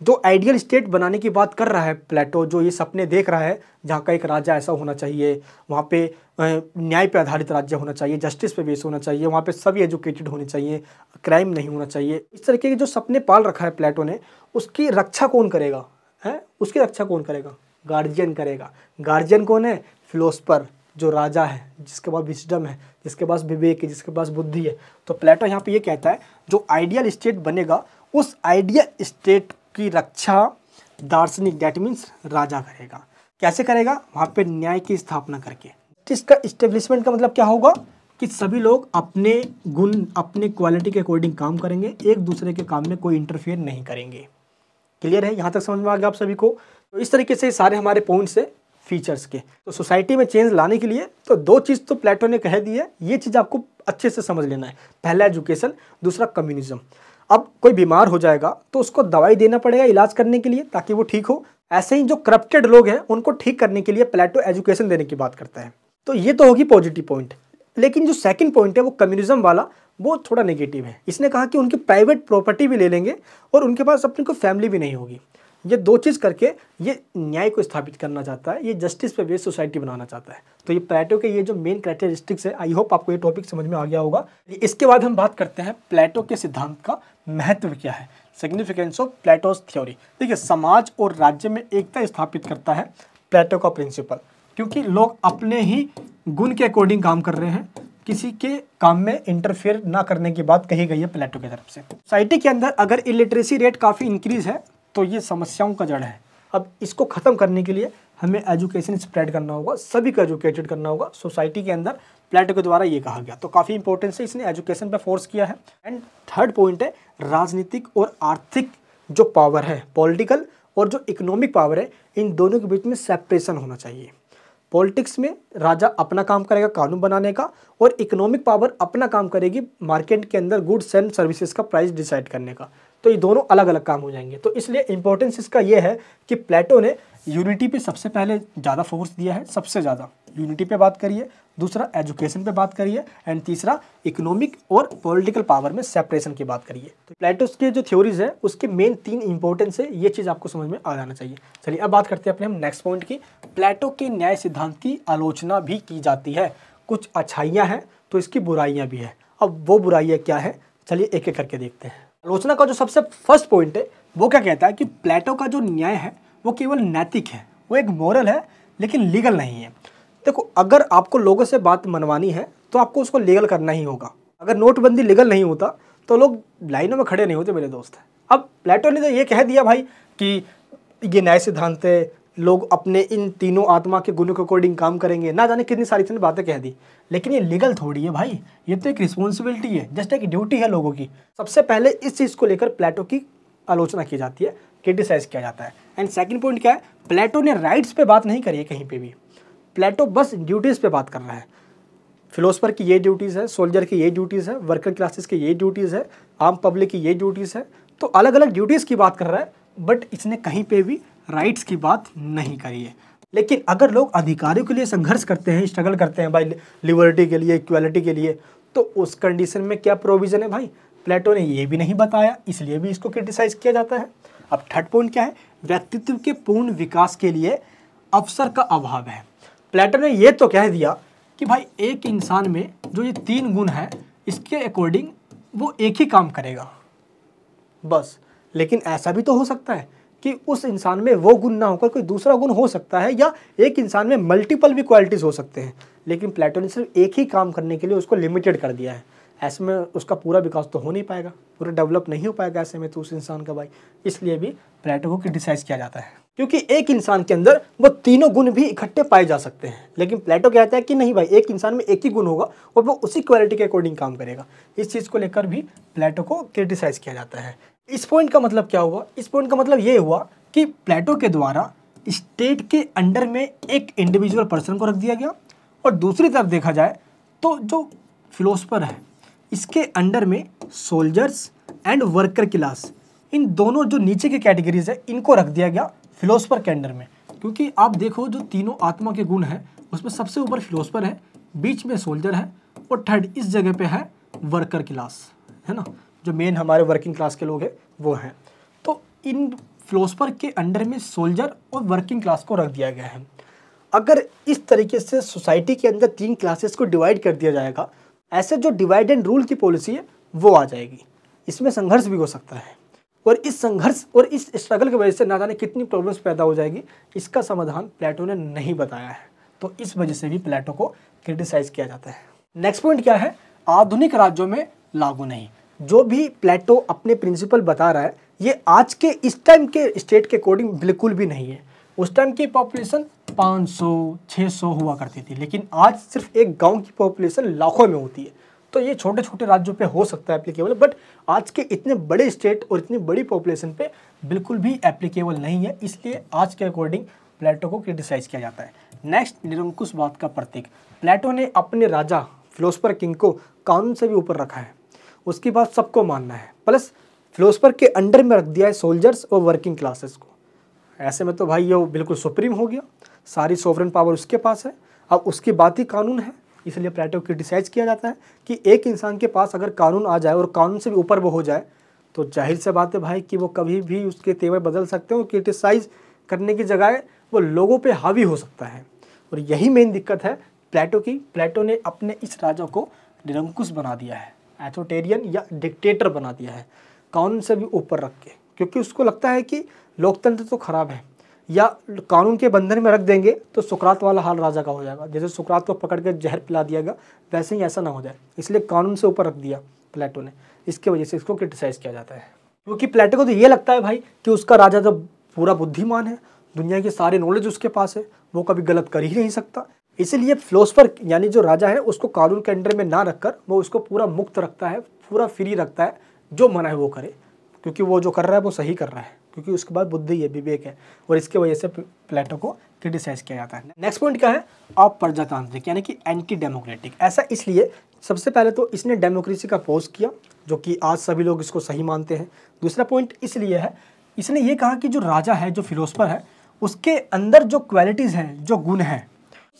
जो आइडियल स्टेट बनाने की बात कर रहा है प्लेटो, जो ये सपने देख रहा है जहाँ का एक राजा ऐसा होना चाहिए, वहाँ पे न्याय पे आधारित राज्य होना चाहिए, जस्टिस पे बेस होना चाहिए, वहाँ पे सभी एजुकेटेड होने चाहिए, क्राइम नहीं होना चाहिए, इस तरीके के जो सपने पाल रखा है प्लेटो ने, उसकी रक्षा कौन करेगा? उसकी रक्षा कौन करेगा? गार्जियन करेगा। गार्जियन कौन है? फिलोसफर, जो राजा है, जिसके पास विजडम है, जिसके पास विवेक है, जिसके पास बुद्धि है। तो प्लेटो यहाँ पे ये कहता है जो आइडियल स्टेट बनेगा उस आइडियल स्टेट की रक्षा दार्शनिक दैट मीन्स राजा करेगा। कैसे करेगा? वहाँ पे न्याय की स्थापना करके। इसका इस्टेब्लिशमेंट का मतलब क्या होगा कि सभी लोग अपने गुण अपने क्वालिटी के अकॉर्डिंग काम करेंगे, एक दूसरे के काम में कोई इंटरफेयर नहीं करेंगे। क्लियर है? यहाँ तक समझ में आ गया आप सभी को? तो इस तरीके से सारे हमारे पॉइंट्स है फीचर्स के। तो सोसाइटी में चेंज लाने के लिए तो दो चीज़ तो प्लेटो ने कह दी है, ये चीज़ आपको अच्छे से समझ लेना है। पहला एजुकेशन, दूसरा कम्युनिज्म। अब कोई बीमार हो जाएगा तो उसको दवाई देना पड़ेगा इलाज करने के लिए ताकि वो ठीक हो। ऐसे ही जो करप्टेड लोग हैं उनको ठीक करने के लिए प्लेटो एजुकेशन देने की बात करता है। तो ये तो होगी पॉजिटिव पॉइंट। लेकिन जो सेकंड पॉइंट है वो कम्युनिज्म वाला, वो थोड़ा नेगेटिव है। इसने कहा कि उनकी प्राइवेट प्रॉपर्टी भी ले लेंगे और उनके पास अपनी कोई फैमिली भी नहीं होगी। ये दो चीज़ करके ये न्याय को स्थापित करना चाहता है, ये जस्टिस पे बेस्ड सोसाइटी बनाना चाहता है। तो ये प्लेटो के ये जो मेन कैरेक्टरिस्टिक्स है, आई होप आपको ये टॉपिक समझ में आ गया होगा। इसके बाद हम बात करते हैं प्लेटो के सिद्धांत का महत्व क्या है, सिग्निफिकेंस ऑफ प्लेटोस थ्योरी। देखिए, समाज और राज्य में एकता स्थापित करता है प्लेटो का प्रिंसिपल, क्योंकि लोग अपने ही गुण के अकॉर्डिंग काम कर रहे हैं, किसी के काम में इंटरफेयर ना करने की बात कही गई है प्लेटो की तरफ से। सोसाइटी के अंदर अगर इलिटरेसी रेट काफ़ी इंक्रीज है तो ये समस्याओं का जड़ है। अब इसको ख़त्म करने के लिए हमें एजुकेशन स्प्रेड करना होगा, सभी को एजुकेटेड करना होगा सोसाइटी के अंदर। प्लेटो के द्वारा ये कहा गया, तो काफ़ी इंपॉर्टेंस है, इसने एजुकेशन पे फोर्स किया है। एंड थर्ड पॉइंट है राजनीतिक और आर्थिक जो पावर है, पॉलिटिकल और जो इकोनॉमिक पावर है, इन दोनों के बीच में सेपरेशन होना चाहिए। पॉलिटिक्स में राजा अपना काम करेगा कानून बनाने का, और इकोनॉमिक पावर अपना काम करेगी मार्केट के अंदर गुड्स एंड सर्विसेज का प्राइस डिसाइड करने का। तो ये दोनों अलग अलग काम हो जाएंगे। तो इसलिए इंपॉर्टेंस इसका ये है कि प्लेटो ने यूनिटी पे सबसे पहले ज़्यादा फोकस दिया है, सबसे ज़्यादा यूनिटी पे बात करिए, दूसरा एजुकेशन पे बात करिए, एंड तीसरा इकोनॉमिक और पॉलिटिकल पावर में सेपरेशन की बात करिए। तो प्लेटो के जो थ्योरीज है उसके मेन 3 इंपॉर्टेंस है, ये चीज़ आपको समझ में आ जाना चाहिए। चलिए अब बात करते हैं अपने हम नेक्स्ट पॉइंट की। प्लेटो के न्याय सिद्धांत की आलोचना भी की जाती है, कुछ अच्छाइयाँ हैं तो इसकी बुराइयाँ भी है। अब वो बुराइयाँ क्या है, चलिए एक एक करके देखते हैं। आलोचना का जो सबसे फर्स्ट पॉइंट है वो क्या कहता है कि प्लेटो का जो न्याय है वो केवल नैतिक है, वो एक मोरल है लेकिन लीगल नहीं है। देखो, अगर आपको लोगों से बात मनवानी है तो आपको उसको लीगल करना ही होगा। अगर नोटबंदी लीगल नहीं होता तो लोग लाइनों में खड़े नहीं होते मेरे दोस्त। अब प्लेटो ने तो ये कह दिया भाई कि ये न्याय सिद्धांत है, लोग अपने इन तीनों आत्मा के गुणों के अकॉर्डिंग काम करेंगे, ना जाने कितनी सारी इतनी बातें कह दी, लेकिन ये लीगल थोड़ी है भाई, ये तो एक रिस्पॉन्सिबिलिटी है, जस्ट एक ड्यूटी है लोगों की। सबसे पहले इस चीज़ को लेकर प्लेटो की आलोचना की जाती है, क्रिटिसाइज किया जाता है। एंड सेकंड पॉइंट क्या है, प्लेटो ने राइट्स पे बात नहीं करी है कहीं पे भी, प्लेटो बस ड्यूटीज़ पे बात कर रहा है। फिलोसफर की ये ड्यूटीज़ है, सोल्जर की ये ड्यूटीज़ है, वर्कर क्लासेस की ये ड्यूटीज़ है, आम पब्लिक की ये ड्यूटीज़ है। तो अलग अलग ड्यूटीज़ की बात कर रहा है, बट इसने कहीं पे भी राइट्स की बात नहीं करी है। लेकिन अगर लोग अधिकारियों के लिए संघर्ष करते हैं, स्ट्रगल करते हैं भाई लिबर्टी के लिए, इक्वालिटी के लिए, तो उस कंडीशन में क्या प्रोविज़न है भाई, प्लेटो ने ये भी नहीं बताया, इसलिए भी इसको क्रिटिसाइज किया जाता है। अब थर्ड पॉइंट क्या है, व्यक्तित्व के पूर्ण विकास के लिए अवसर का अभाव है। प्लेटो ने ये तो कह दिया कि भाई एक इंसान में जो ये 3 गुण हैं इसके अकॉर्डिंग वो एक ही काम करेगा बस। लेकिन ऐसा भी तो हो सकता है कि उस इंसान में वो गुण ना होकर कोई दूसरा गुण हो सकता है, या एक इंसान में मल्टीपल भी क्वालिटीज़ हो सकते हैं, लेकिन प्लेटो ने सिर्फ एक ही काम करने के लिए उसको लिमिटेड कर दिया है। ऐसे में उसका पूरा विकास तो हो नहीं पाएगा, पूरा डेवलप नहीं हो पाएगा ऐसे में तो उस इंसान का भाई। इसलिए भी प्लेटो को क्रिटिसाइज किया जाता है, क्योंकि एक इंसान के अंदर वो तीनों गुण भी इकट्ठे पाए जा सकते हैं, लेकिन प्लेटो कहता है कि नहीं भाई, एक इंसान में एक ही गुण होगा और वो उसी क्वालिटी के अकॉर्डिंग काम करेगा। इस चीज़ को लेकर भी प्लेटो को क्रिटिसाइज किया जाता है। इस पॉइंट का मतलब क्या हुआ? इस पॉइंट का मतलब ये हुआ कि प्लेटो के द्वारा स्टेट के अंडर में एक इंडिविजुअल पर्सन को रख दिया गया, और दूसरी तरफ देखा जाए तो जो फिलोसफर है इसके अंडर में सोल्जर्स एंड वर्कर क्लास, इन दोनों जो नीचे की कैटेगरीज है इनको रख दिया गया फिलोसफर के अंडर में। क्योंकि आप देखो जो तीनों आत्मा के गुण हैं उसमें सबसे ऊपर फिलोसफर है, बीच में सोल्जर है, और थर्ड इस जगह पे है वर्कर क्लास, है ना, जो मेन हमारे वर्किंग क्लास के लोग हैं वो हैं। तो इन फिलोसफर के अंडर में सोल्जर और वर्किंग क्लास को रख दिया गया है। अगर इस तरीके से सोसाइटी के अंदर तीन क्लासेस को डिवाइड कर दिया जाएगा, ऐसे जो डिवाइड एंड रूल की पॉलिसी है वो आ जाएगी। इसमें संघर्ष भी हो सकता है, और इस संघर्ष और इस स्ट्रगल की वजह से ना जाने कितनी प्रॉब्लम्स पैदा हो जाएगी, इसका समाधान प्लेटो ने नहीं बताया है। तो इस वजह से भी प्लेटो को क्रिटिसाइज किया जाता है। नेक्स्ट पॉइंट क्या है? आधुनिक राज्यों में लागू नहीं। जो भी प्लेटो अपने प्रिंसिपल बता रहा है ये आज के इस टाइम के स्टेट के अकॉर्डिंग बिल्कुल भी नहीं है। उस टाइम की पॉपुलेशन 500-600 हुआ करती थी, लेकिन आज सिर्फ एक गांव की पॉपुलेशन लाखों में होती है। तो ये छोटे छोटे राज्यों पे हो सकता है एप्लीकेबल, बट आज के इतने बड़े स्टेट और इतनी बड़ी पॉपुलेशन पे बिल्कुल भी एप्लीकेबल नहीं है। इसलिए आज के अकॉर्डिंग प्लेटो को क्रिटिसाइज किया जाता है। नेक्स्ट, निरंकुशवाद का प्रतीक। प्लेटो ने अपने राजा फिलोसफर किंग को कानून से भी ऊपर रखा है, उसकी बात सबको मानना है, प्लस फिलोसफर के अंडर में रख दिया है सोल्जर्स और वर्किंग क्लासेस को। ऐसे में तो भाई ये बिल्कुल सुप्रीम हो गया, सारी सोवरेन पावर उसके पास है, अब उसकी बात ही कानून है। इसलिए प्लेटो को क्रिटिसाइज किया जाता है कि एक इंसान के पास अगर कानून आ जाए और कानून से भी ऊपर वो हो जाए तो जाहिर से बात है भाई कि वो कभी भी उसके तेवर बदल सकते हैं, और क्रिटिसाइज करने की जगह वो लोगों पे हावी हो सकता है। और यही मेन दिक्कत है प्लेटो की। प्लेटो ने अपने इस राजा को निरंकुश बना दिया है, एथोटेरियन या डिक्टेटर बना दिया है, कानून से भी ऊपर रख के, क्योंकि उसको लगता है कि लोकतंत्र तो खराब है, या कानून के बंधन में रख देंगे तो सुकरात वाला हाल राजा का हो जाएगा, जैसे सुकरात को पकड़ कर जहर पिला दिया गया वैसे ही ऐसा ना हो जाए। इसलिए कानून से ऊपर रख दिया प्लेटो ने, इसके वजह से इसको क्रिटिसाइज किया जाता है। क्योंकि प्लेटो को तो ये लगता है भाई कि उसका राजा तो पूरा बुद्धिमान है, दुनिया की सारी नॉलेज उसके पास है, वो कभी गलत कर ही नहीं सकता। इसीलिए फिलोसफर यानी जो राजा है उसको कानून के अंडर में ना रखकर वो उसको पूरा मुक्त रखता है, पूरा फ्री रखता है, जो मना है वो करे, क्योंकि वो जो कर रहा है वो सही कर रहा है, क्योंकि उसके बाद बुद्धि है, विवेक है, और इसके वजह से प्लेटो को क्रिटिसाइज किया जाता है। नेक्स्ट पॉइंट क्या है? अप्रजातांत्रिक यानी कि एंटी डेमोक्रेटिक। ऐसा इसलिए, सबसे पहले तो इसने डेमोक्रेसी का अपोज किया, जो कि आज सभी लोग इसको सही मानते हैं। दूसरा पॉइंट इसलिए है, इसने ये कहा कि जो राजा है, जो फिलोसफर है, उसके अंदर जो क्वालिटीज़ हैं, जो गुण हैं,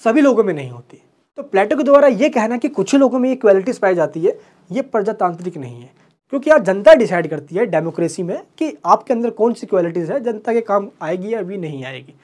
सभी लोगों में नहीं होती। तो प्लेटो के द्वारा ये कहना कि कुछ ही लोगों में ये क्वालिटीज़ पाई जाती है, ये प्रजातांत्रिक नहीं है, क्योंकि आज जनता डिसाइड करती है डेमोक्रेसी में कि आपके अंदर कौन सी क्वालिटीज़ है, जनता के काम आएगी या अभी नहीं आएगी।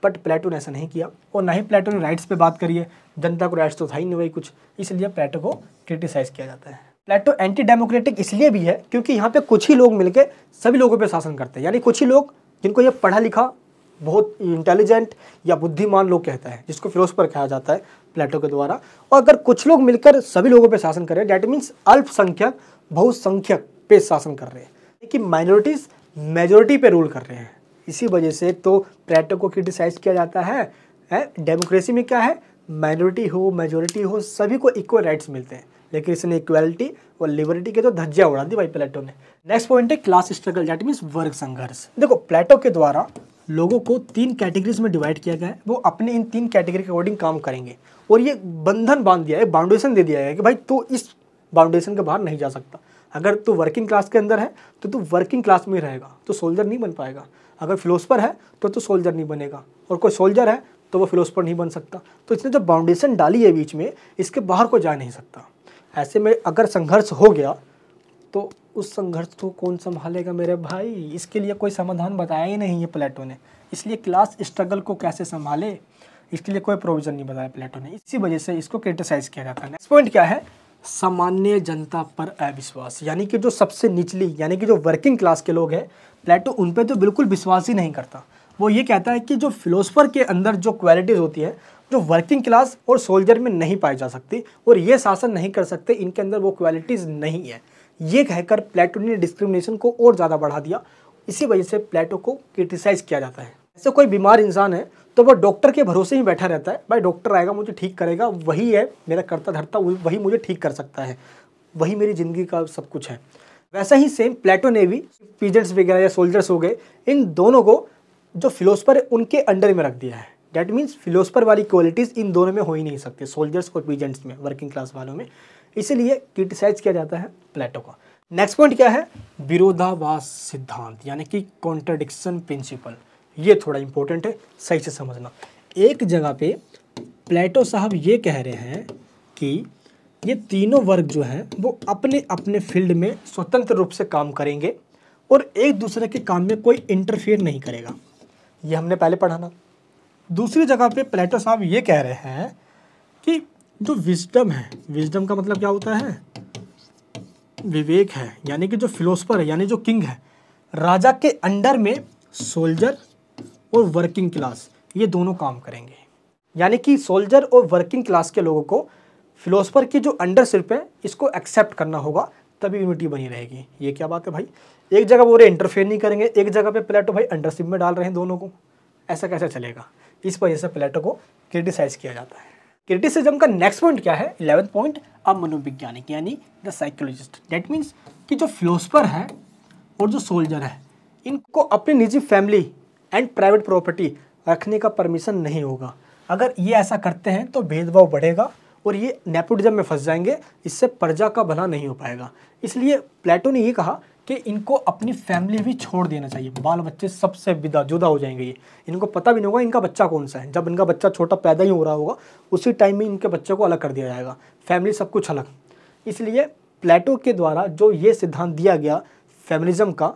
बट प्लेटो ने ऐसा नहीं किया, और ना ही प्लेटो ने राइट्स पे बात करी है, जनता को राइट्स तो था ही नहीं वही कुछ, इसलिए प्लेटो को क्रिटिसाइज किया जाता है। प्लेटो एंटी डेमोक्रेटिक इसलिए भी है क्योंकि यहाँ पे कुछ ही लोग मिलकर सभी लोगों पे शासन करते हैं, यानी कुछ ही लोग जिनको ये पढ़ा लिखा, बहुत इंटेलिजेंट या बुद्धिमान लोग कहता है, जिसको फिलोसफर कहा जाता है प्लेटो के द्वारा। और अगर कुछ लोग मिलकर सभी लोगों पे शासन कर रहे हैं, डैट मीन्स अल्पसंख्यक बहुसंख्यक पे शासन कर रहे हैं, कि माइनॉरिटीज मेजोरिटी पे रूल कर रहे हैं। इसी वजह से तो प्लेटो को क्रिटिसाइज किया जाता है। डेमोक्रेसी में क्या है, माइनॉरिटी हो मेजोरिटी हो सभी को इक्वल राइट्स मिलते हैं, लेकिन इसने इक्वालिटी और लिबर्टी के तो धज्जियां उड़ा दी भाई प्लेटो ने। नेक्स्ट पॉइंट है क्लास स्ट्रगल, दैट मीन्स वर्ग संघर्ष। देखो प्लेटो के द्वारा लोगों को 3 कैटेगरीज में डिवाइड किया गया है, वो अपने इन 3 कैटेगरी के अकॉर्डिंग काम करेंगे, और ये बंधन बांध दिया है, बाउंडेशन दे दिया है कि भाई तू इस बाउंडेशन के बाहर नहीं जा सकता। अगर तू वर्किंग क्लास के अंदर है तो तू वर्किंग क्लास में रहेगा, तो सोल्जर नहीं बन पाएगा। अगर फिलोसफर है तो तू सोल्जर नहीं बनेगा, और कोई सोल्जर है तो वो फिलोसफर नहीं बन सकता। तो इसने जो बाउंडेशन डाली है बीच में, इसके बाहर को जा नहीं सकता। ऐसे में अगर संघर्ष हो गया तो उस संघर्ष को कौन संभालेगा मेरे भाई? इसके लिए कोई समाधान बताया ही नहीं है प्लेटो ने। इसलिए क्लास स्ट्रगल को कैसे संभाले, इसके लिए कोई प्रोविजन नहीं बताया प्लेटो ने। इसी वजह से इसको क्रिटिसाइज किया जाता है। नेक्स्ट पॉइंट क्या है? सामान्य जनता पर अविश्वास, यानी कि जो सबसे निचली यानी कि जो वर्किंग क्लास के लोग हैं प्लेटो उन पे तो बिल्कुल विश्वास ही नहीं करता। वो ये कहता है कि जो फिलोसफर के अंदर जो क्वालिटीज़ होती है जो वर्किंग क्लास और सोल्जर में नहीं पाई जा सकती और ये शासन नहीं कर सकते, इनके अंदर वो क्वालिटीज़ नहीं है, ये कहकर प्लेटो ने डिस्क्रिमिनेशन को और ज़्यादा बढ़ा दिया। इसी वजह से प्लेटो को क्रिटिसाइज़ किया जाता है। ऐसे कोई बीमार इंसान है तो वह डॉक्टर के भरोसे ही बैठा रहता है, भाई डॉक्टर आएगा मुझे ठीक करेगा, वही है मेरा करता धरता, वही मुझे ठीक कर सकता है, वही मेरी ज़िंदगी का सब कुछ है। वैसा ही सेम प्लेटो ने भी पीजेंट्स वगैरह या सोल्जर्स हो गए, इन दोनों को जो फिलोसफर है उनके अंडर में रख दिया है। डैट मीन्स फिलोसफर वाली क्वालिटीज़ इन दोनों में हो ही नहीं सकते, सोल्जर्स और पीजेंट्स में, वर्किंग क्लास वालों में। इसीलिए क्रिटिसाइज किया जाता है प्लेटो का। नेक्स्ट पॉइंट क्या है? विरोधाभास सिद्धांत, यानी कि कॉन्ट्रडिक्शन प्रिंसिपल। ये थोड़ा इंपॉर्टेंट है, सही से समझना। एक जगह पे प्लेटो साहब ये कह रहे हैं कि ये तीनों वर्ग जो हैं वो अपने अपने फील्ड में स्वतंत्र रूप से काम करेंगे और एक दूसरे के काम में कोई इंटरफेयर नहीं करेगा। ये हमने पहले पढ़ा ना। दूसरी जगह पे प्लेटो साहब ये कह रहे हैं कि जो विजडम है, विजडम का मतलब क्या होता है? विवेक है, यानी कि जो फिलोसफर है यानी जो किंग है, राजा के अंडर में सोल्जर और वर्किंग क्लास ये दोनों काम करेंगे। यानी कि सोल्जर और वर्किंग क्लास के लोगों को फिलोसफर की जो अंडरशिप है इसको एक्सेप्ट करना होगा, तभी यूनिटी बनी रहेगी। ये क्या बात है भाई? एक जगह वो इंटरफेयर नहीं करेंगे, एक जगह पे प्लेटो भाई अंडरशिप में डाल रहे हैं दोनों को, ऐसा कैसे चलेगा? इस वजह से प्लेटो को क्रिटिसाइज किया जाता है। क्रिटिसिज्म का नेक्स्ट पॉइंट क्या है? 11th पॉइंट, अब मनोवैज्ञानिक यानी द साइकोलॉजिस्ट। दैट मीन्स कि जो फिलोसफर है और जो सोल्जर है इनको अपनी निजी फैमिली एंड प्राइवेट प्रॉपर्टी रखने का परमिशन नहीं होगा। अगर ये ऐसा करते हैं तो भेदभाव बढ़ेगा और ये नेपोटिज्म में फंस जाएंगे, इससे प्रजा का भला नहीं हो पाएगा। इसलिए प्लेटो ने ये कहा कि इनको अपनी फैमिली भी छोड़ देना चाहिए, बाल बच्चे सबसे विदा जुदा हो जाएंगे। ये इनको पता भी नहीं होगा इनका बच्चा कौन सा है। जब इनका बच्चा छोटा पैदा ही हो रहा होगा उसी टाइम में इनके बच्चे को अलग कर दिया जाएगा, फैमिली सब कुछ अलग। इसलिए प्लेटो के द्वारा जो ये सिद्धांत दिया गया फेमिनिज्म का,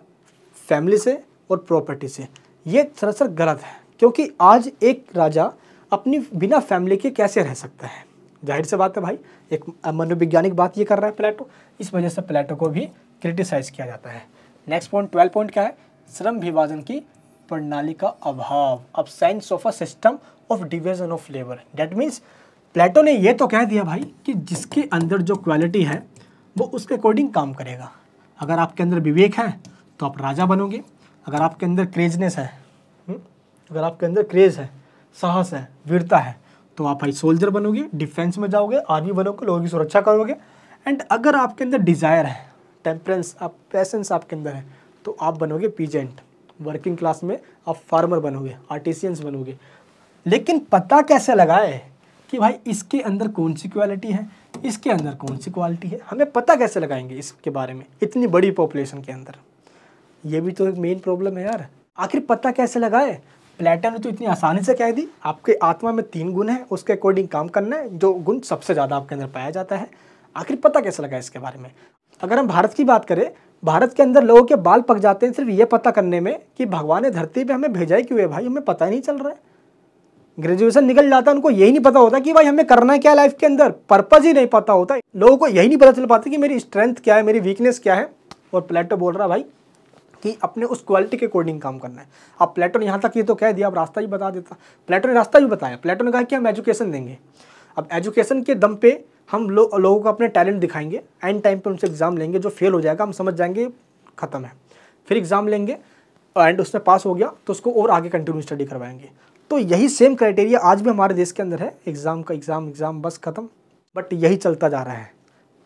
फैमिली से और प्रॉपर्टी से, ये सरासर गलत है। क्योंकि आज एक राजा अपनी बिना फैमिली के कैसे रह सकता है? जाहिर सी बात है भाई, एक मनोवैज्ञानिक बात ये कर रहा है प्लेटो, इस वजह से प्लेटो को भी क्रिटिसाइज किया जाता है। नेक्स्ट पॉइंट 12 पॉइंट क्या है? श्रम विभाजन की प्रणाली का अभाव, absence of a system of division of labour. That means Plato ने ये तो कह दिया भाई कि जिसके अंदर जो क्वालिटी है वो उसके अकॉर्डिंग काम करेगा। अगर आपके अंदर विवेक है तो आप राजा बनोगे, अगर आपके अंदर क्रेजनेस है, अगर आपके अंदर क्रेज है, साहस है, वीरता है, तो आप भाई सोल्जर बनोगे, डिफेंस में जाओगे, आर्मी बनोगे, लोगों की सुरक्षा करोगे। एंड अगर आपके अंदर डिज़ायर है, टेम्परेंस, आप पैसेंस आपके अंदर है, तो आप बनोगे पीजेंट। वर्किंग क्लास में आप फार्मर बनोगे, आर्टिसियंस बनोगे। लेकिन पता कैसे लगाए कि भाई इसके अंदर कौन सी क्वालिटी है, इसके अंदर कौन सी क्वालिटी है? हमें पता कैसे लगाएंगे इसके बारे में इतनी बड़ी पॉपुलेशन के अंदर? ये भी तो एक मेन प्रॉब्लम है यार। आखिर पता कैसे लगाए? प्लेटो ने तो इतनी आसानी से कह दी, आपके आत्मा में 3 गुण है, उसके अकॉर्डिंग काम करना है, जो गुण सबसे ज़्यादा आपके अंदर पाया जाता है। आखिर पता कैसे लगाए इसके बारे में? अगर हम भारत की बात करें, भारत के अंदर लोगों के बाल पक जाते हैं सिर्फ ये पता करने में कि भगवान ने धरती पे हमें भेजा ही क्यों है भाई, हमें पता ही नहीं चल रहा है। ग्रेजुएशन निकल जाता है, उनको यही नहीं पता होता कि भाई हमें करना क्या लाइफ के अंदर, पर्पज ही नहीं पता होता। लोगों को यही नहीं पता चल पाता कि मेरी स्ट्रेंथ क्या है, मेरी वीकनेस क्या है। और प्लेटो बोल रहा है भाई कि अपने उस क्वालिटी के अकॉर्डिंग काम करना है। अब प्लेटो ने यहाँ तक ये तो कह दिया, अब रास्ता ही बता देता। प्लेटो ने रास्ता भी बताया। प्लेटो ने कहा कि हम एजुकेशन देंगे। अब एजुकेशन के दम पे हम लोगों को अपने टैलेंट दिखाएंगे, एंड टाइम पे उनसे एग्जाम लेंगे, जो फेल हो जाएगा हम समझ जाएंगे ख़त्म है, फिर एग्ज़ाम लेंगे एंड उसमें पास हो गया तो उसको और आगे कंटिन्यू स्टडी करवाएंगे। तो यही सेम क्राइटेरिया आज भी हमारे देश के अंदर है, एग्ज़ाम का एग्ज़ाम बस ख़त्म। बट यही चलता जा रहा है।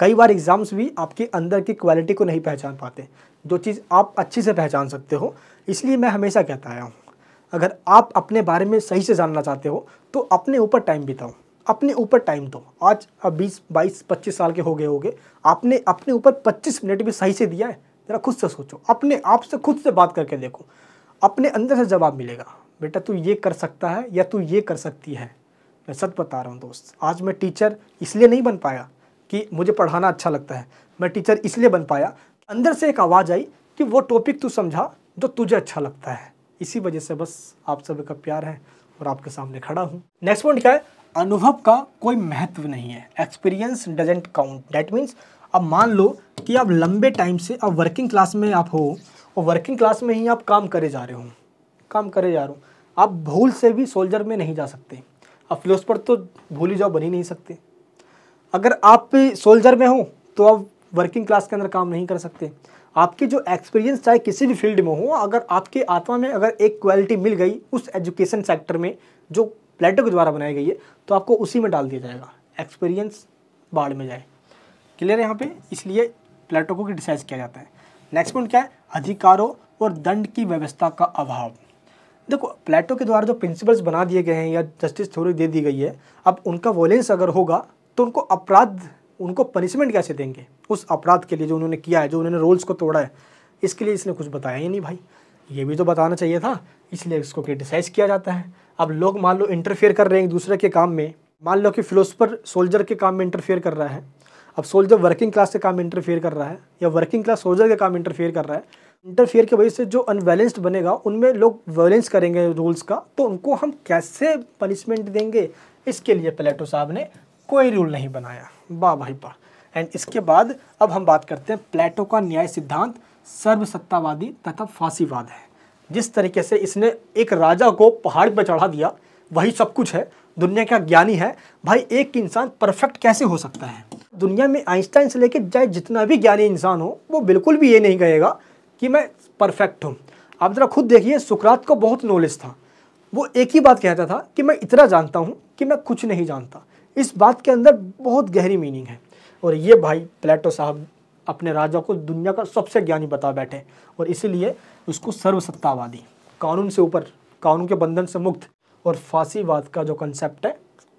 कई बार एग्ज़ाम्स भी आपके अंदर की क्वालिटी को नहीं पहचान पाते, जो चीज़ आप अच्छी से पहचान सकते हो। इसलिए मैं हमेशा कहता आया हूँ, अगर आप अपने बारे में सही से जानना चाहते हो तो अपने ऊपर टाइम बिताओ, अपने ऊपर टाइम दो। आज अब 20, 22, 25 साल के हो गए होगे, आपने अपने ऊपर 25 मिनट भी सही से दिया है? ज़रा खुद से सोचो, अपने आप से खुद से बात करके देखो, अपने अंदर से जवाब मिलेगा, बेटा तू ये कर सकता है या तू ये कर सकती है। मैं सच बता रहा हूँ दोस्त, आज मैं टीचर इसलिए नहीं बन पाया कि मुझे पढ़ाना अच्छा लगता है, मैं टीचर इसलिए बन पाया अंदर से एक आवाज़ आई कि वो टॉपिक तू समझा जो तुझे अच्छा लगता है। इसी वजह से बस आप सभी का प्यार है और आपके सामने खड़ा हूँ। नेक्स्ट पॉइंट क्या है? अनुभव का कोई महत्व नहीं है, experience doesn't count. That means अब मान लो कि आप लंबे टाइम से अब वर्किंग क्लास में आप हो और वर्किंग क्लास में ही आप काम करे जा रहे हो, आप भूल से भी सोल्जर में नहीं जा सकते। अब फिलोसफर तो भूल ही जाओ, बन ही नहीं सकते। अगर आप सोल्जर में हो तो आप वर्किंग क्लास के अंदर काम नहीं कर सकते। आपकी जो एक्सपीरियंस चाहे किसी भी फील्ड में हो, अगर आपके आत्मा में अगर एक क्वालिटी मिल गई उस एजुकेशन सेक्टर में जो प्लेटो के द्वारा बनाई गई है, तो आपको उसी में डाल दिया जाएगा। एक्सपीरियंस बाढ़ में जाए। क्लियर है यहाँ पे? इसलिए प्लेटो को क्रिटिसाइज किया जाता है। नेक्स्ट पॉइंट क्या है? अधिकारों और दंड की व्यवस्था का अभाव। देखो, प्लेटो के द्वारा जो प्रिंसिपल्स बना दिए गए हैं या जस्टिस थ्योरी दे दी गई है, अब उनका वॉयलेंस अगर होगा तो उनको पनिशमेंट कैसे देंगे उस अपराध के लिए जो उन्होंने किया है, जो उन्होंने रूल्स को तोड़ा है। इसके लिए इसने कुछ बताया ही नहीं भाई, ये भी तो बताना चाहिए था, इसलिए इसको क्रिटिसाइज किया जाता है। अब लोग मान लो इंटरफेयर कर रहे हैं एक दूसरे के काम में, मान लो कि फिलोसफर सोल्जर के काम में इंटरफेयर कर रहा है, अब सोल्जर वर्किंग क्लास के काम में इंटरफेयर कर रहा है, या वर्किंग क्लास सोल्जर के काम में इंटरफेयर कर रहा है। इंटरफेयर की वजह से जो अनबैलेंस्ड बनेगा उनमें लोग वायलेंस करेंगे रूल्स का, तो उनको हम कैसे पनिशमेंट देंगे? इसके लिए प्लेटो साहब ने कोई रूल नहीं बनाया। वाह भाई वाह। एंड इसके बाद अब हम बात करते हैं प्लेटो का न्याय सिद्धांत सर्वसत्तावादी तथा फांसीवाद है। जिस तरीके से इसने एक राजा को पहाड़ पर चढ़ा दिया, वही सब कुछ है, दुनिया का ज्ञानी है भाई। एक इंसान परफेक्ट कैसे हो सकता है? दुनिया में आइंस्टाइन से लेकर चाहे जितना भी ज्ञानी इंसान हो, वो बिल्कुल भी ये नहीं कहेगा कि मैं परफेक्ट हूँ। आप जरा खुद देखिए, सुकरात को बहुत नॉलेज था, वो एक ही बात कहता था कि मैं इतना जानता हूँ कि मैं कुछ नहीं जानता। इस बात के अंदर बहुत गहरी मीनिंग है। और ये भाई प्लेटो साहब अपने राजा को दुनिया का सबसे ज्ञानी बता बैठे, और इसीलिए उसको सर्वसत्तावादी, कानून से ऊपर, कानून के बंधन से मुक्त और फांसीवाद का जो कंसेप्ट है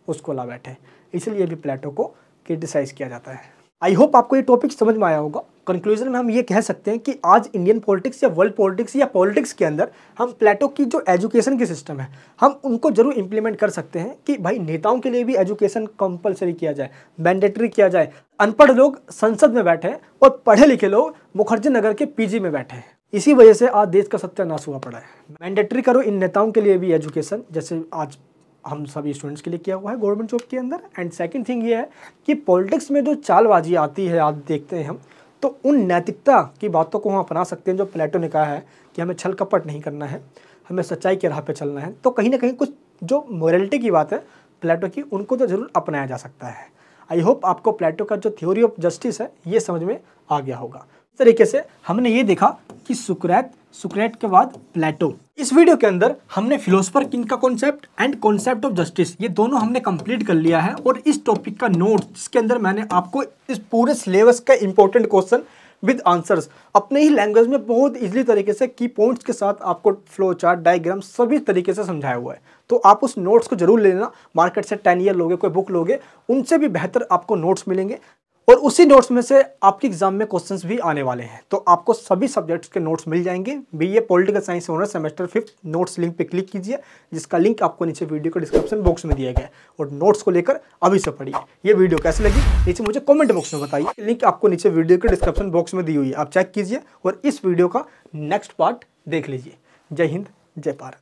उसको ला बैठे। इसलिए भी प्लेटो को क्रिटिसाइज किया जाता है। आई होप आपको ये टॉपिक समझ में आया होगा। कंक्लूजन में हम ये कह सकते हैं कि आज इंडियन पॉलिटिक्स या वर्ल्ड पॉलिटिक्स या पॉलिटिक्स के अंदर हम प्लेटो की जो एजुकेशन की सिस्टम है, हम उनको जरूर इंप्लीमेंट कर सकते हैं कि भाई नेताओं के लिए भी एजुकेशन कंपलसरी किया जाए, मैंडेटरी किया जाए। अनपढ़ लोग संसद में बैठे हैं और पढ़े लिखे लोग मुखर्जी नगर के पीजी में बैठे हैं। इसी वजह से आज देश का सत्यानाश हुआ पड़ा है। मैंडेटरी करो इन नेताओं के लिए भी एजुकेशन, जैसे आज हम सभी स्टूडेंट्स के लिए किया हुआ है गवर्नमेंट जॉब के अंदर। एंड सेकंड थिंग ये है कि पॉलिटिक्स में जो चालबाजी आती है आज देखते हैं हम, तो उन नैतिकता की बातों को हम अपना सकते हैं जो प्लेटो ने कहा है कि हमें छल कपट नहीं करना है, हमें सच्चाई के राह पे चलना है। तो कहीं ना कहीं कुछ जो मोरलिटी की बात है प्लेटो की, उनको तो ज़रूर अपनाया जा सकता है। आई होप आपको प्लेटो का जो थ्योरी ऑफ जस्टिस है ये समझ में आ गया होगा। इस तरीके से हमने ये देखा कि सुकरात के बाद प्लेटो। इस वीडियो के अंदर हमने फिलोसफर किंग का concept and concept of justice, ये दोनों हमने कंप्लीट कर लिया है। और इस टॉपिक का नोट, जिसके अंदर मैंने आपको इस पूरे सिलेबस का इंपॉर्टेंट क्वेश्चन विद आंसर्स अपने ही लैंग्वेज में बहुत इजीली तरीके से की पॉइंट्स के साथ आपको फ्लो चार्ट, डायग्राम सभी तरीके से समझाया हुआ है। तो आप उस नोट्स को जरूर लेना। मार्केट से 10 ईयर लोगे, कोई बुक लोगे, उनसे भी बेहतर आपको नोट्स मिलेंगे। और उसी नोट्स में से आपके एग्जाम में क्वेश्चंस भी आने वाले हैं। तो आपको सभी सब्जेक्ट्स के नोट्स मिल जाएंगे। BA political science honours semester 5 notes link पे क्लिक कीजिए, जिसका लिंक आपको नीचे वीडियो के डिस्क्रिप्शन बॉक्स में दिया गया है। और नोट्स को लेकर अभी से पढ़िए। ये वीडियो कैसी लगी नीचे मुझे कमेंट बॉक्स में बताइए। लिंक आपको नीचे वीडियो के डिस्क्रिप्शन बॉक्स में दी हुई है, आप चेक कीजिए और इस वीडियो का नेक्स्ट पार्ट देख लीजिए। जय हिंद, जय भारत।